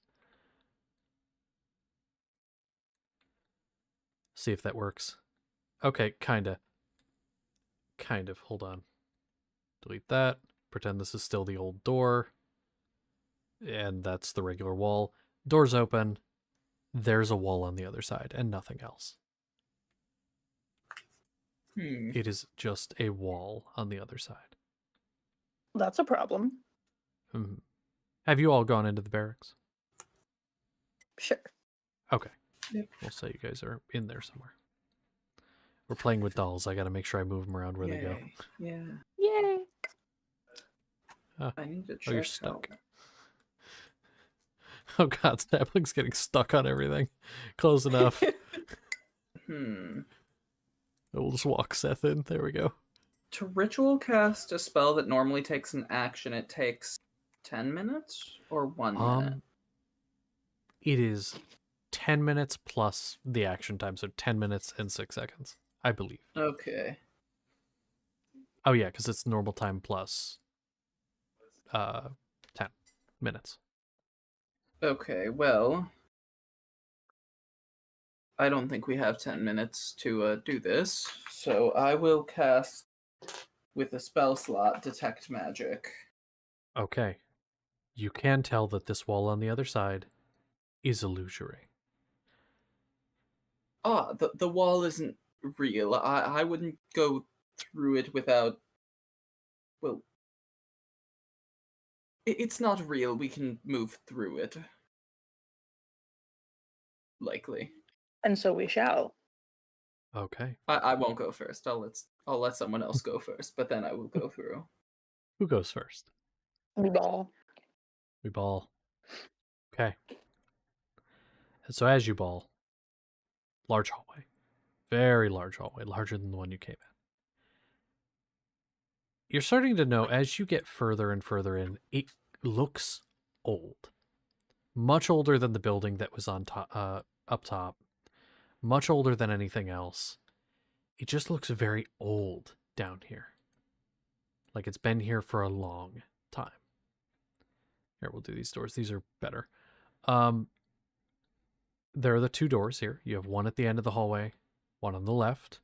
See if that works. Okay, kinda. Kind of. Hold on. Delete that. Pretend this is still the old door. And that's the regular wall. Door's open. There's a wall on the other side and nothing else. It is just a wall on the other side. That's a problem. Mm-hmm. Have you all gone into the barracks? Sure. Okay. Yep. We'll say you guys are in there somewhere. We're playing with dolls. I gotta make sure I move them around where they go. Yeah. Yay. I need to check. Oh, you're stuck. Oh god, Snapling's getting stuck on everything. Close enough. We'll just walk Seth in. There we go. To ritual cast a spell that normally takes an action, it takes 10 minutes or 1 minute? It is 10 minutes plus the action time, so 10 minutes and 6 seconds, I believe. Okay. Oh yeah, because it's normal time plus 10 minutes. Okay, well, I don't think we have 10 minutes to do this, so I will cast with a spell slot Detect Magic. Okay. You can tell that this wall on the other side is illusory. Ah, the wall isn't real. I wouldn't go through it without. Well, it's not real. We can move through it. Likely. And so we shall. Okay. I won't go first. I'll let someone else go first, but then I will go through. Who goes first? We ball. We ball. Okay. And so as you ball, large hallway. Very large hallway, larger than the one you came in. You're starting to know as you get further and further in, it looks old. Much older than the building that was on top, up top. Much older than anything else. It just looks very old down here. Like it's been here for a long time. Here, we'll do these doors. These are better. There are the two doors here. You have one at the end of the hallway, one on the left.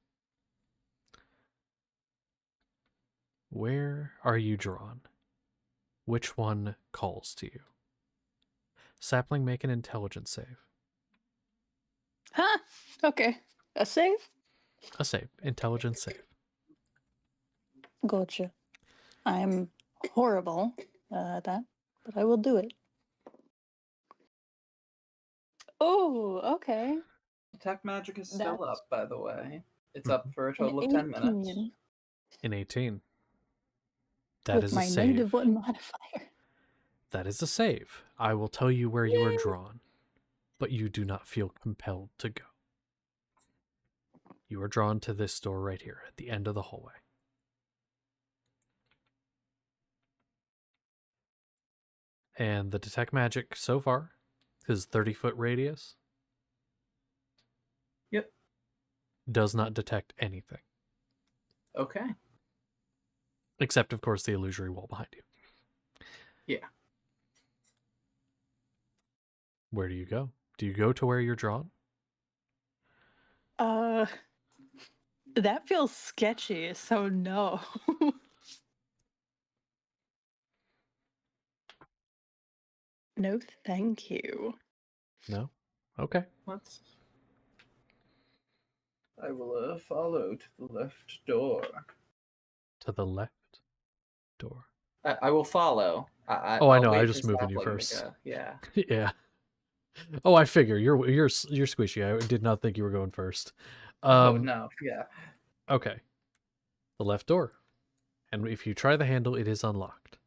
Where are you drawn? Which one calls to you? Sapling, make an intelligence save. Huh? Okay. A save? A save. Intelligence save. Gotcha. I'm horrible at that, but I will do it. Oh, okay. Detect Magic is still That's up, by the way. It's Mhm. up for a An total of 10 minutes. 18 In 18. That with is a my save. -1 modifier. That is a save. I will tell you where you are Yay. drawn, but you do not feel compelled to go. You are drawn to this door right here at the end of the hallway. And the detect magic so far is 30-foot radius. Yep. Does not detect anything. Okay. Except, of course, the illusory wall behind you. Yeah. Where do you go? Do you go to where you're drawn? That feels sketchy, so no. No, thank you. No? Okay. Let's. I will follow to the left door. To the left door. I will follow. Oh, I I'll know. wait I'm for just moving you Sapling to first. go. Yeah. Yeah. Oh, I figure you're squishy. I did not think you were going first. Oh no. Yeah. Okay. The left door. And if you try the handle, it is unlocked.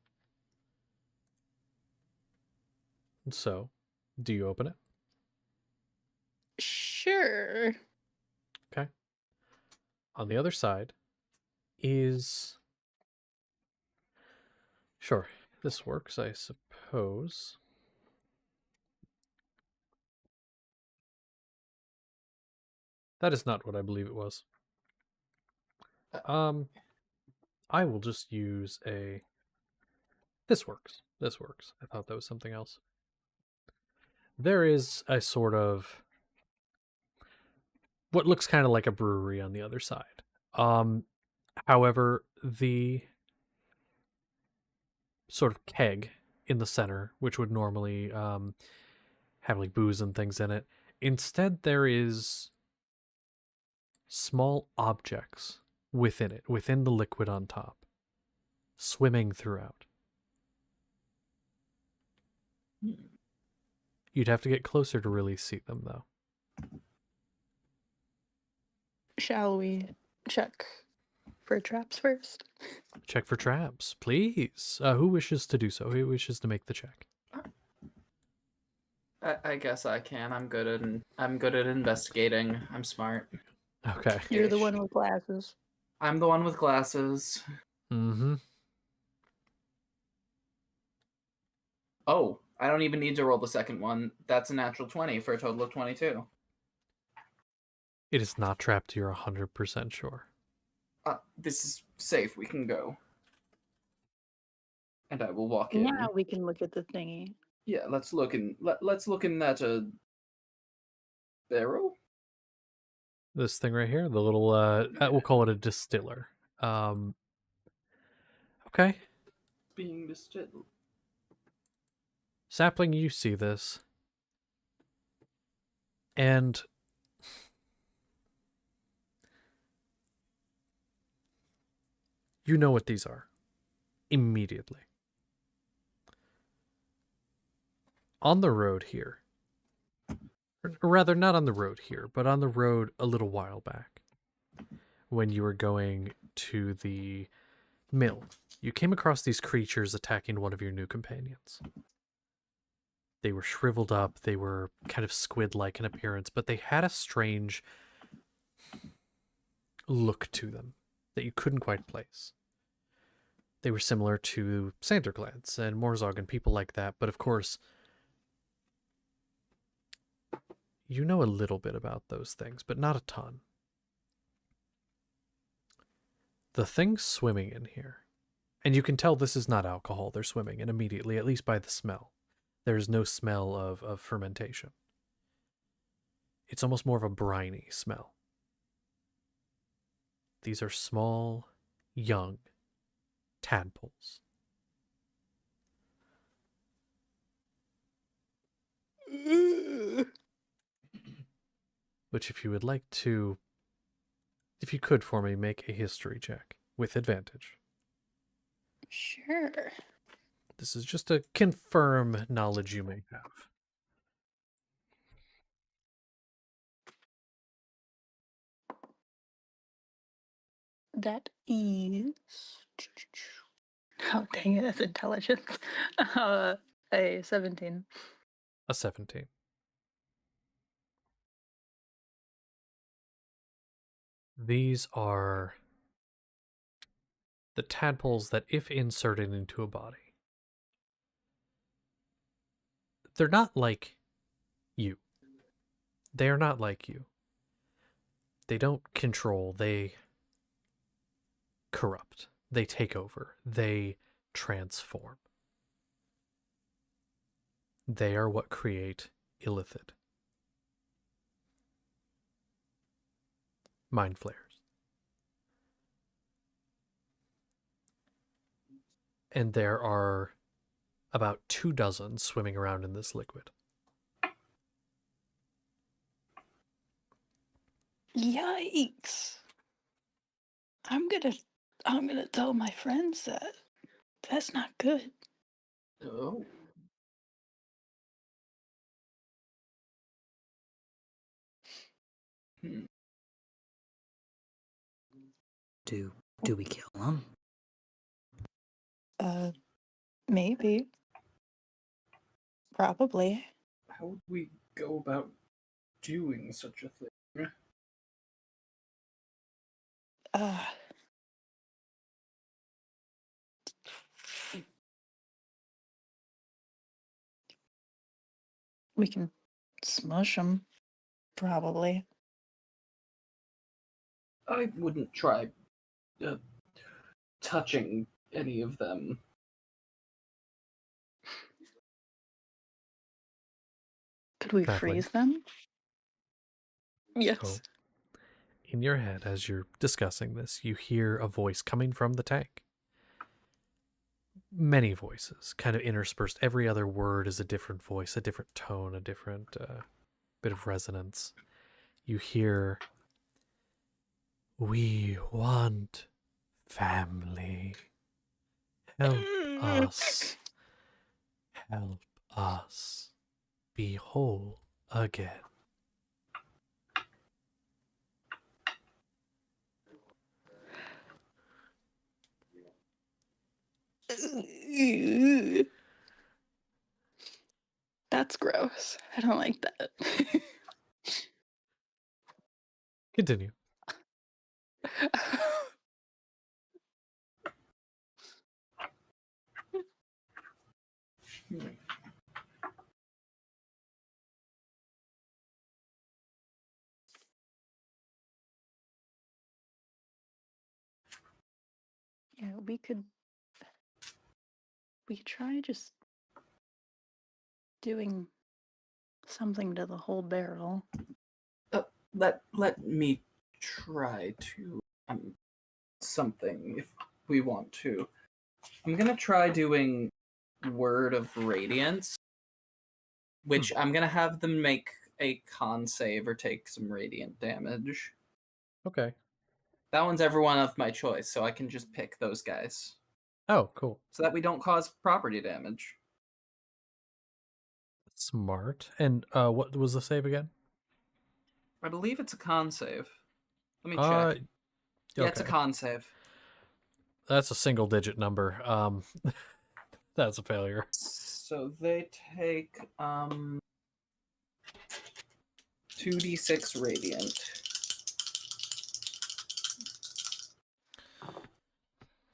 So, do you open it? Sure. Okay. On the other side is... Sure, this works, I suppose. That is not what I believe it was. I will just use a... This works. This works. I thought that was something else. There is a sort of... what looks kind of like a brewery on the other side. However, the sort of keg in the center, which would normally have like booze and things in it, instead there is small objects within it, within the liquid on top, swimming throughout. You'd have to get closer to really see them, though. Shall we check for traps first? Check for traps, please. Who wishes to do so? Who wishes to make the check? I guess I can. I'm good at investigating. I'm smart. Okay. You're the one with glasses. I'm the one with glasses. Mm-hmm. Oh, I don't even need to roll the second one. That's a natural 20 for a total of 22. It is not trapped, you're 100% sure. This is safe. We can go. And I will walk in. Now we can look at the thingy. Yeah, let's look in that barrel. This thing right here, the little we'll call it a distiller. Okay. Being distilled. Sapling, you see this. And you know what these are immediately. On the road here, or rather, not on the road here, but on the road a little while back, when you were going to the mill, you came across these creatures attacking one of your new companions. They were shriveled up, they were kind of squid-like in appearance, but they had a strange look to them that you couldn't quite place. They were similar to Sanderclans and Morzog and people like that, but of course, you know a little bit about those things, but not a ton. The things swimming in here, and you can tell this is not alcohol they're swimming in immediately, at least by the smell. There is no smell of fermentation. It's almost more of a briny smell. These are small, young tadpoles. Which, if you would like to, if you could for me, make a history check with advantage. Sure. This is just to confirm knowledge you may have. That is. Oh, dang it, that's intelligence. A 17. A 17. These are the tadpoles that, if inserted into a body, they're not like you. They are not like you. They don't control, they corrupt. They take over. They transform. They are what create illithid. Mind flayers. And there are about 24 swimming around in this liquid. Yikes. I'm gonna tell my friends that. That's not good. Oh. Hmm. Do we kill him? Maybe. Probably. How would we go about doing such a thing? We can smush them. Probably. I wouldn't try touching any of them. Could we Sapling. freeze them? Yes. So, in your head, as you're discussing this, you hear a voice coming from the tank. Many voices, kind of interspersed. Every other word is a different voice, a different tone, a different bit of resonance. You hear, "We want family. Help us. Help us be whole again." That's gross. I don't like that. Continue. Yeah, we could try just doing something to the whole barrel. let me try to something if we want to. I'm gonna try doing Word of Radiance, which I'm gonna have them make a con save or take some radiant damage. Okay. That one's everyone of my choice, so I can just pick those guys. Oh, cool. So that we don't cause property damage. Smart. And what was the save again? I believe it's a con save. Let me Uh, check. Yeah, it's a okay. con save. That's a single digit number. That's a failure. So they take 2d6 radiant.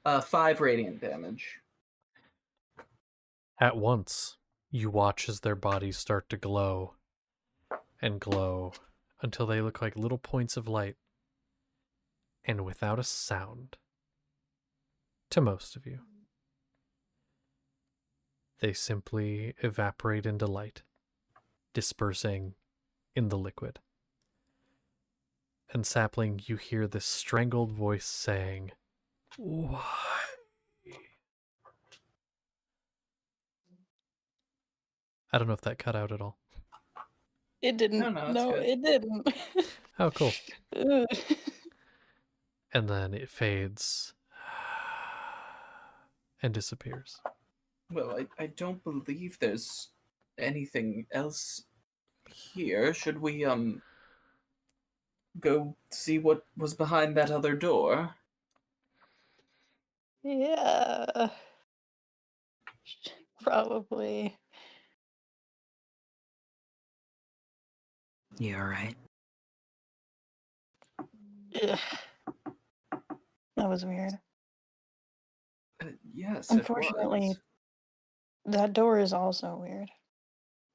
5 radiant damage. At once, you watch as their bodies start to glow and glow until they look like little points of light. And without a sound, to most of you, they simply evaporate into light, dispersing in the liquid. And Sapling, you hear this strangled voice saying, "Why?" I don't know if that cut out at all. It didn't. No, it's No, good. it didn't. Oh, cool. Ugh. And then it fades and disappears. Well, I don't believe there's anything else here. Should we go see what was behind that other door? Yeah. Probably. You alright? Ugh. That was weird. Yes, Unfortunately, it was. that door is also weird.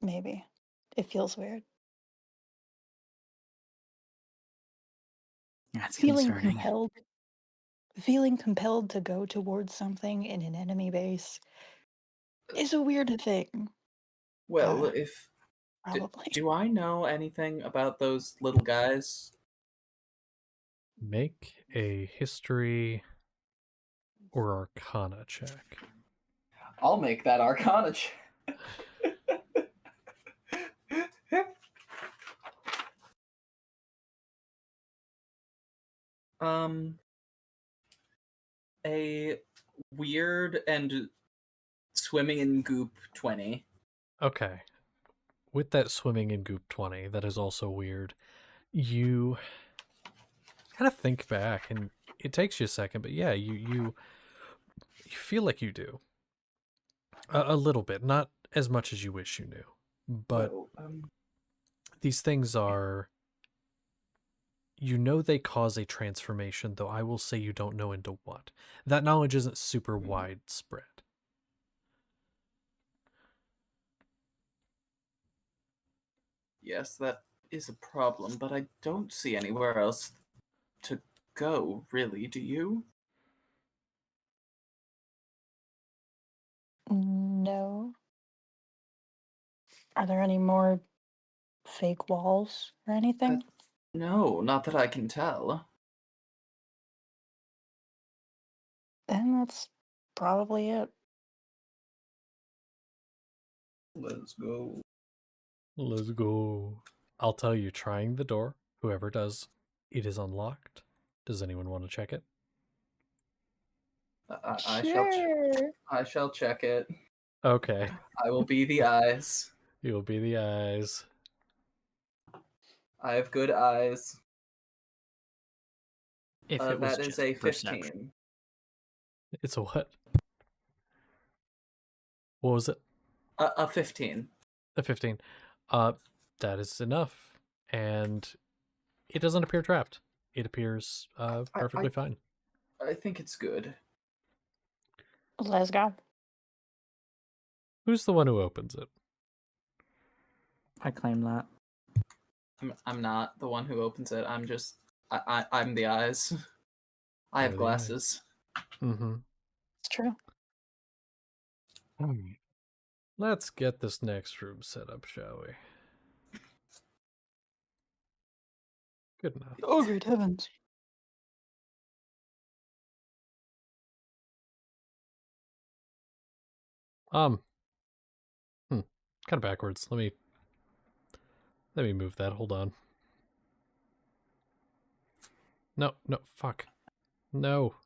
Maybe. It feels weird. That's Feeling concerning. compelled to go towards something in an enemy base is a weird thing. Well, Probably. do I know anything about those little guys? Make a history or arcana check. I'll make that Arcana check. A weird and swimming in goop 20. Okay. With that swimming in goop 20, that is also weird. You kind of think back, and it takes you a second, but yeah, you feel like you do. A little bit, not as much as you wish you knew. But Well, these things are, you know, they cause a transformation, though I will say you don't know into what. That knowledge isn't super widespread. yes, that is a problem, but I don't see anywhere else to go, really, do you? No. Are there any more fake walls or anything? No, not that I can tell. Then that's probably it. Let's go. Let's go. I'll tell you, trying the door, whoever does, it is unlocked. Does anyone want to check it? Sure. I shall check it. Okay. I will be the eyes. You'll be the eyes. I have good eyes. If it was That is just a perception. 15. It's a what? What was it? A 15. A 15. That is enough. And it doesn't appear trapped. It appears perfectly fine. I think it's good. Let's go. Who's the one who opens it? I claim that. I'm not the one who opens it. I'm the eyes. I have You're the eyes. glasses. Mm-hmm. It's true. Let's get this next room set up, shall we? Good enough. Oh, great heavens. Um, kind of backwards. Let me move that. Hold on. No, no, fuck. No.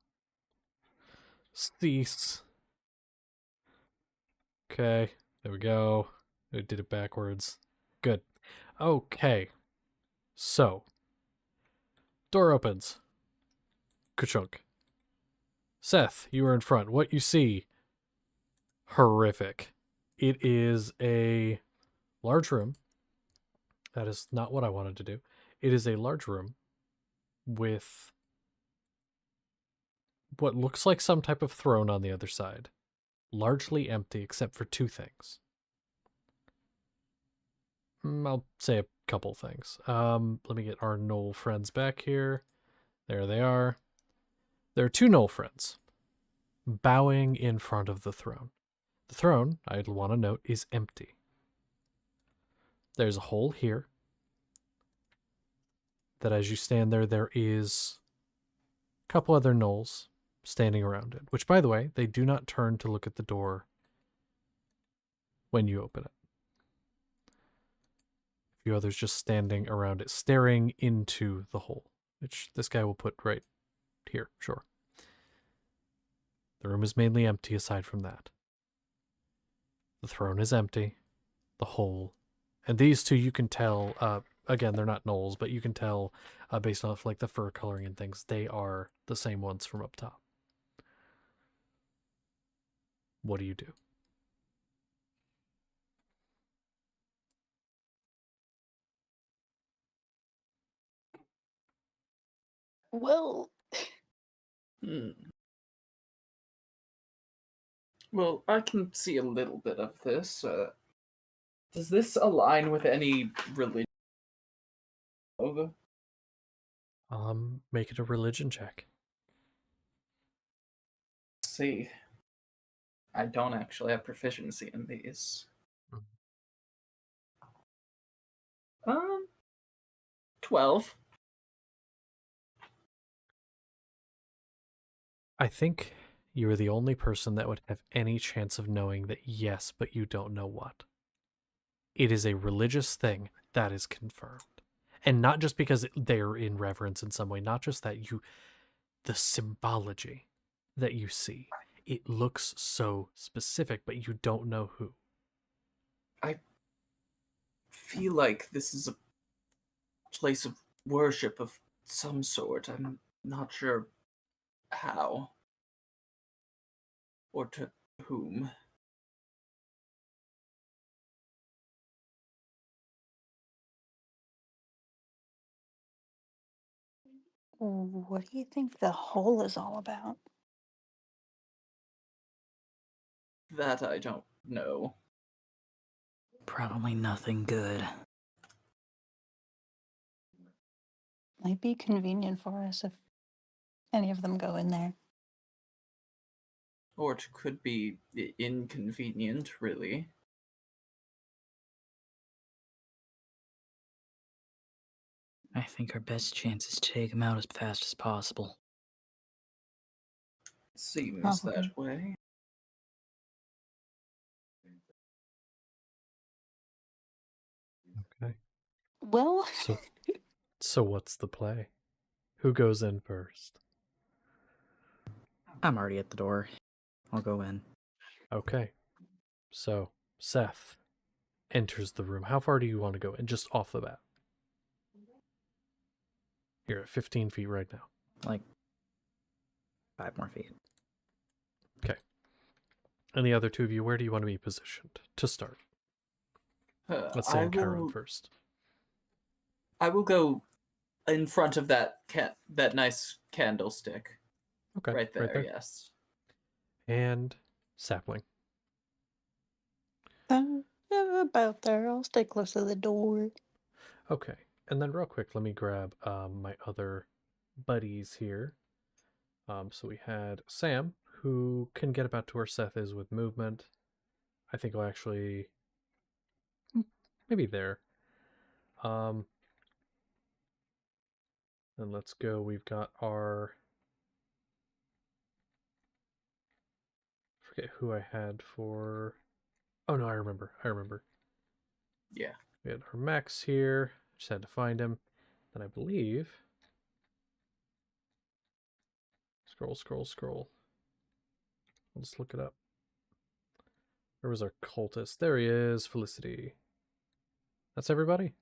Cease. Okay, there we go. I did it backwards. Good. Okay. So, door opens. Ka-chunk. Seth, you are in front. What you see, horrific. It is a large room. That is not what I wanted to do. It is a large room with what looks like some type of throne on the other side. Largely empty except for two things. I'll say a couple things. Let me get our Knoll friends back here. There they are. There are two Knoll friends bowing in front of the throne. The throne, I'd want to note, is empty. There's a hole here that as you stand there, there is a couple other gnolls standing around it, which, by the way, they do not turn to look at the door when you open it. A few others just standing around it, staring into the hole, which this guy will put right here, sure. The room is mainly empty aside from that. The throne is empty, the hole, and these two you can tell, again, they're not gnolls, but you can tell based off like the fur coloring and things, they are the same ones from up top. What do you do? Well, Hmm. Well, I can see a little bit of this. Does this align with any religion? Over? Make it a religion check. See, I don't actually have proficiency in these. Mhm. 12. I think you're the only person that would have any chance of knowing that yes, but you don't know what. It is a religious thing that is confirmed. And not just because they're in reverence in some way, not just that the symbology that you see. It looks so specific, but you don't know who. I feel like this is a place of worship of some sort. I'm not sure how or to whom. what do you think the hole is all about? That I don't know. Probably nothing good. Might be convenient for us if any of them go in there. Or it could be inconvenient, really. I think our best chance is to take him out as fast as possible. Seems Probably. that way. Okay. Well, So what's the play? Who goes in first? I'm already at the door. I'll go in. Okay. So Seth enters the room. How far do you want to go in? Just off the bat. You're at 15 feet right now. Like 5 more feet. Okay. And the other two of you, where do you want to be positioned to start? Let's say I in Chiron will. first. I will go in front of that that nice candlestick. Okay. Right there. Right there. Yes. And Sapling. about there. I'll stay close to the door. Okay. And then real quick, let me grab my other buddies here. So we had Sam, who can get about to where Seth is with movement. I think I'll actually maybe there. Then let's go. We've got our... forget who I had for... Oh, no, I remember. Yeah. We had our Max here. Just had to find him. Then I believe... Scroll. I'll just look it up. Where was our cultist? There he is. Felicity. That's everybody?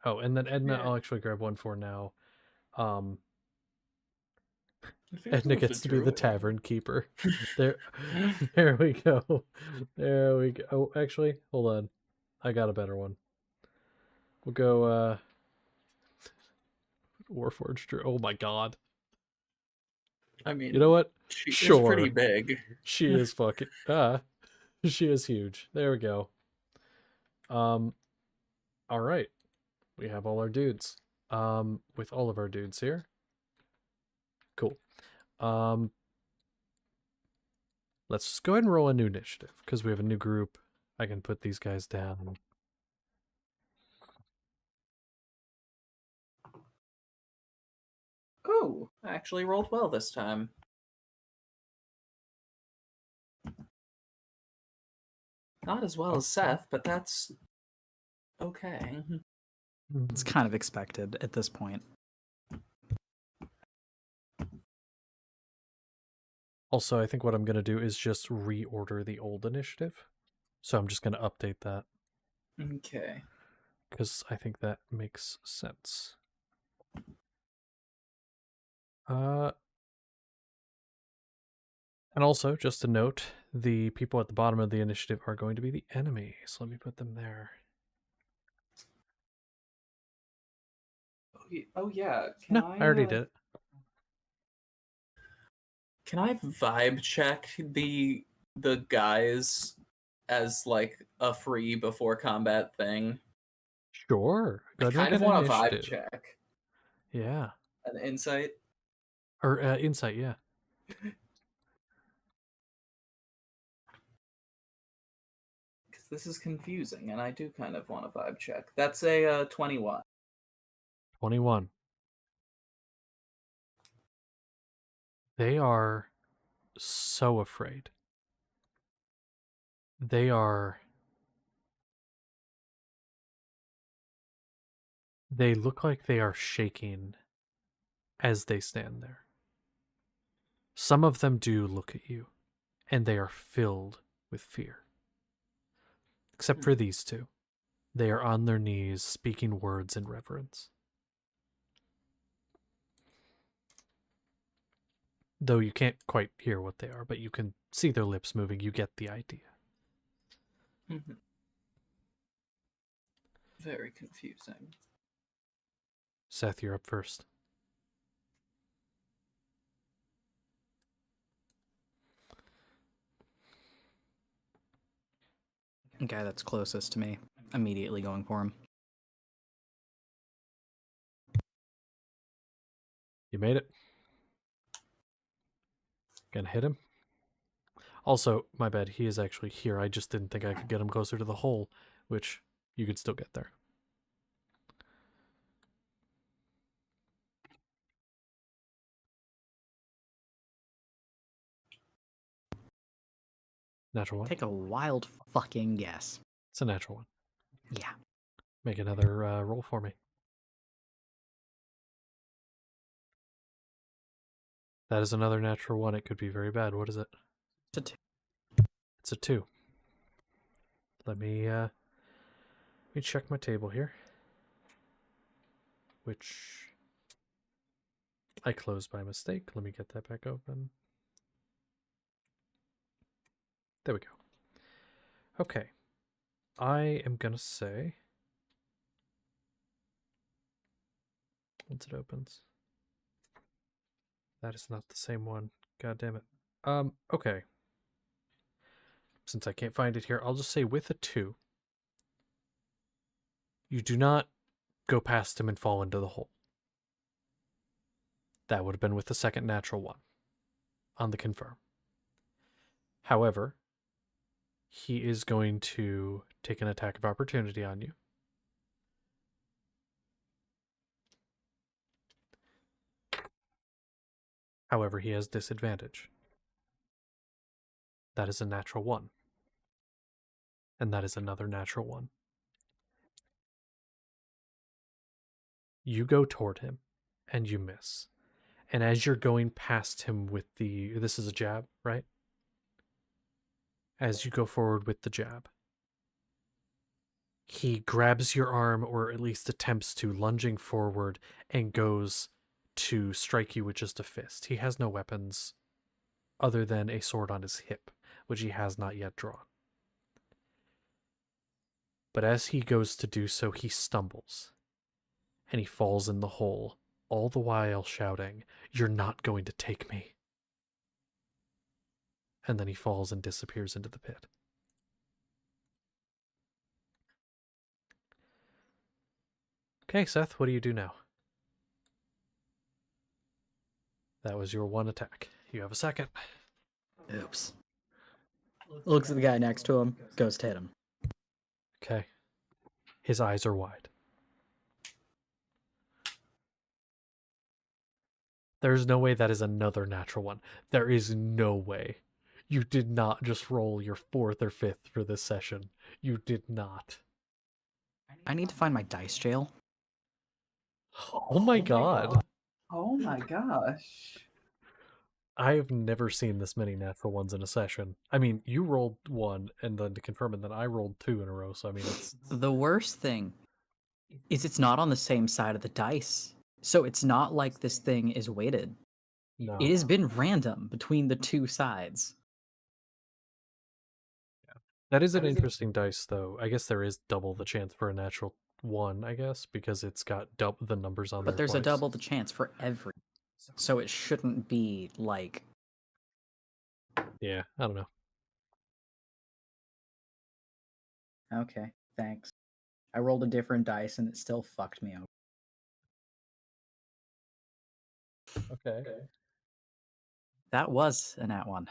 Oh, and then Edna, Yeah. I'll actually grab one for now. It feels Edna like gets to be the druid. tavern keeper. There, there we go. There we go. Oh, actually, hold on. I got a better one. We'll go, Warforged Druid. Oh my god. I mean, You know what? she is pretty Sure. big. She is fucking... she is huge. There we go. Alright. We have all our dudes. With all of our dudes here. Cool. Let's just go ahead and roll a new initiative, because we have a new group. I can put these guys down. Oh, I actually rolled well this time. Not as well as Seth, but that's okay. It's kind of expected at this point. Also, I think what I'm going to do is just reorder the old initiative. So I'm just going to update that, Okay. because I think that makes sense. And also, just a note, the people at the bottom of the initiative are going to be the enemy. So let me put them there. Oh yeah. No, I already did it. Can I vibe check the guys as like a free before combat thing? Sure. Go I ahead and kind make of an want a vibe initiative. check. Yeah. An insight. Or insight, yeah. Because this is confusing, and I do kind of want a vibe check. That's a 21. 21. They are so afraid. They look like they are shaking as they stand there. Some of them do look at you, and they are filled with fear. Except for these two. They are on their knees, speaking words in reverence. Though you can't quite hear what they are, but you can see their lips moving. You get the idea. Mm-hmm. Very confusing. Seth, you're up first. Guy that's closest to me, immediately going for him. You made it. Gonna hit him. Also, my bad, he is actually here. I just didn't think I could get him closer to the hole, which you could still get there. Natural one. Take a wild fucking guess. It's a natural one. Yeah. Make another roll for me. That is another natural one. It could be very bad. What is it? It's a 2. It's a 2. Let me check my table here, which I closed by mistake. Let me get that back open. There we go. Okay. I am gonna say, once it opens, that is not the same one. God damn it. Okay. Since I can't find it here, I'll just say with a 2, you do not go past him and fall into the hole. That would have been with the second natural one on the confirm. However, he is going to take an attack of opportunity on you. However, he has disadvantage. That is a natural 1. And that is another natural 1. You go toward him, and you miss. And as you're going past him with this is a jab, right? As you go forward with the jab, he grabs your arm, or at least attempts to, lunging forward, and goes to strike you with just a fist. He has no weapons other than a sword on his hip, which he has not yet drawn. But as he goes to do so, he stumbles, and he falls in the hole, all the while shouting, "You're not going to take me." And then he falls and disappears into the pit. Okay, Seth, what do you do now? That was your 1 attack. You have a second. Oops. Looks at the guy next to him, goes to hit him. Okay. His eyes are wide. There's no way that is another natural 1. There is no way. You did not just roll your 4th or 5th for this session. You did not. I need to find my dice jail. Oh my god. Oh my gosh. I have never seen this many natural 1s in a session. I mean, you rolled 1, and then to confirm it, then I rolled 2 in a row, so I mean, it's... The worst thing is it's not on the same side of the dice. So it's not like this thing is weighted. No. It has been random between the two sides. That is an interesting dice, though. I guess there is double the chance for a natural 1, I guess, because it's got the numbers on there. But there's a twice. double the chance for every. So it shouldn't be like. Yeah, I don't know. Okay, thanks. I rolled a different dice and it still fucked me over. Okay. That was a nat 1.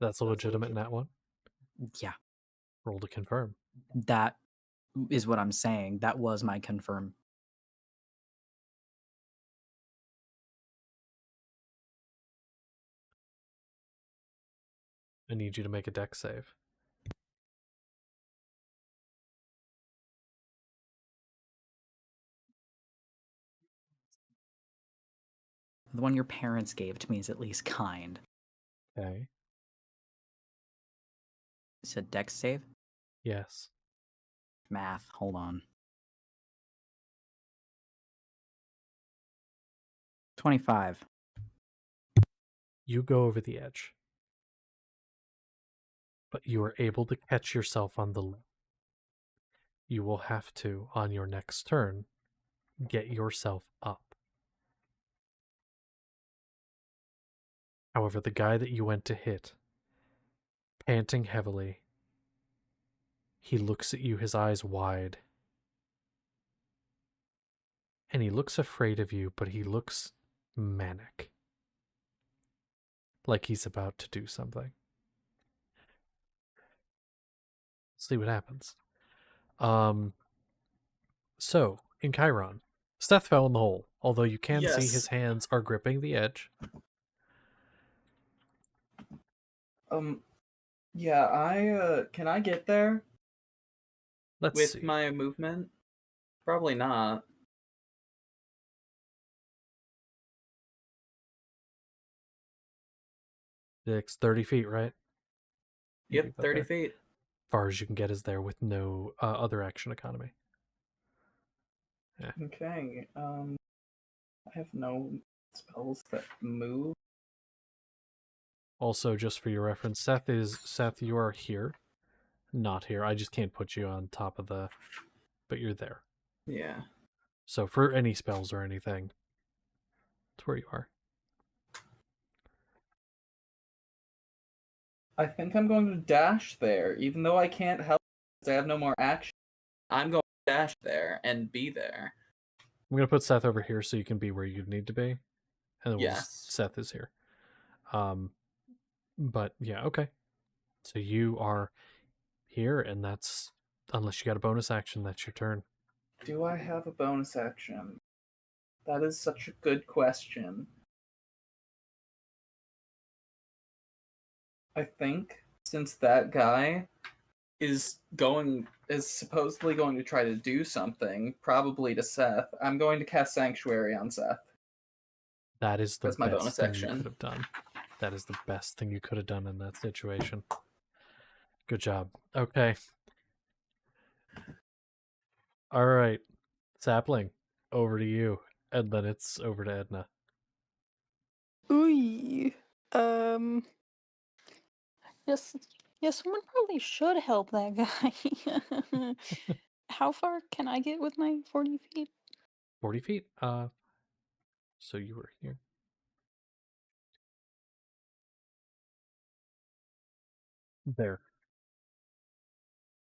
That's a legitimate nat 1. Yeah, Roll to confirm. that is what I'm saying. That was my confirm. I need you to make a dex save. The one your parents gave to me is at least kind. Okay. You said dex save? Yes. Math, hold on. 25. You go over the edge. But you are able to catch yourself on the lip. You will have to, on your next turn, get yourself up. However, the guy that you went to hit, panting heavily, he looks at you, his eyes wide. And he looks afraid of you, but he looks manic. Like he's about to do something. See what happens. So, in Chiron, Seth fell in the hole, although you can see Yes. his hands are gripping the edge. Yeah, can I get there Let's with see. my movement? Probably not. It's 30 feet, right? You Yep, can get 30 there. feet. Far as you can get is there with no other action economy. Okay, I have no spells that move. Also, just for your reference, Seth, you are here, not here. I just can't put you on top of the, but you're there. Yeah. So for any spells or anything, that's where you are. I think I'm going to dash there, even though I can't help because I have no more action. I'm going to dash there and be there. I'm gonna put Seth over here so you can be where you need to be, and then Yes. Seth is here. But yeah, okay. So you are here, and that's, unless you got a bonus action, that's your turn. Do I have a bonus action? That is such a good question. I think since that guy is supposedly going to try to do something, probably to Seth, I'm going to cast Sanctuary on Seth. That is the That's my bonus best thing you action. could have done. That is the best thing you could have done in that situation. Good job. Okay. All right. Sapling, over to you. And then it's over to Edna. Ooh. Yes, yes, someone probably should help that guy. How far can I get with my 40 feet? 40 feet? So you were here. There.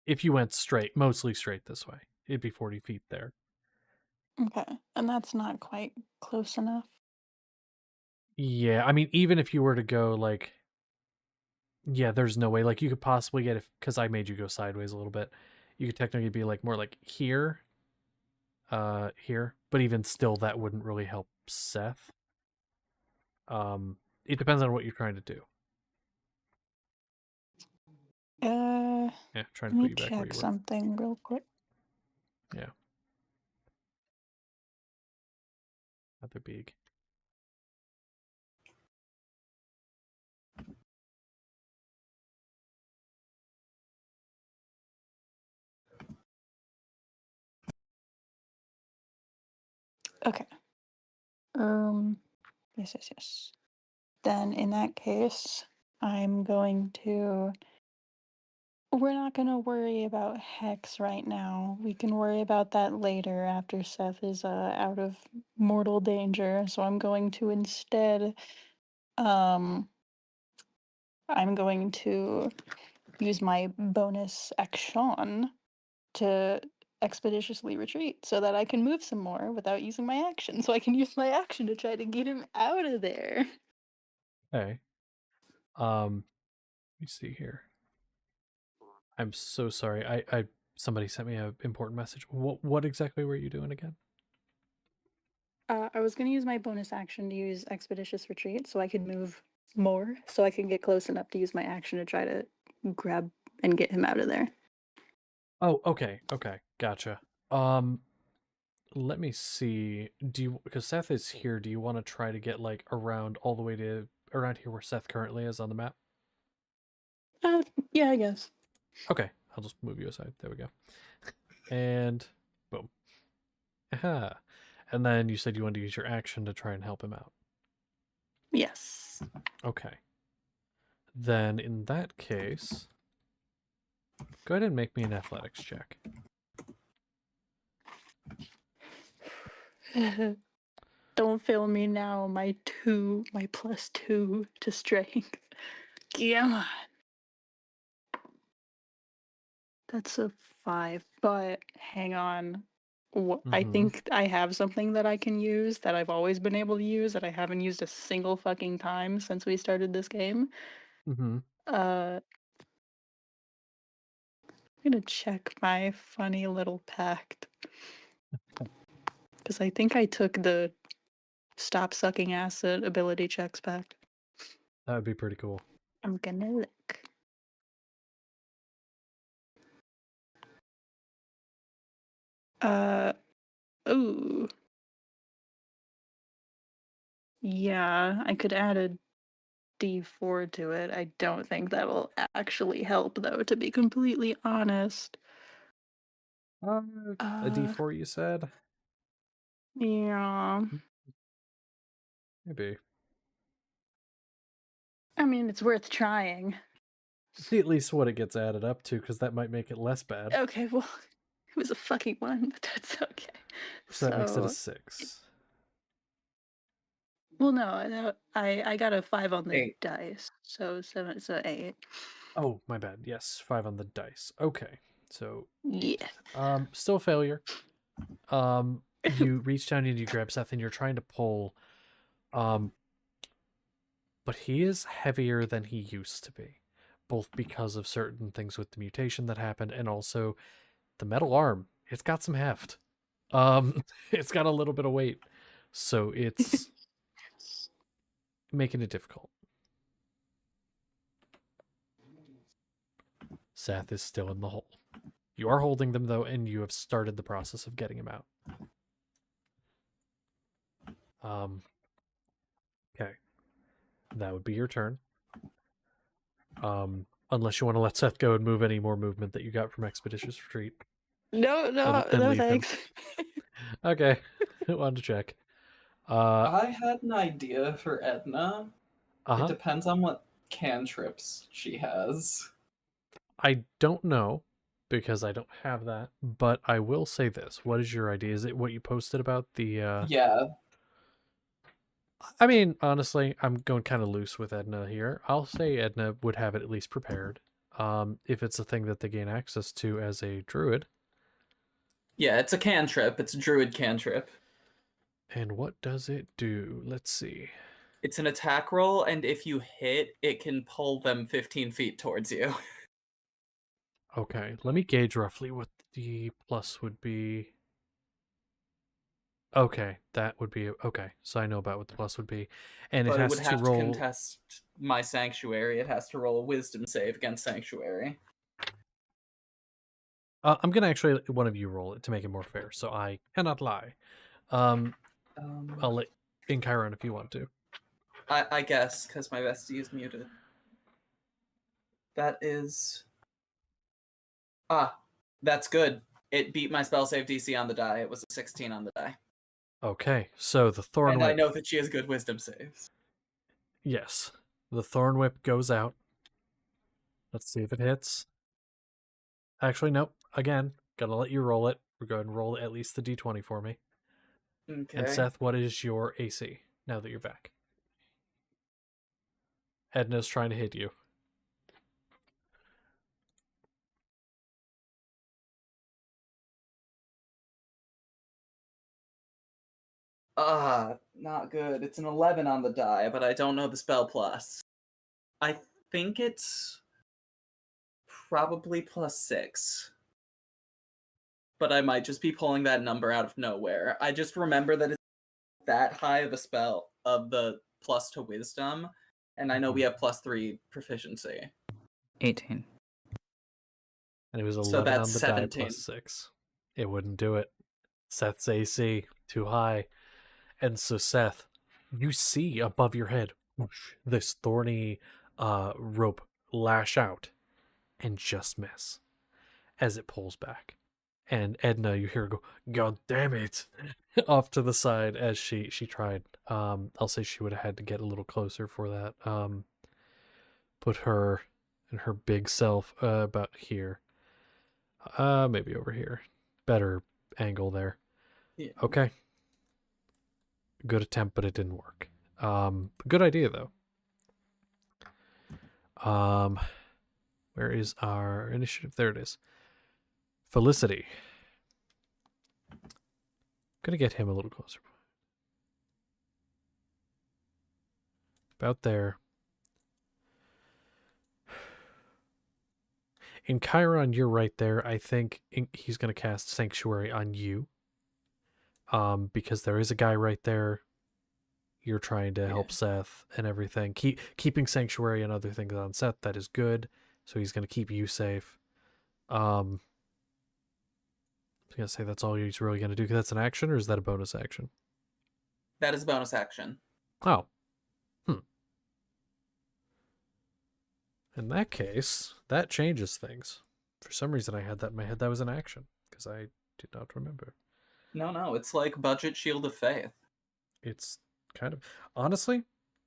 If you went straight, mostly straight this way, it'd be 40 feet there. Okay, and that's not quite close enough. Yeah, I mean, even if you were to go like, yeah, there's no way. Like, you could possibly get, if because I made you go sideways a little bit, you could technically be like more like here, here. But even still, that wouldn't really help Seth. It depends on what you're trying to do. Yeah, trying Let to put me you back where check you were. something real quick. Yeah. Other big. Okay. Yes. Then in that case, I'm going to. We're not going to worry about Hex right now. We can worry about that later after Seth is out of mortal danger. So I'm going to instead, um, I'm going to use my bonus action to expeditiously retreat so that I can move some more without using my action. So I can use my action to try to get him out of there. Okay. Let me see here. I'm so sorry. I somebody sent me an important message. What exactly were you doing again? I was going to use my bonus action to use expeditious retreat so I could move more, so I could get close enough to use my action to try to grab and get him out of there. Oh, okay, gotcha. Let me see. Do you, because Seth is here, do you want to try to get like around all the way to around here where Seth currently is on the map? Yeah, I guess. Okay, I'll just move you aside. There we go. And boom. Aha. And then you said you wanted to use your action to try and help him out. Yes. Okay. Then in that case, go ahead and make me an athletics check. Don't fail me now. My +2 to strength. Come on. That's a 5, but hang on. I Mm-hmm. think I have something that I can use that I've always been able to use that I haven't used a single fucking time since we started this game. Mm-hmm. I'm gonna check my funny little pact. Because I think I took the stop sucking acid ability checks pact. That would be pretty cool. I'm gonna look. Ooh. Yeah, I could add a D4 to it. I don't think that'll actually help, though, to be completely honest. A D4, you said? Yeah. Maybe. I mean, it's worth trying. See at least what it gets added up to, because that might make it less bad. Okay, well, it was a fucking 1, but that's okay. So that makes it a 6. Well, no, I got a 5 on the 8. dice, so 7, so 8. Oh, my bad. Yes, 5 on the dice. Okay, so 8. Yeah. Still failure. You reach down and you grab Seth, and you're trying to pull. But he is heavier than he used to be, both because of certain things with the mutation that happened, and also the metal arm. It's got some heft. It's got a little bit of weight, so it's making it difficult. Seth is still in the hole. You are holding them, though, and you have started the process of getting him out. Okay. That would be your turn. Unless you want to let Seth go and move any more movement that you got from Expeditious Retreat. No, no, And no, leave him. thanks. Okay. Wanted to check. I had an idea for Edna. It Uh-huh. depends on what cantrips she has. I don't know, because I don't have that, but I will say this. What is your idea? Is it what you posted about the Yeah. I mean, honestly, I'm going kind of loose with Edna here. I'll say Edna would have it at least prepared. If it's a thing that they gain access to as a druid. Yeah, it's a cantrip. It's a druid cantrip. And what does it do? Let's see. It's an attack roll, and if you hit, it can pull them 15 feet towards you. Okay, let me gauge roughly what the plus would be. Okay, that would be okay. So I know about what the plus would be, and But it it has would to have to roll. contest my sanctuary. It has to roll a wisdom save against sanctuary. I'm gonna actually let one of you roll it to make it more fair, so I cannot lie. I'll let in Chiron if you want to. I guess, because my bestie is muted. That is... that's good. It beat my spell save DC on the die. It was a 16 on the die. Okay, so the Thorn And Whip. I know that she has good wisdom saves. Yes, the Thorn Whip goes out. Let's see if it hits. Actually, nope. Again, gotta let you roll it. We're going to roll at least the d20 for me. Okay. And Seth, what is your AC now that you're back? Edna's trying to hit you. Not good. It's an 11 on the die, but I don't know the spell plus. I think it's probably +6. But I might just be pulling that number out of nowhere. I just remember that it's that high of a spell of the plus to wisdom, and I know we have +3 proficiency. 18. And it was 11 So that's on the 17. die plus 6. It wouldn't do it. Seth's AC, too high. And so, Seth, you see above your head whoosh, this thorny rope lash out and just miss as it pulls back. And Edna, you hear her go, "God damn it!" off to the side as she tried. I'll say she would have had to get a little closer for that. Put her and her big self about here. Maybe over here. Better angle there. Yeah. Okay. Good attempt, but it didn't work. Good idea though. Where is our initiative? There it is. Felicity. Gonna get him a little closer. About there. In Chiron, you're right there. I think he's gonna cast Sanctuary on you. Because there is a guy right there. You're trying to help Seth and everything. Keeping Sanctuary and other things on Seth, that is good. So he's gonna keep you safe. I was gonna say that's all he's really gonna do. That's an action, or is that a bonus action? That is a bonus action. Oh. In that case, that changes things. For some reason, I had that in my head that was an action, because I did not remember. No, it's like budget Shield of Faith. It's kind of... Honestly,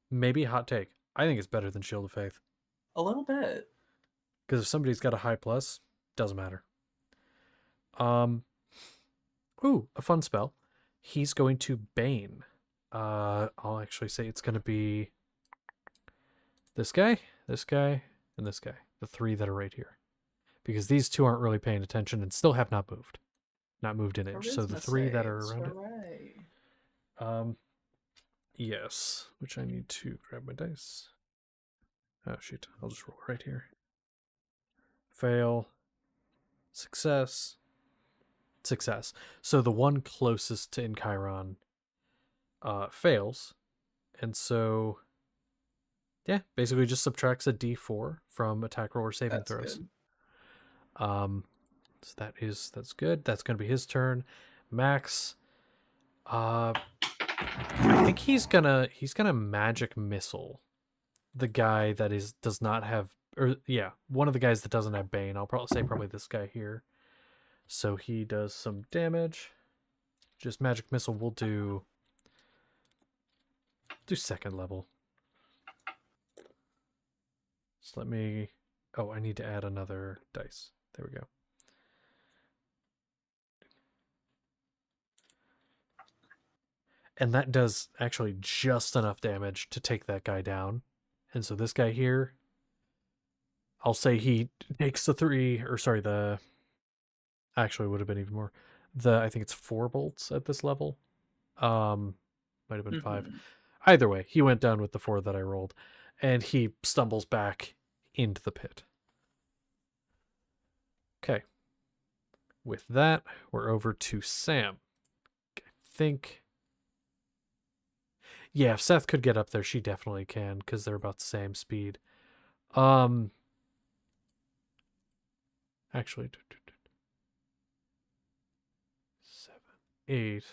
maybe hot take. I think it's better than Shield of Faith. A little bit. Because if somebody's got a high plus, doesn't matter. Ooh, a fun spell. He's going to Bane. I'll actually say it's going to be this guy, and this guy. The three that are right here. Because these two aren't really paying attention and still have not moved. Not moved an inch. So the three that are around it. Yes. Which I need to grab my dice. Oh, shoot. I'll just roll right here. Fail. Success. Success. So the one closest to Encheiron fails. And so, yeah, basically just subtracts a d4 from attack roll or saving That's throws. good. So that's good. That's gonna be his turn. Max, I think he's gonna magic missile the guy that does not have, or yeah, one of the guys that doesn't have Bane. I'll probably this guy here. So he does some damage. Just magic missile will do second level. So let me. Oh, I need to add another dice. There we go. And that does actually just enough damage to take that guy down. And so this guy here, I'll say he takes the actually would have been even more. I think it's 4 bolts at this level. Might have been 5. Mhm. Either way, he went down with the 4 that I rolled, and he stumbles back into the pit. Okay. With that, we're over to Sam. I think. Yeah, if Seth could get up there, she definitely can, because they're about the same speed. Actually, 7, 8. I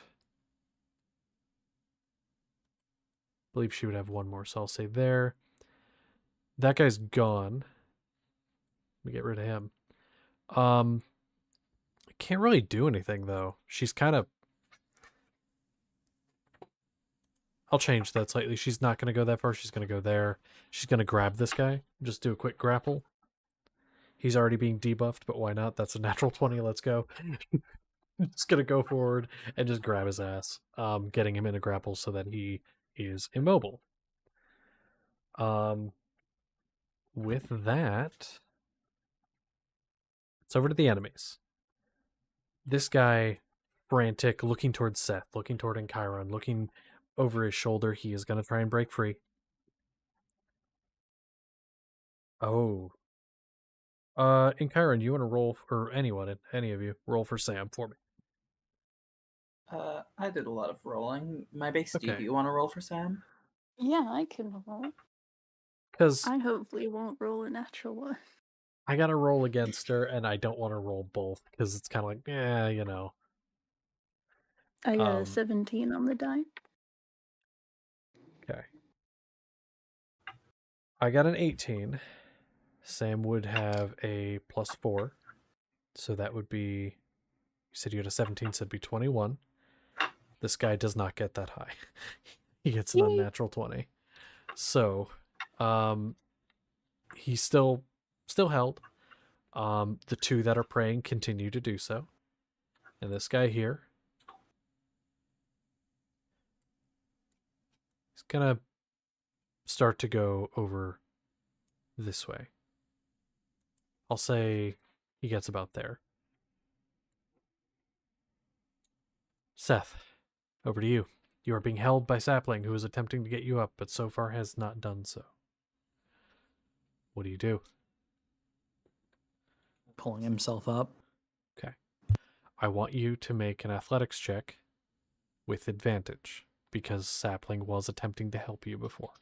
believe she would have one more, so I'll say there. That guy's gone. Let me get rid of him. I can't really do anything though. She's kind of. I'll change that slightly. She's not going to go that far. She's going to go there. She's going to grab this guy. Just do a quick grapple. He's already being debuffed, but why not? That's a natural 20. Let's go. Just going to go forward and just grab his ass, getting him in a grapple so that he is immobile. With that, it's over to the enemies. This guy, frantic, looking towards Seth, looking toward Encheiron, looking over his shoulder. He is going to try and break free. Oh. Encheiron, you want to roll, or anyone, any of you, roll for Sam for me. I did a lot of rolling. My base Okay. Steve, you want to roll for Sam? Yeah, I can roll. Because I hopefully won't roll a natural one. I got to roll against her, and I don't want to roll both, because it's kind of like, I got a 17 on the die. Okay. I got an 18. Sam would have a +4. So that would be, you said you had a 17, so it'd be 21. This guy does not get that high. He gets an Yay. unnatural 20. So, he's still held. The 2 that are praying continue to do so. And this guy here, he's gonna start to go over this way. I'll say he gets about there. Seth, over to you. You are being held by Sapling, who is attempting to get you up, but so far has not done so. What do you do? Pulling himself up. Okay. I want you to make an athletics check with advantage, because Sapling was attempting to help you before.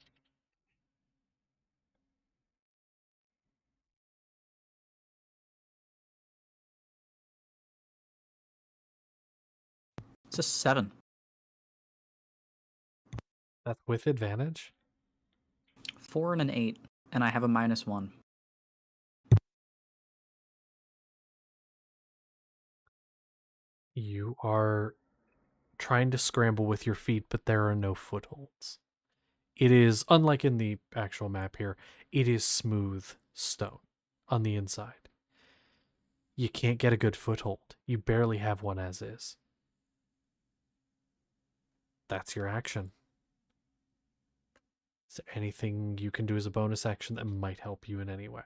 It's a 7. That's with advantage? 4 and an 8, and I have a -1. You are trying to scramble with your feet, but there are no footholds. It is, unlike in the actual map here, it is smooth stone on the inside. You can't get a good foothold. You barely have one as is. That's your action. Is there anything you can do as a bonus action that might help you in any way?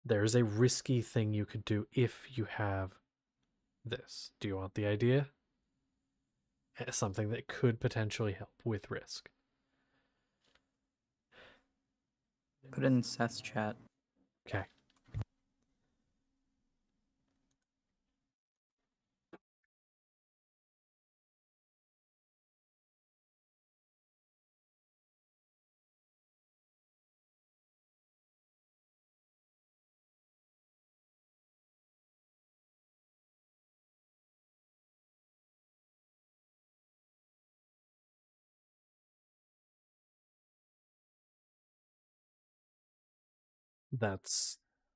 There's a risky thing you could do if you have this. Do you want the idea? Something that could potentially help with risk. Put it in Seth's chat. Okay.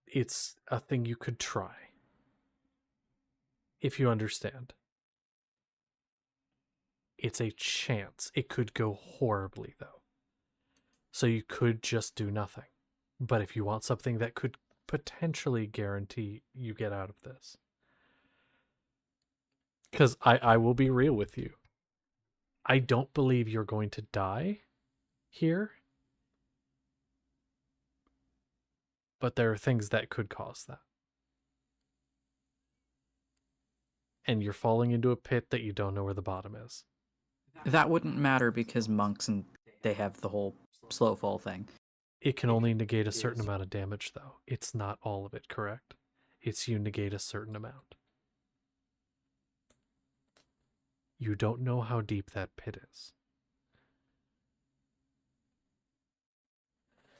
it's a thing you could try. If you understand. It's a chance. It could go horribly, though. So you could just do nothing. But if you want something that could potentially guarantee you get out of this. Because I will be real with you. I don't believe you're going to die here. But there are things that could cause that. And you're falling into a pit that you don't know where the bottom is. That wouldn't matter because monks and they have the whole slow fall thing. It can only negate a certain amount of damage, though. It's not all of it, correct? It's you negate a certain amount. You don't know how deep that pit is.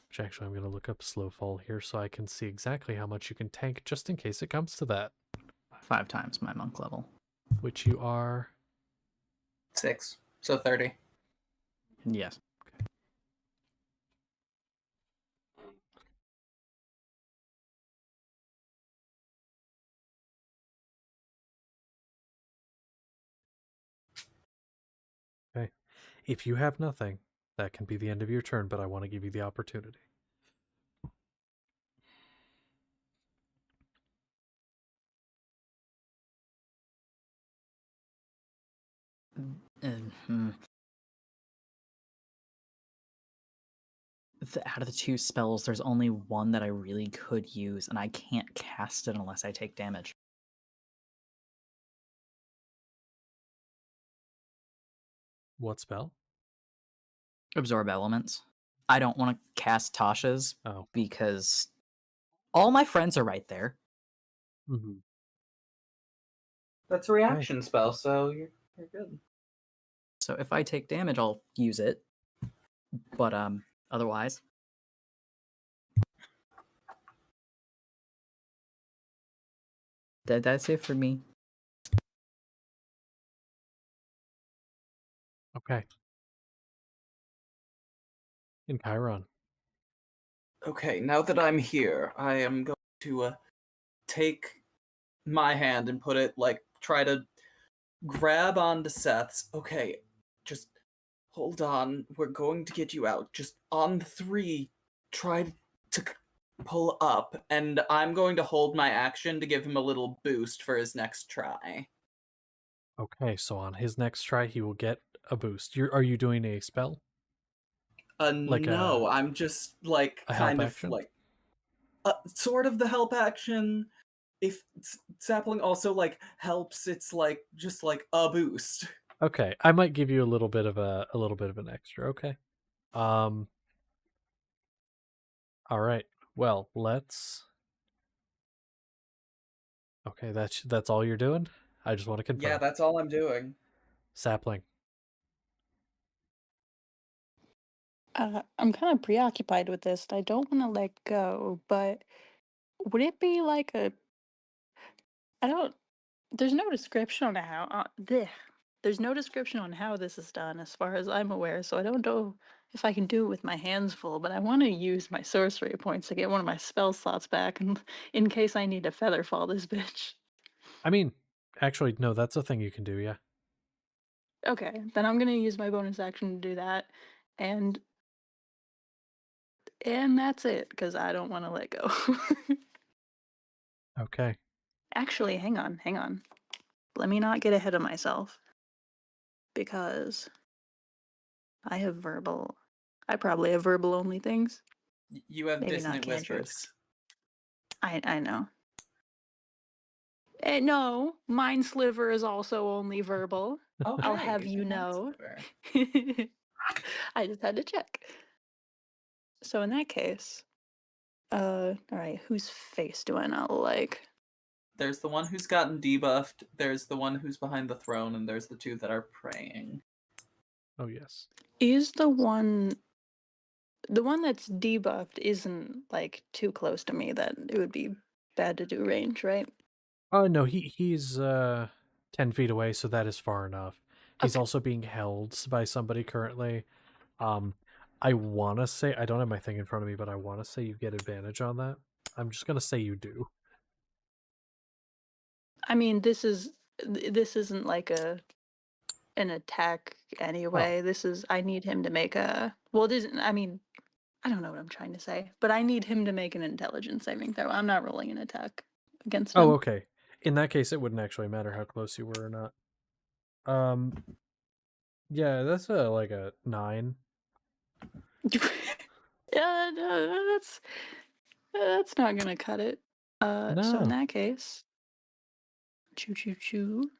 Which actually, I'm going to look up slow fall here so I can see exactly how much you can tank just in case it comes to that. 5 times my monk level. Which you are... 6. So 30. Yes. Okay. If you have nothing, that can be the end of your turn, but I want to give you the opportunity. Out of the 2 spells, there's only one that I really could use, and I can't cast it unless I take damage. What spell? Absorb elements. I don't want to cast Tasha's Oh. because all my friends are right there. Mm-hmm. That's a reaction spell, so you're good. So if I take damage, I'll use it. But otherwise, that's it for me. Okay. In Chiron. Okay, now that I'm here, I am going to take my hand and put it, like, try to grab onto Seth's. Okay, just hold on. We're going to get you out. Just on 3, try to pull up, and I'm going to hold my action to give him a little boost for his next try. Okay, so on his next try, he will get a boost. Are you doing a spell? Like No, I'm just, like, a kind help of, action? like, sort of the help action. If sapling also, like, helps, it's, like, just, like, a boost. Okay, I might give you a little bit of an extra. Okay. All right. Well, let's. Okay, that's all you're doing. I just want to confirm. Yeah, that's all I'm doing. Sapling. I'm kind of preoccupied with this. I don't want to let go, but would it be like a? I don't. There's no description on how. There's no description on how this is done, as far as I'm aware. So I don't know if I can do it with my hands full. But I want to use my sorcery points to get one of my spell slots back, and in case I need to feather fall this bitch. I mean, actually, no, that's a thing you can do. Yeah. Okay, then I'm gonna use my bonus action to do that, and that's it because I don't want to let go. Okay. Actually, hang on. Let me not get ahead of myself because I have verbal. I probably have verbal only things. You have Maybe dissonant not cantrips. whispers. I know. No, Mind Sliver is also only verbal. Okay, I'll have you know. I just had to check. So in that case, all right, whose face do I not like? There's the one who's gotten debuffed, there's the one who's behind the throne, and there's the 2 that are praying. Oh yes. Is the one that's debuffed isn't like too close to me that it would be bad to do range, right? Oh no, he's 10 feet away, so that is far enough. He's Okay. also being held by somebody currently. I want to say, I don't have my thing in front of me, but I want to say you get advantage on that. I'm just going to say you do. I mean, this isn't like an attack anyway. This is I need him to make a well, it isn't. I mean, I don't know what I'm trying to say, but I need him to make an intelligence saving throw. I'm not rolling an attack against Oh, him. okay. In that case, it wouldn't actually matter how close you were or not. Yeah, that's like a 9. Yeah, no, that's not gonna cut it. So in No. that case, choo choo choo.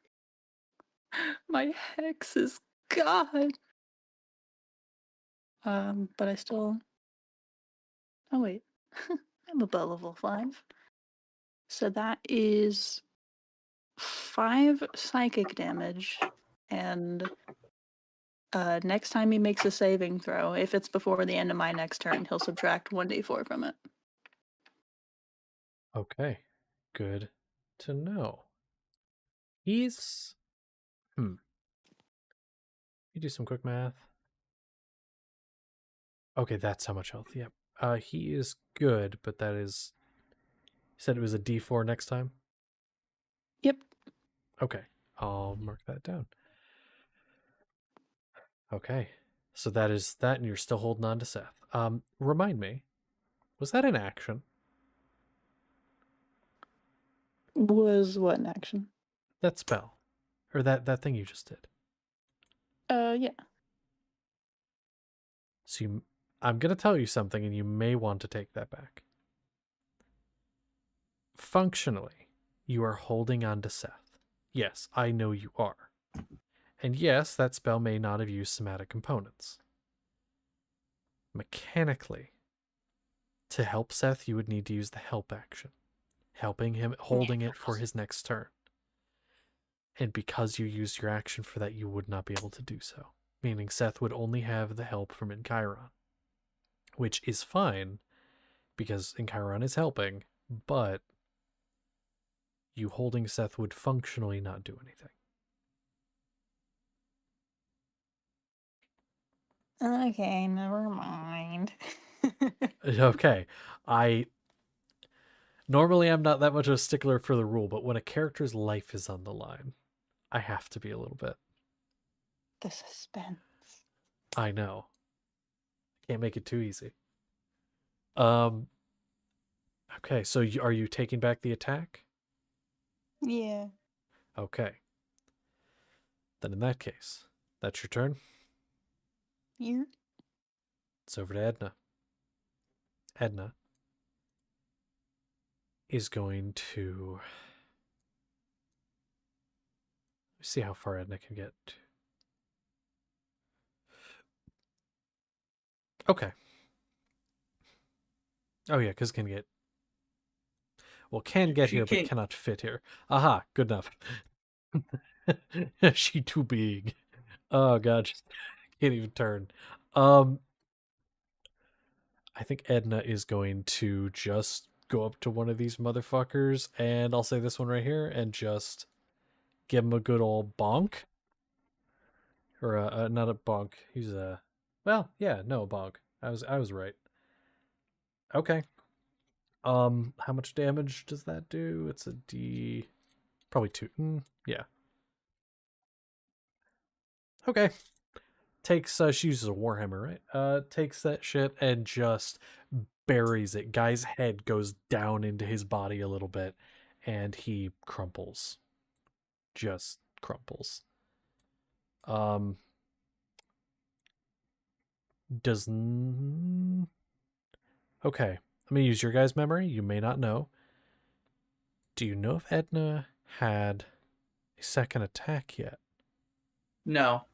My hex is gone. But I still. Oh wait, I'm above level 5. So that is 5 psychic damage, and next time he makes a saving throw, if it's before the end of my next turn, he'll subtract 1d4 from it. Okay. Good to know. He's you do some quick math. Okay, that's how much health. Yep. He is good, but that is you said it was a D4 next time? Yep. Okay. I'll mark that down. Okay. So that is that, and you're still holding on to Seth. Remind me, was that an action? Was what an action? That spell. Or that thing you just did. Yeah. So I'm gonna tell you something, and you may want to take that back. Functionally, you are holding on to Seth. Yes, I know you are. And yes, that spell may not have used somatic components. Mechanically, to help Seth, you would need to use the help action, helping him, holding it for his next turn. And because you used your action for that, you would not be able to do so. Meaning Seth would only have the help from Encheiron, which is fine because Encheiron is helping, but you holding Seth would functionally not do anything. Okay, never mind. Okay, I normally I'm not that much of a stickler for the rule, but when a character's life is on the line, I have to be a little bit. The suspense. I know. Can't make it too easy. Um. Okay, so are you taking back the attack? Yeah. Okay. Then in that case, that's your turn. You. It's over to Edna. Edna is going to see how far Edna can get. Okay. Oh yeah, because can get. Well, can get She here, but can't. cannot fit here. Aha, good enough. She too big. Oh god, she can't even turn. I think Edna is going to just go up to one of these motherfuckers, and I'll say this one right here, and just give him a good old bonk. Or not a bonk. He's a well, yeah, no, a bonk. I was right. Okay. How much damage does that do? It's a D, probably 2. Yeah. Okay. Takes she uses a warhammer, right? Takes that shit and just buries it. Guy's head goes down into his body a little bit, and he crumples. Just crumples. Does okay. Let me use your guys' memory. You may not know. Do you know if Edna had a second attack yet? No,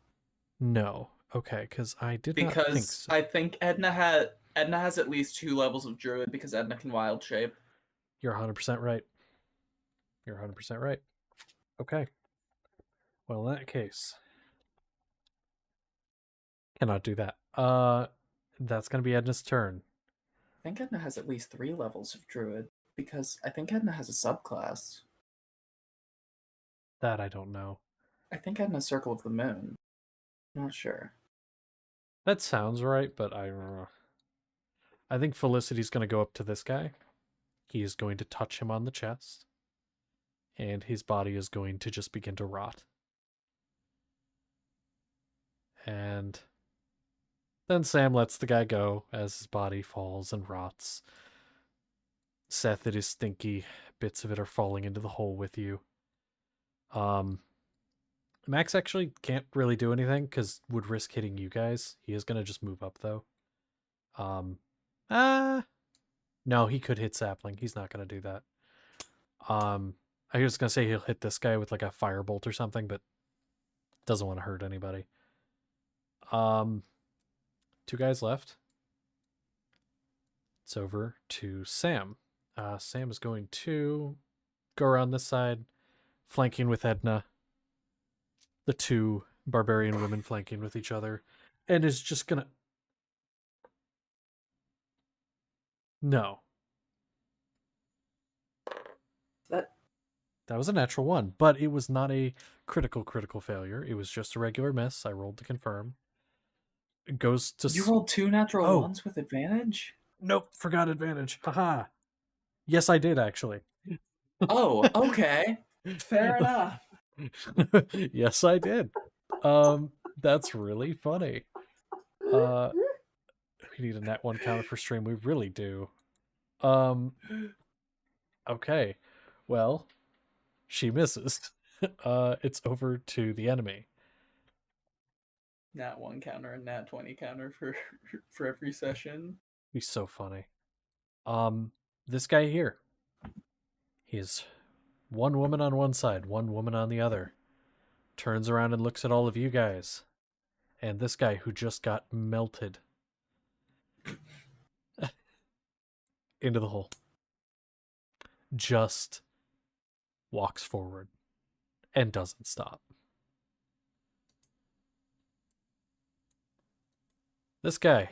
No. Okay, because I did not think because so. I think Edna has at least 2 levels of druid because Edna can wild shape. You're 100% right. You're 100% right. Okay. Well, in that case, cannot do that. That's gonna be Edna's turn. I think Edna has at least 3 levels of druid because I think Edna has a subclass. That I don't know. I think Edna's Circle of the Moon. Not sure. That sounds right, but I think Felicity's going to go up to this guy. He is going to touch him on the chest, and his body is going to just begin to rot. And then Sam lets the guy go as his body falls and rots. Seth, it is stinky. Bits of it are falling into the hole with you. Max actually can't really do anything because would risk hitting you guys. He is going to just move up, though. No, he could hit Sapling. He's not going to do that. I was going to say he'll hit this guy with like a firebolt or something, but doesn't want to hurt anybody. 2 guys left. It's over to Sam. Sam is going to go around this side, flanking with Edna. The 2 barbarian women flanking with each other, and is just gonna... No. That was a natural 1, but it was not a critical failure. It was just a regular miss. I rolled to confirm. It goes to... You rolled 2 natural ones with advantage? Nope, forgot advantage. Haha. Yes, I did, actually. Oh, okay. Fair enough. Yes, I did. That's really funny. We need a net 1 counter for stream. We really do. Okay. Well, she misses. It's over to the enemy. Nat 1 counter and nat 20 counter for every session. Be so funny. This guy here. He's 1 woman on one side, 1 woman on the other. Turns around and looks at all of you guys. And this guy who just got melted into the hole just walks forward and doesn't stop. This guy,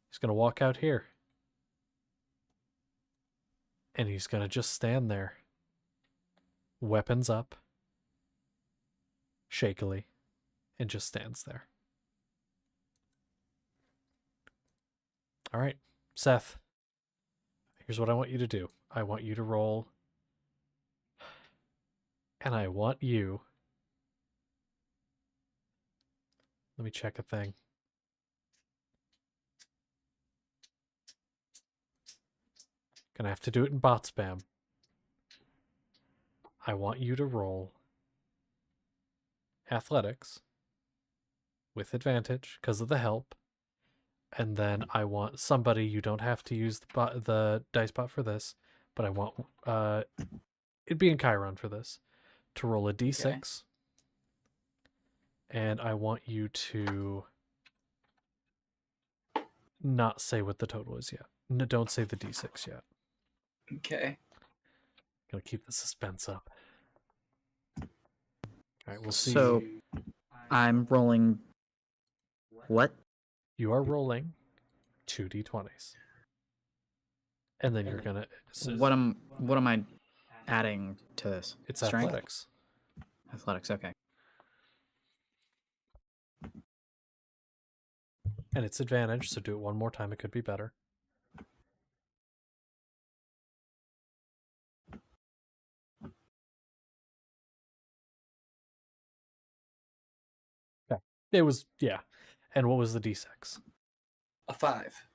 he's going to walk out here. And he's going to just stand there. Weapons up. Shakily. And just stands there. All right, Seth. Here's what I want you to do. I want you to roll. And I want you... Let me check a thing. Gonna have to do it in bot spam. I want you to roll athletics with advantage because of the help. And then I want somebody, you don't have to use the dice bot for this, but I want it'd be in Chiron for this, to roll a d6. Okay. And I want you to not say what the total is yet. No, don't say the d6 yet. Okay. Gonna keep the suspense up. All right, we'll see. So, I'm rolling... What? You are rolling 2d20s. And then you're gonna... What am I adding to this? It's Strength? athletics. Athletics, okay. And it's advantage, so do it one more time. It could be better. Okay. It was, yeah. And what was the d6? A 5.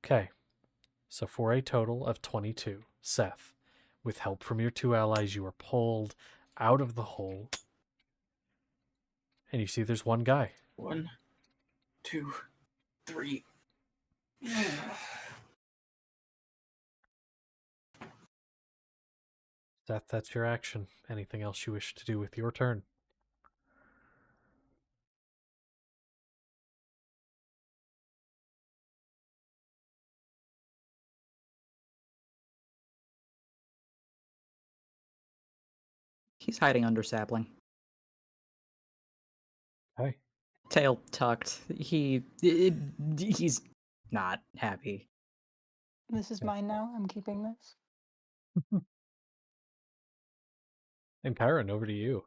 Okay. So for a total of 22, Seth, with help from your 2 allies, you are pulled out of the hole. And you see there's 1 guy. 1, 2, 3. Seth, that's your action. Anything else you wish to do with your turn? He's hiding under sapling. Okay. Tail tucked. He's not happy. This is mine now. I'm keeping this. And Kyron, over to you.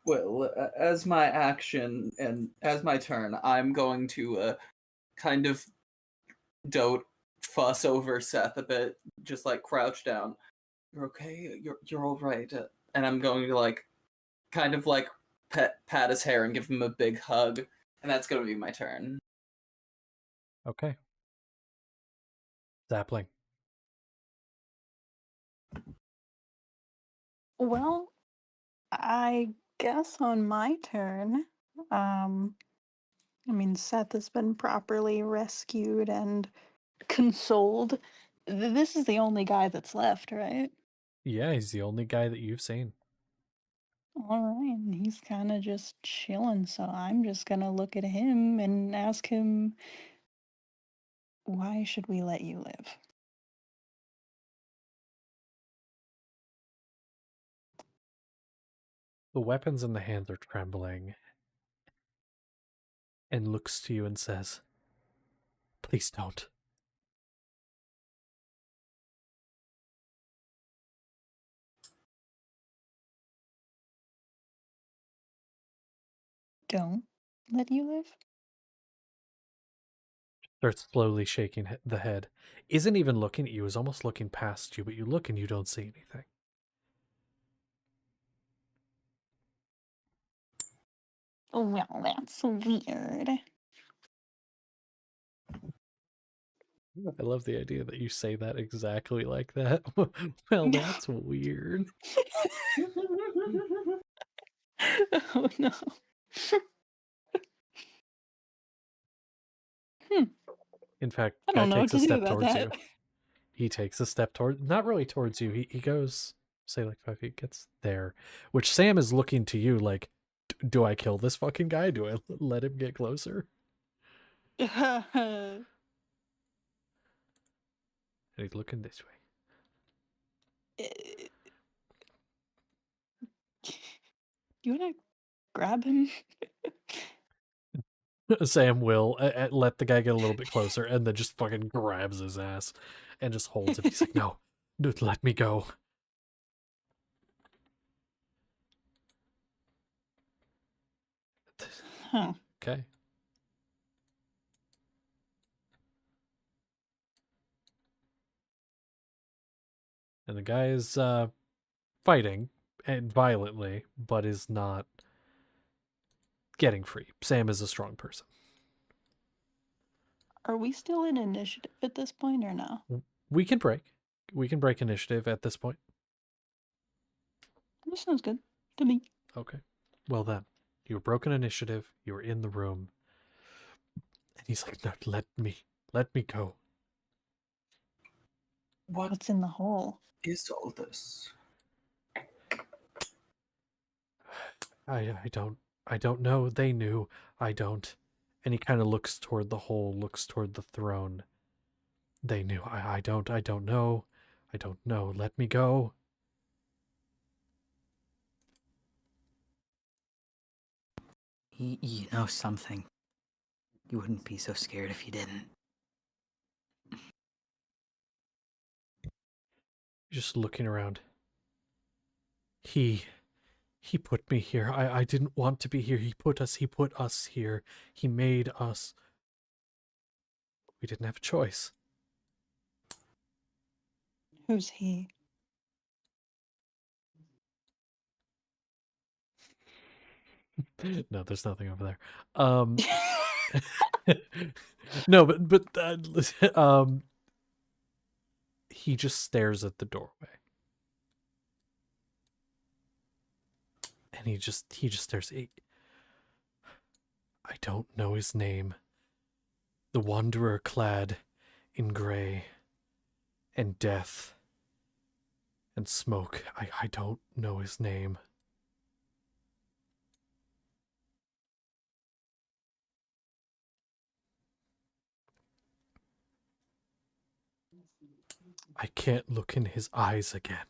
Well, as my action and as my turn, I'm going to kind of don't fuss over Seth a bit, just like crouch down. You're okay. You're all right. And I'm going to like kind of like pat his hair and give him a big hug, and that's going to be my turn. Okay. Zapling. Well, I guess on my turn, I mean, Seth has been properly rescued and consoled. This is the only guy that's left, right? Yeah, he's the only guy that you've seen. All right, and he's kind of just chilling, so I'm just gonna look at him and ask him, why should we let you live? The weapons in the hands are trembling, and looks to you and says, "Please don't." Don't let you live? Starts slowly shaking the head. Isn't even looking at you, is almost looking past you, but you look and you don't see anything. Well, that's weird. I love the idea that you say that exactly like that. Well, that's weird. Oh no. Hmm. In fact, I guy don't know what takes a to do step about towards that. you. He takes a step toward, not really towards you. He goes, say like 5 feet, gets there. Which Sam is looking to you like, do I kill this fucking guy? Do I let him get closer? And he's looking this You wanna grab him? way. Sam will let the guy get a little bit closer and then just fucking grabs his ass and just holds him. He's like, no, dude, let me go. Huh. Okay. And the guy is fighting and violently, but is not getting free. Sam is a strong person. Are we still in initiative at this point or no? We can break. We can break initiative at this point. This sounds good to me. Okay. Well then, you were broken initiative. You were in the room, and he's like, "No, let me go." What What's in the hole? is all this? I don't know. They knew. I don't. And he kind of looks toward the hole, looks toward the throne. They knew. I don't know. I don't know. Let me go. You know something. You wouldn't be so scared if you didn't. Just looking around. He put me here. I didn't want to be here. He put us here. He made us. We didn't have a choice. Who's he? No, there's nothing over there. No, but he just stares at the doorway. And he just stares. I don't know his name. The wanderer clad in gray and death and smoke. I don't know his name. I can't look in his eyes again.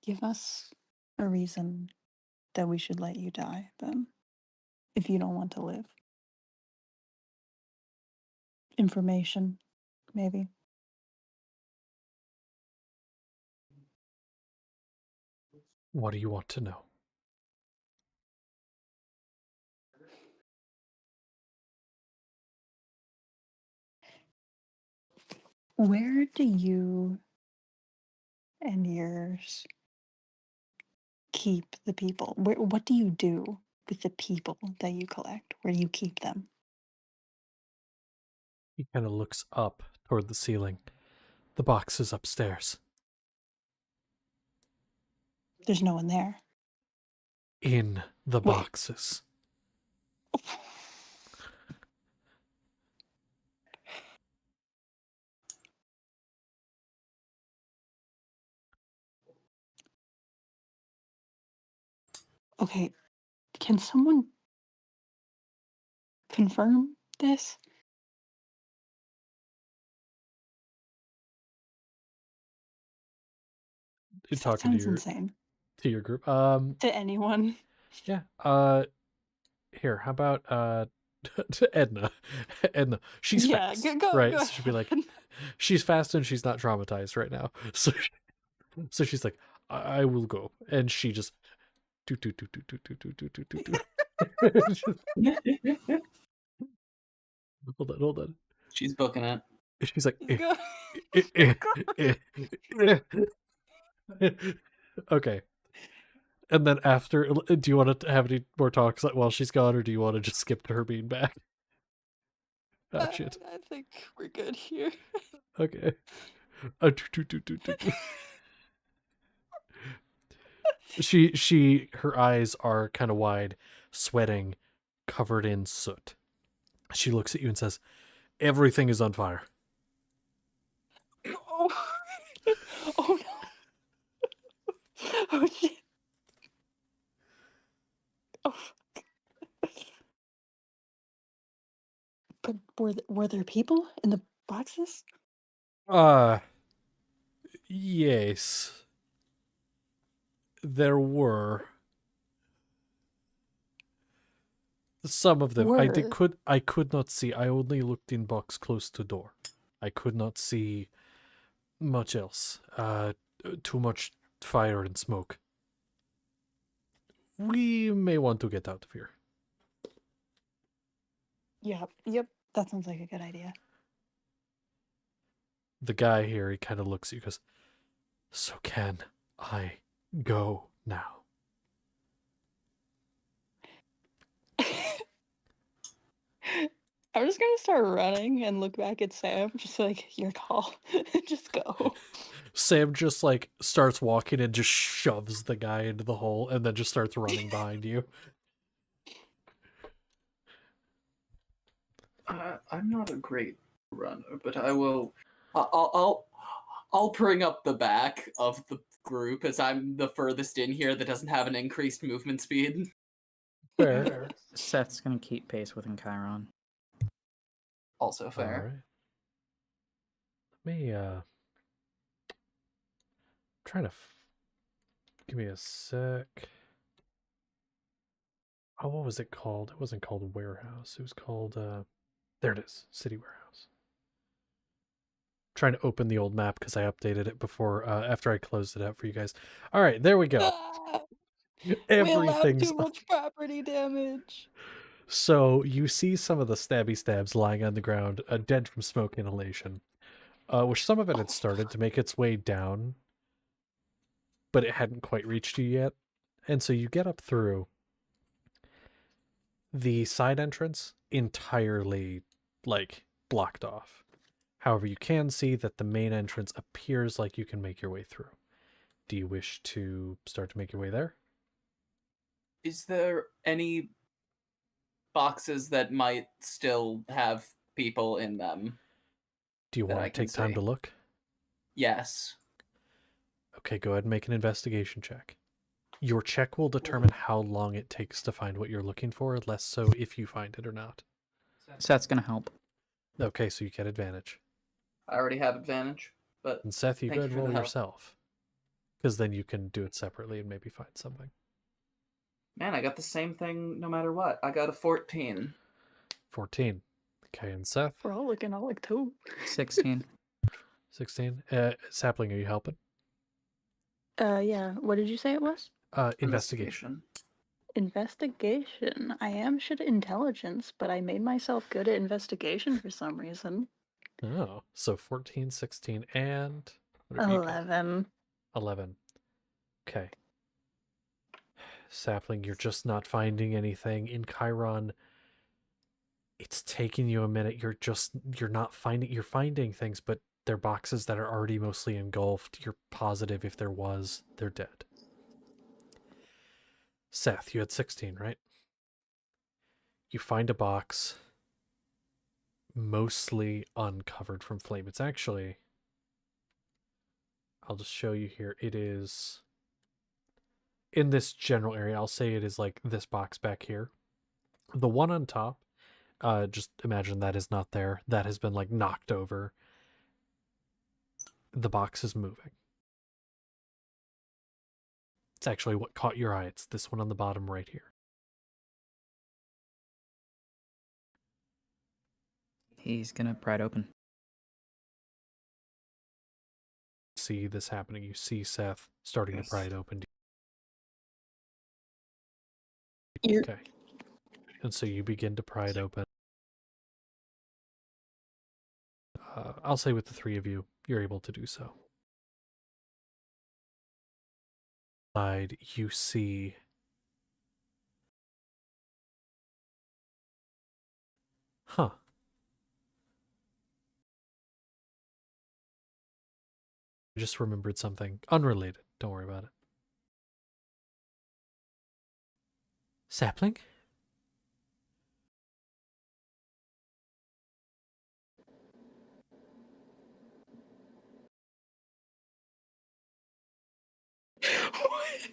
Give us a reason that we should let you die, then, if you don't want to live. Information, maybe. What do you want to know? Where do you and yours keep the people? What do you do with the people that you collect? Where do you keep them? He kind of looks up toward the ceiling. The box is upstairs. There's no one there. In the Wait. boxes. Okay, can someone confirm this? You're 'Cause that talking sounds insane. to your group. To anyone. Yeah. Here, how about to Edna? Edna, she's Yeah, fast, go right? So she'd be like, ahead. she's fast and she's not traumatized right now. So she's like, I will go, and she just do do do do do do do do do do. Hold on. She's booking it. She's like, Go. okay. And then after, do you want to have any more talks while she's gone, or do you want to just skip to her being back? Oh shit. I think we're good here. Okay. Her eyes are kind of wide, sweating, covered in soot. She looks at you and says, "Everything is on fire." Oh, oh no. Oh shit. Oh. But were there people in the boxes? Yes. There were. Some of them. I could not see. I only looked in box close to door. I could not see much else. Too much fire and smoke. We may want to get out of here. Yep. That sounds like a good idea. The guy here, he kind of looks at you and goes, "So can I go now?" I'm just gonna start running and look back at Sam, just like, your call. Just go. Sam just like starts walking and just shoves the guy into the hole and then just starts running behind you. I'm not a great runner, but I will. I'll bring up the back of the group as I'm the furthest in here that doesn't have an increased movement speed. Fair. Seth's gonna keep pace with Chiron. Also fair. All right. Let me trying to give me a sec. Oh, what was it called? It wasn't called Warehouse. It was called there it is, City Warehouse. Trying to open the old map because I updated it before after I closed it out for you guys. All right, there we go. We allowed Everything's too much property damage. So you see some of the stabby stabs lying on the ground, dead from smoke inhalation, which some of it had started to make its way down, but it hadn't quite reached you yet. And so you get up through the side entrance entirely, like, blocked off. However, you can see that the main entrance appears like you can make your way through. Do you wish to start to make your way there? Is there any boxes that might still have people in them? Do you that want I to can take time see? to look? Yes. Okay, go ahead and make an investigation check. Your check will determine how long it takes to find what you're looking for, less so if you find it or not. Seth's gonna help. Okay, so you get advantage. I already have advantage, but And Seth, you Thank go you ahead and for the roll help. yourself. because then you can do it separately and maybe find something. Man, I got the same thing no matter what. I got a 14. 14. Okay, and Seth? We're all looking all like two. 16. 16. Sapling, are you helping? Yeah. What did you say it was? Investigation. Investigation. I am shit at intelligence, but I made myself good at investigation for some reason. Oh, so 14, 16, and... what did you get? 11. 11. Okay. Sapling, you're just not finding anything. In Chiron, it's taking you a minute. You're finding things, but they're boxes that are already mostly engulfed. You're positive if there was, they're dead. Seth, you had 16, right? You find a box mostly uncovered from flame. It's actually, I'll just show you here. It is in this general area. I'll say it is like this box back here. The one on top, just imagine that is not there. That has been like knocked over. The box is moving. It's actually what caught your eye. It's this one on the bottom right here. He's gonna pry it open. See this happening. You see Seth starting to pry it open. You're Okay. And so you begin to pry it open. I'll say with the three of you, you're able to do so. Side, you see I just remembered something unrelated. Don't worry about it. Sapling? What?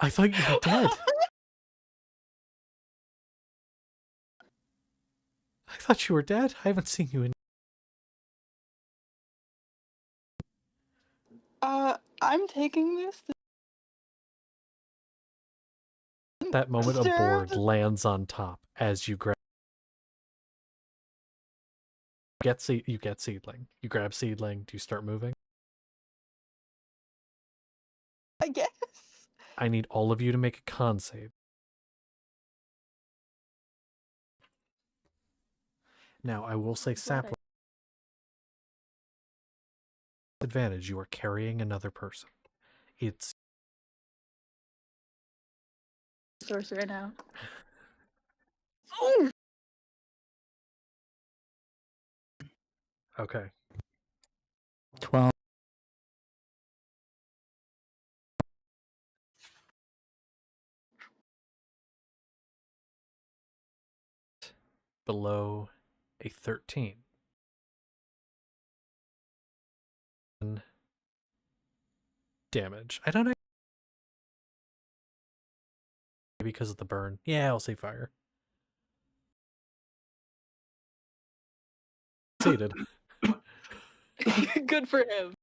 I thought you were dead. I thought you were dead. I haven't seen you in I'm taking this that moment. A board downstairs. lands on top as you grab. You get seedling. You grab seedling. Do you start moving? I guess. I need all of you to make a con save. Now, I will say Sapling. Advantage, you are carrying another person. It's Sorcerer now. Oh! okay. 12. Below a 13. Damage. I don't know. Because of the burn. Yeah, I'll say fire. Succeeded. Good for him.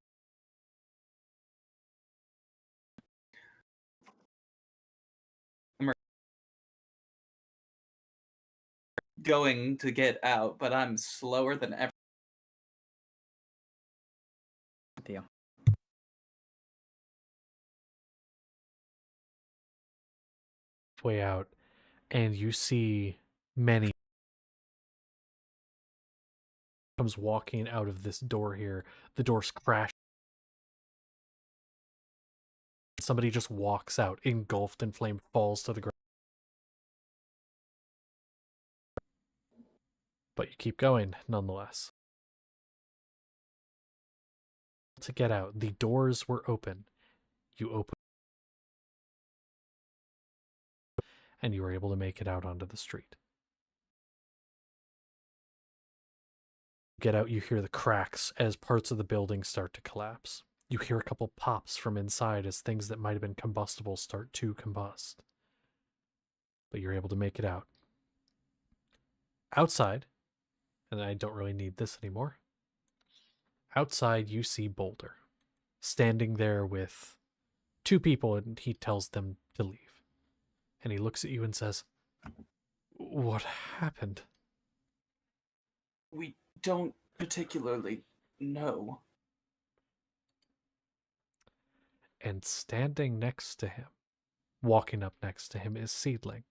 Going to get out, but I'm slower than ever. Deal. Way out, and you see many comes walking out of this door here. The door's crashed. Somebody just walks out, engulfed in flame, falls to the ground. But you keep going, nonetheless. To get out, the doors were open. You open, and you were able to make it out onto the street. Get out, you hear the cracks as parts of the building start to collapse. You hear a couple pops from inside as things that might have been combustible start to combust. But you're able to make it out. Outside, and I don't really need this anymore. Outside, you see Boulder, standing there with two people, and he tells them to leave. And he looks at you and says, "What happened?" We don't particularly know. And standing next to him, walking up next to him, is Seedling.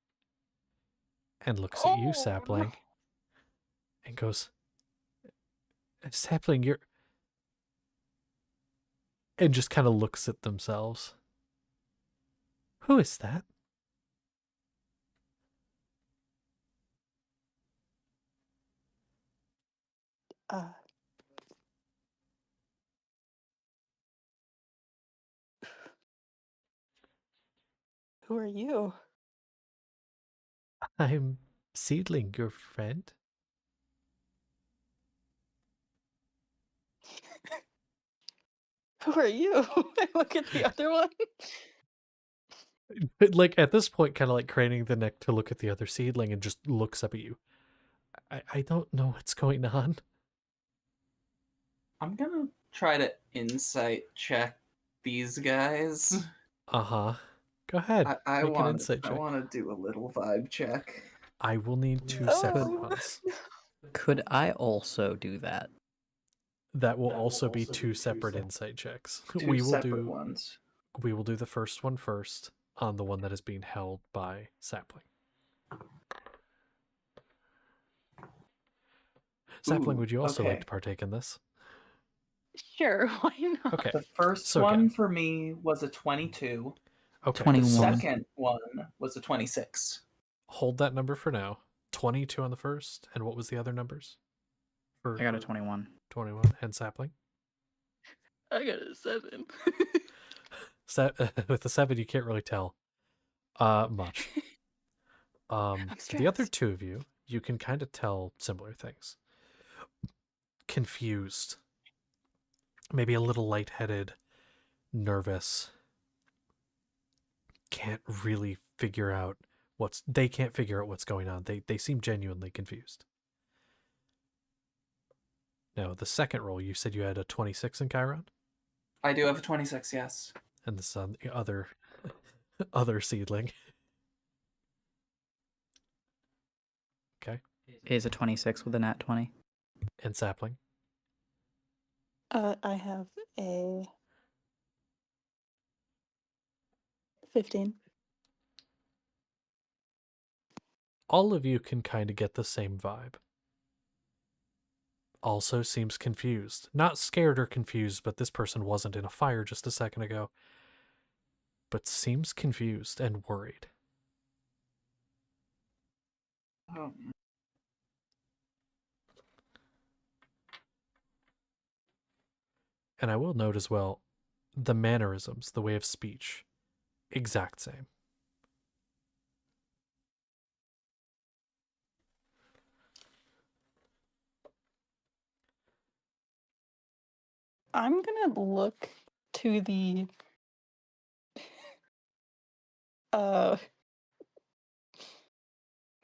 And looks at you, Sapling, and goes, "Sapling, you're..." And just kind of looks at themselves. "Who is that?" Uh, who are you? "I'm Seedling, your friend." Who are you? I look at the other one. Like, at this point, kind of like craning the neck to look at the other Seedling, and just looks up at you. I don't know what's going on." I'm gonna try to insight check these guys. Uh-huh. Go ahead. I Make an want insight check. to do a little vibe check. I will need two Oh. separate ones. Could I also do that? That will also be two separate insight checks. Two We will separate do ones. we will do the first one first on the one that is being held by Sapling. Sapling, Ooh, would you also okay. like to partake in this? Sure, why not? Okay. The first So one again. for me was a 22. Okay. 21. The second one was a 26. Hold that number for now. 22 on the first, and what was the other numbers? I got a 21. 21 and Sapling. I got a 7. With the 7, you can't really tell much. I'm The other stressed. two of you, you can kind of tell similar things. Confused, maybe a little lightheaded, nervous. Can't really figure out they can't figure out what's going on. They seem genuinely confused. Now, the second roll, you said you had a 26 in Chiron, I do have a 26, yes. and this on the other Seedling. Okay. Is a 26 with a nat 20. And Sapling. I have a 15. All of you can kind of get the same vibe. Also seems confused. Not scared or confused, but this person wasn't in a fire just a second ago. But seems confused and worried. Um, And I will note as well, the mannerisms, the way of speech, exact same. I'm gonna look to the uh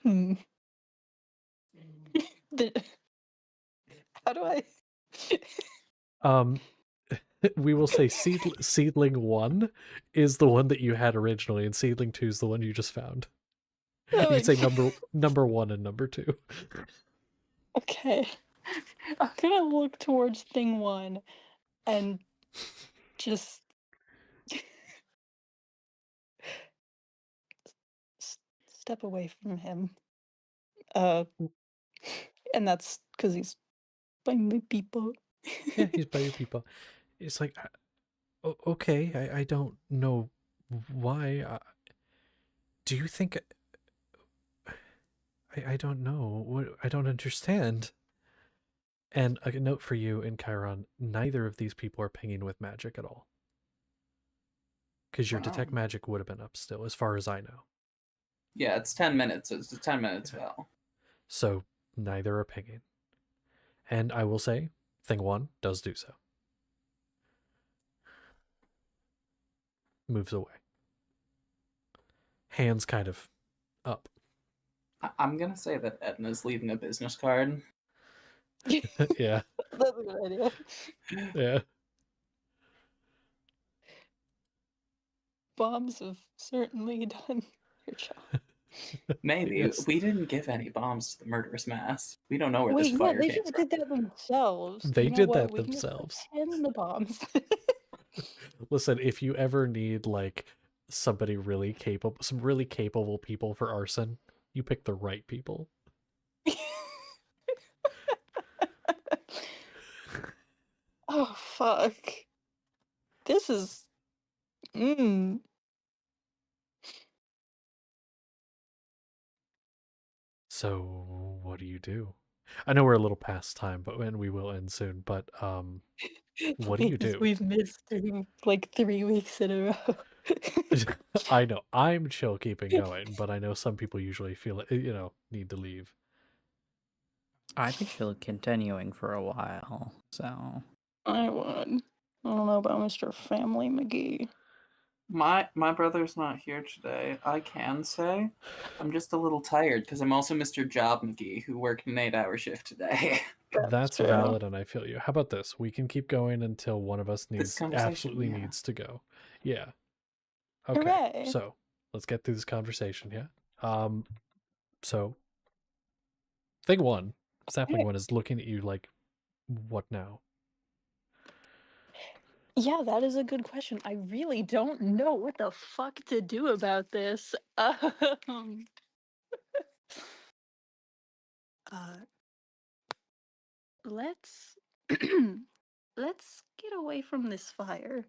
hmm. How do I We will say Seedling 1 is the one that you had originally, and Seedling 2 is the one you just found. You can say number 1 and number 2. Okay. I'm gonna look towards thing 1 and just step away from him. And that's because he's by my people. Yeah, he's by your people. It's like, okay, I don't know why. Do you think... I don't know. I don't understand. And a note for you in Chiron, neither of these people are pinging with magic at all. Because your detect Wow. magic would have been up still, as far as I know. Yeah, it's 10 minutes. It's a 10-minute spell. So neither are pinging. And I will say, thing 1 does do so. Moves away. Hands kind of up. I'm gonna say that Edna's leaving a business card. Yeah. That's a good idea. Yeah. bombs have certainly done your job. Maybe. Yes. We didn't give any bombs to the murderous mass. We don't know where this Wait, yeah, fire they came just from. did that themselves. They You know did what? that We can just themselves. pretend the bombs. Listen, if you ever need like some really capable people for arson, you pick the right people. Oh fuck. This is mm. So, what do you do? I know we're a little past time, but when we will end soon, but what do you Please, do? we've missed like 3 weeks in a row. I know I'm chill keeping going, but I know some people usually feel it, need to leave. I'd be chill continuing for a while, so I would. I don't know about Mr. Family McGee. My brother's not here today. I can say I'm just a little tired because I'm also Mr. Job McGee, who worked an 8-hour shift today. That's That's true. valid, and I feel you. How about this? We can keep going until one of us This needs conversation, absolutely yeah. needs to go. Yeah. Okay. Hooray! So let's get through this conversation. Yeah. So thing one, sapling one is looking at you like, what now? Yeah, that is a good question. I really don't know what the fuck to do about this. Uh, let's let's get away from this fire.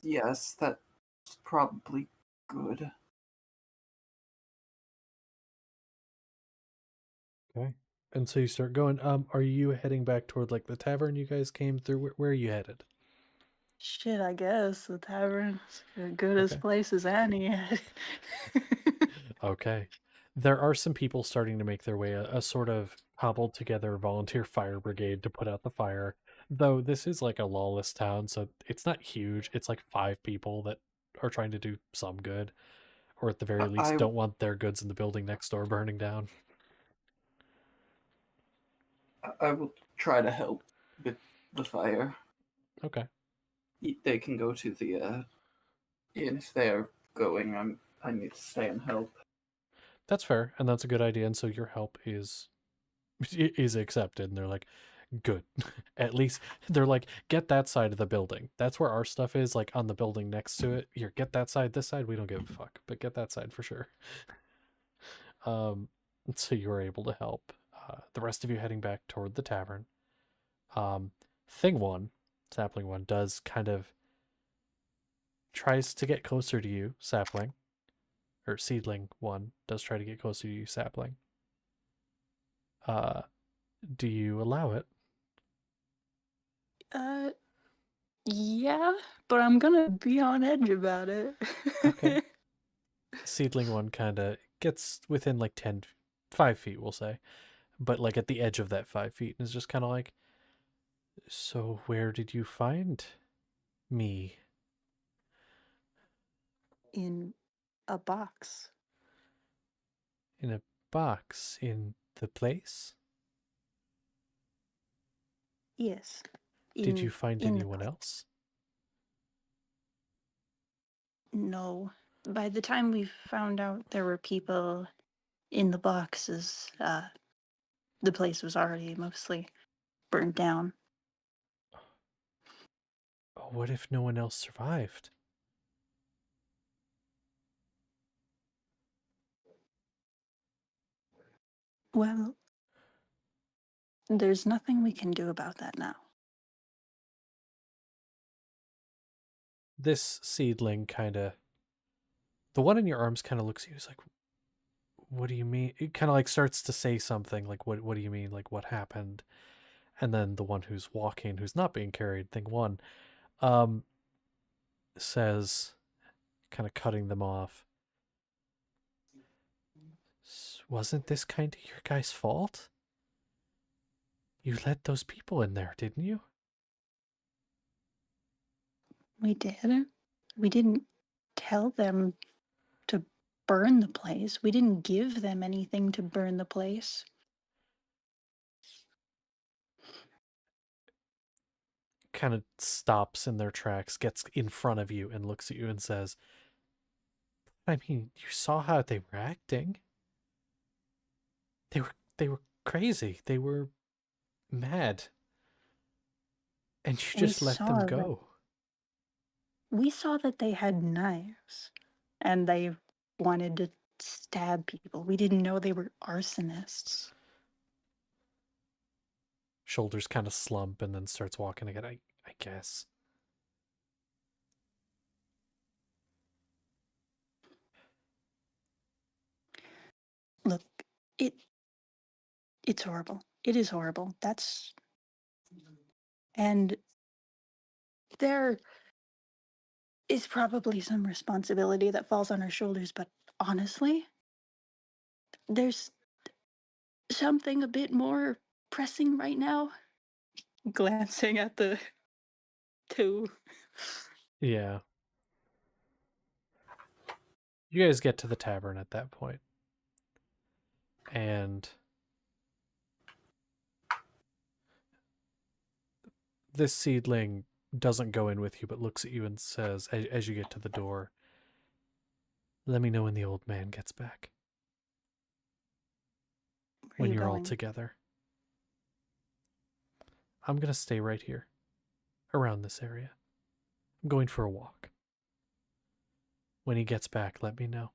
Yes, that's probably good. Okay. And so you start going. Are you heading back toward like the tavern you guys came through? Where are you headed? Shit, I guess the tavern's as good as Okay. place as any. Okay. There are some people starting to make their way, a sort of cobbled together volunteer fire brigade to put out the fire. Though this is like a lawless town, so it's not huge. It's like 5 people that are trying to do some good, or at the very least, I don't want their goods in the building next door burning down. I will try to help with the fire. Okay. They can go to the inn if they are going. I need to stay and help. That's fair, and that's a good idea. And so your help is accepted, and they're like, good. At least they're like, get that side of the building. That's where our stuff is, like on the building next to it. Here, get that side. This side, we don't give a fuck, but get that side for sure. So you were able to help. The rest of you heading back toward the tavern. Um, thing one, sapling one, does kind of tries to get closer to you, sapling, or seedling one does try to get closer to you, sapling. Uh, do you allow it? uh, yeah, but I'm gonna be on edge about it. Okay. Seedling one kind of gets within like 5 feet, we'll say, but like at the edge of that 5 feet, and is just kind of like, so where did you find me? In a box. In a box in the place? Yes. Did you find In the anyone box. else? No. By the time we found out there were people in the boxes, the place was already mostly burned down. Oh, what if no one else survived? Well, there's nothing we can do about that now. This seedling kind of, the one in your arms kind of looks at you. It's like, what do you mean? It kind of like starts to say something like, what do you mean? Like, what happened? And then the one who's walking, who's not being carried, thing one, um, says, kind of cutting them off, wasn't this kind of your guy's fault? You let those people in there, didn't you? We did. We didn't tell them to burn the place. We didn't give them anything to burn the place. Kind of stops in their tracks, gets in front of you, and looks at you and says, I mean, you saw how they were acting. They were crazy. They were mad. And you We just let them saw that go. we saw that they had knives and they wanted to stab people. We didn't know they were arsonists. Shoulders kind of slump and then starts walking again, I guess. Look, it it's horrible. It is horrible. And there is probably some responsibility that falls on our shoulders, but honestly, there's something a bit more pressing right now. Glancing at the two. Yeah. You guys get to the tavern at that point. And this seedling doesn't go in with you, but looks at you and says, as you get to the door, let me know when the old man gets back. Where are When you you're all going? together. I'm going to stay right here, around this area. I'm going for a walk. When he gets back, let me know.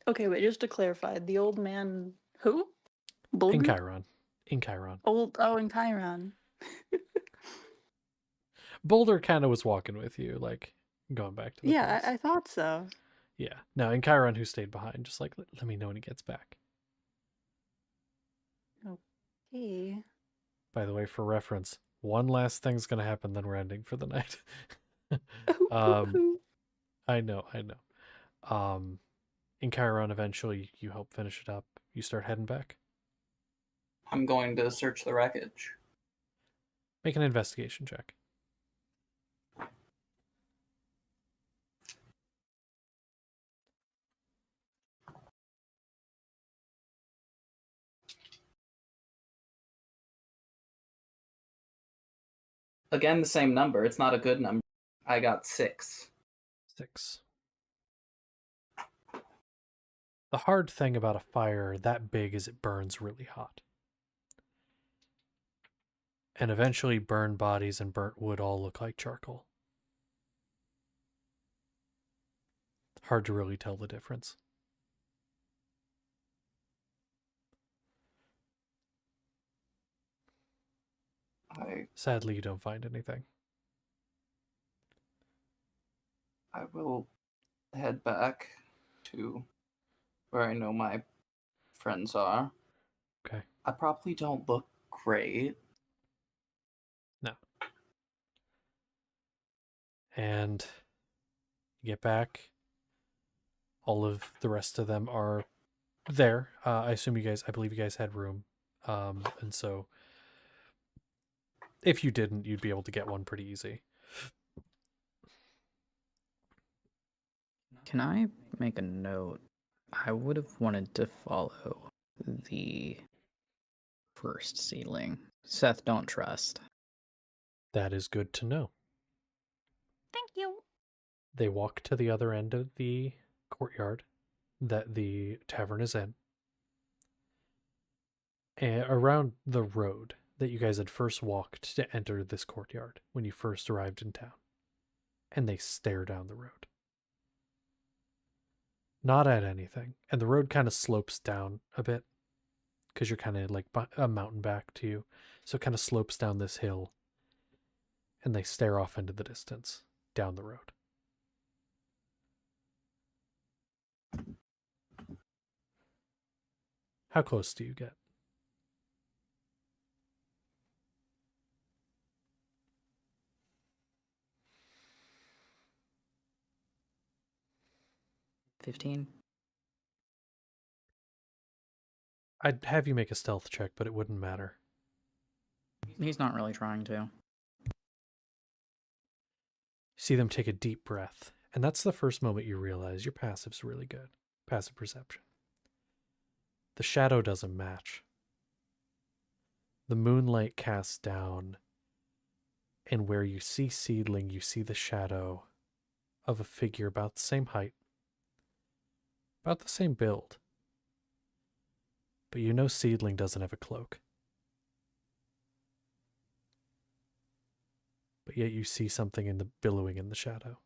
Okay, wait, just to clarify, the old man who? In Boulder? Chiron. In Chiron. In Chiron. Boulder kind of was walking with you, like, going back to the Yeah, place. I thought so. Yeah. No, in Chiron, who stayed behind, just like, let me know when he gets back. Okay. By the way, for reference, one last thing's going to happen, then we're ending for the night. um, I know. In Chiron, eventually, you help finish it up. You start heading back. I'm going to search the wreckage. Make an investigation check. Again, the same number. It's not a good number. I got 6. 6. The hard thing about a fire that big is it burns really hot. And eventually, burned bodies and burnt wood all look like charcoal. Hard to really tell the difference. Sadly, you don't find anything. I will head back to where I know my friends are. Okay. I probably don't look great. No. And you get back. All of the rest of them are there. I believe you guys had room. And so if you didn't, you'd be able to get one pretty easy. Can I make a note? I would have wanted to follow the first seedling. Seth, don't trust. That is good to know. Thank you. They walk to the other end of the courtyard that the tavern is in. And around the road that you guys had first walked to enter this courtyard when you first arrived in town. And they stare down the road. Not at anything. And the road kind of slopes down a bit because you're kind of like a mountain back to you. So it kind of slopes down this hill. And they stare off into the distance down the road. How close do you get? $15? I'd have you make a stealth check, but it wouldn't matter. He's not really trying to. See them take a deep breath, and that's the first moment you realize your passive's really good. Passive perception. The shadow doesn't match. The moonlight casts down And where you see Seedling, you see the shadow of a figure about the same height, about the same build. But you know Seedling doesn't have a cloak. But yet you see something in the billowing in the shadow.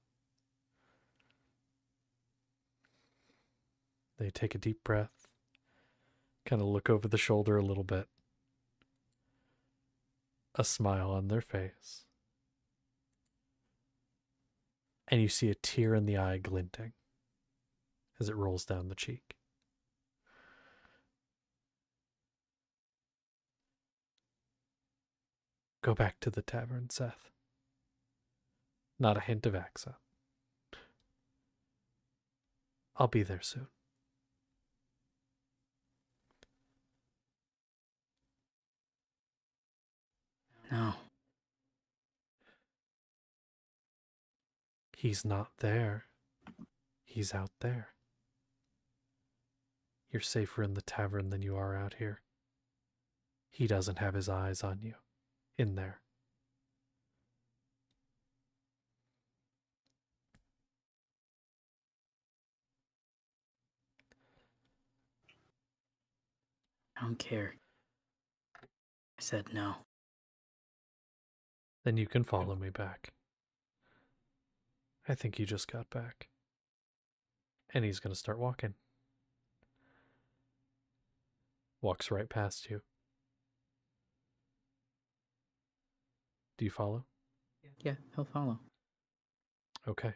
They take a deep breath, kind of look over the shoulder a little bit. A smile on their face. And you see a tear in the eye glinting as it rolls down the cheek. Go back to the tavern, Seth. Not a hint of accent. I'll be there soon. No. He's not there. He's out there. You're safer in the tavern than you are out here. He doesn't have his eyes on you. In there. I don't care. I said no. Then you can follow me back. I think you just got back. And he's going to start walking. Walks right past you. Do you follow? Yeah, he'll follow. Okay.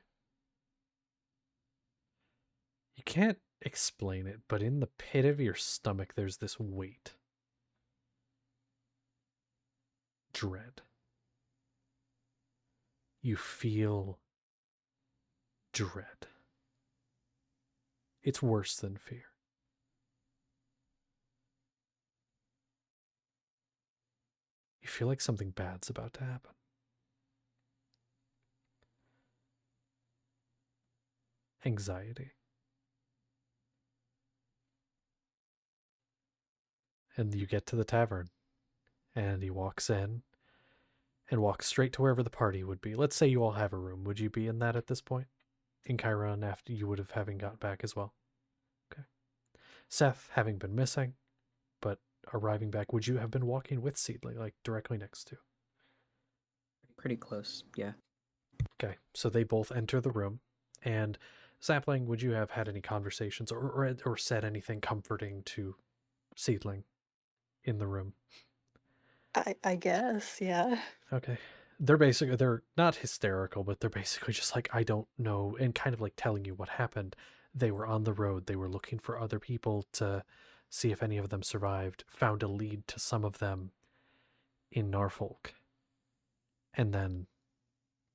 You can't explain it, but in the pit of your stomach, there's this weight. Dread. You feel dread. It's worse than fear. You feel like something bad's about to happen. Anxiety. And you get to the tavern, and he walks in and walks straight to wherever the party would be. Let's say you all have a room. Would you be in that at this point? In Chiron after you would have having got back as well? Okay. Seth, having been missing, but arriving back, would you have been walking with Seedling, like directly next to? Pretty close, yeah. Okay, so they both enter the room, and Sapling, would you have had any conversations or said anything comforting to Seedling in the room? I guess, yeah. Okay. They're not hysterical, but they're basically just like, I don't know, and kind of like telling you what happened. They were on the road. They were looking for other people to see if any of them survived, found a lead to some of them in Norfolk, and then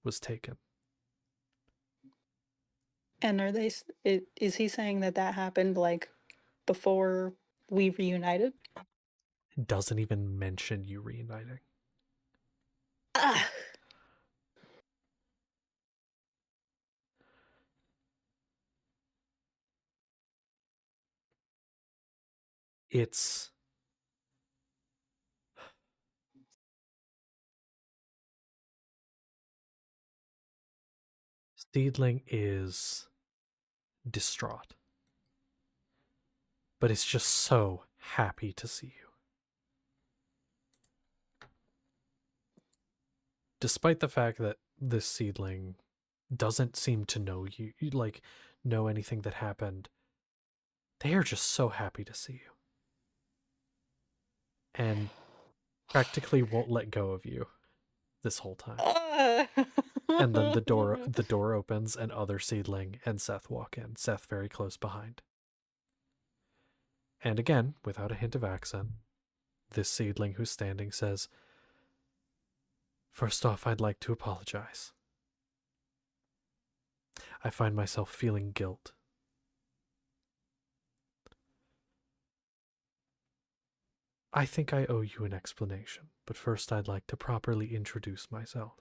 was taken. And is he saying that happened like before we reunited? Doesn't even mention you reuniting. Ah. It's Seedling is distraught, but it's just so happy to see you. Despite the fact that this Seedling doesn't seem to know you, like know anything that happened, they are just so happy to see you. And practically won't let go of you this whole time. And then the door opens and other Seedling and Seth walk in. Seth very close behind. And again, without a hint of accent, this Seedling who's standing says, "First off, I'd like to apologize. I find myself feeling guilt. I think I owe you an explanation, but first I'd like to properly introduce myself."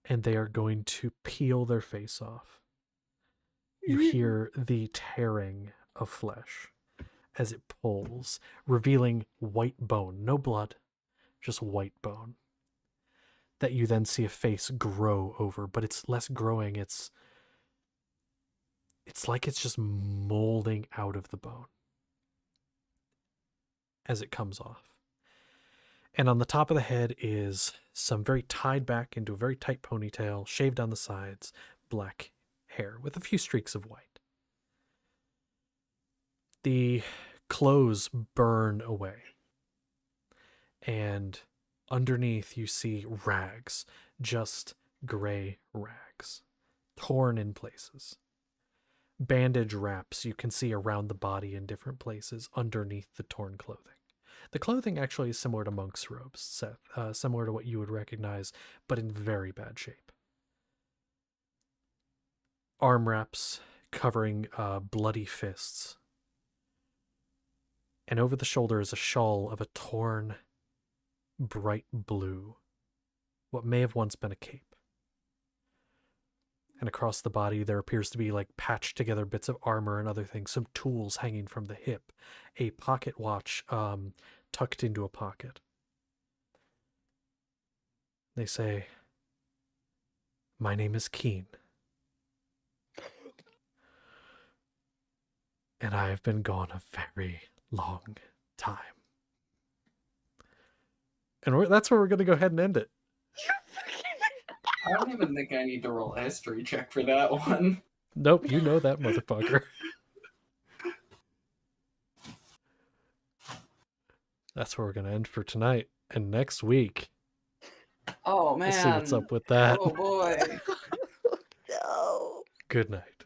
And they are going to peel their face off. You hear the tearing of flesh as it pulls, revealing white bone, no blood, just white bone, that you then see a face grow over, but it's less growing, it's like it's just molding out of the bone as it comes off. And on the top of the head is some very tied back into a very tight ponytail, shaved on the sides, black hair with a few streaks of white. The clothes burn away, and underneath you see rags, just gray rags, torn in places. Bandage wraps you can see around the body in different places underneath the torn clothing. The clothing actually is similar to monk's robes, Seth, similar to what you would recognize, but in very bad shape. Arm wraps covering bloody fists. And over the shoulder is a shawl of a torn, bright blue, what may have once been a cape. And across the body there appears to be like patched together bits of armor and other things, some tools hanging from the hip, a pocket watch tucked into a pocket. They say, "My name is Keen, and I have been gone a very long time." And that's where we're going to go ahead and end it. I don't even think I need to roll a history check for that one. Nope, you know that, motherfucker. That's where we're going to end for tonight. And next week, Oh man. we'll see what's up with that. Oh boy. No. Good night.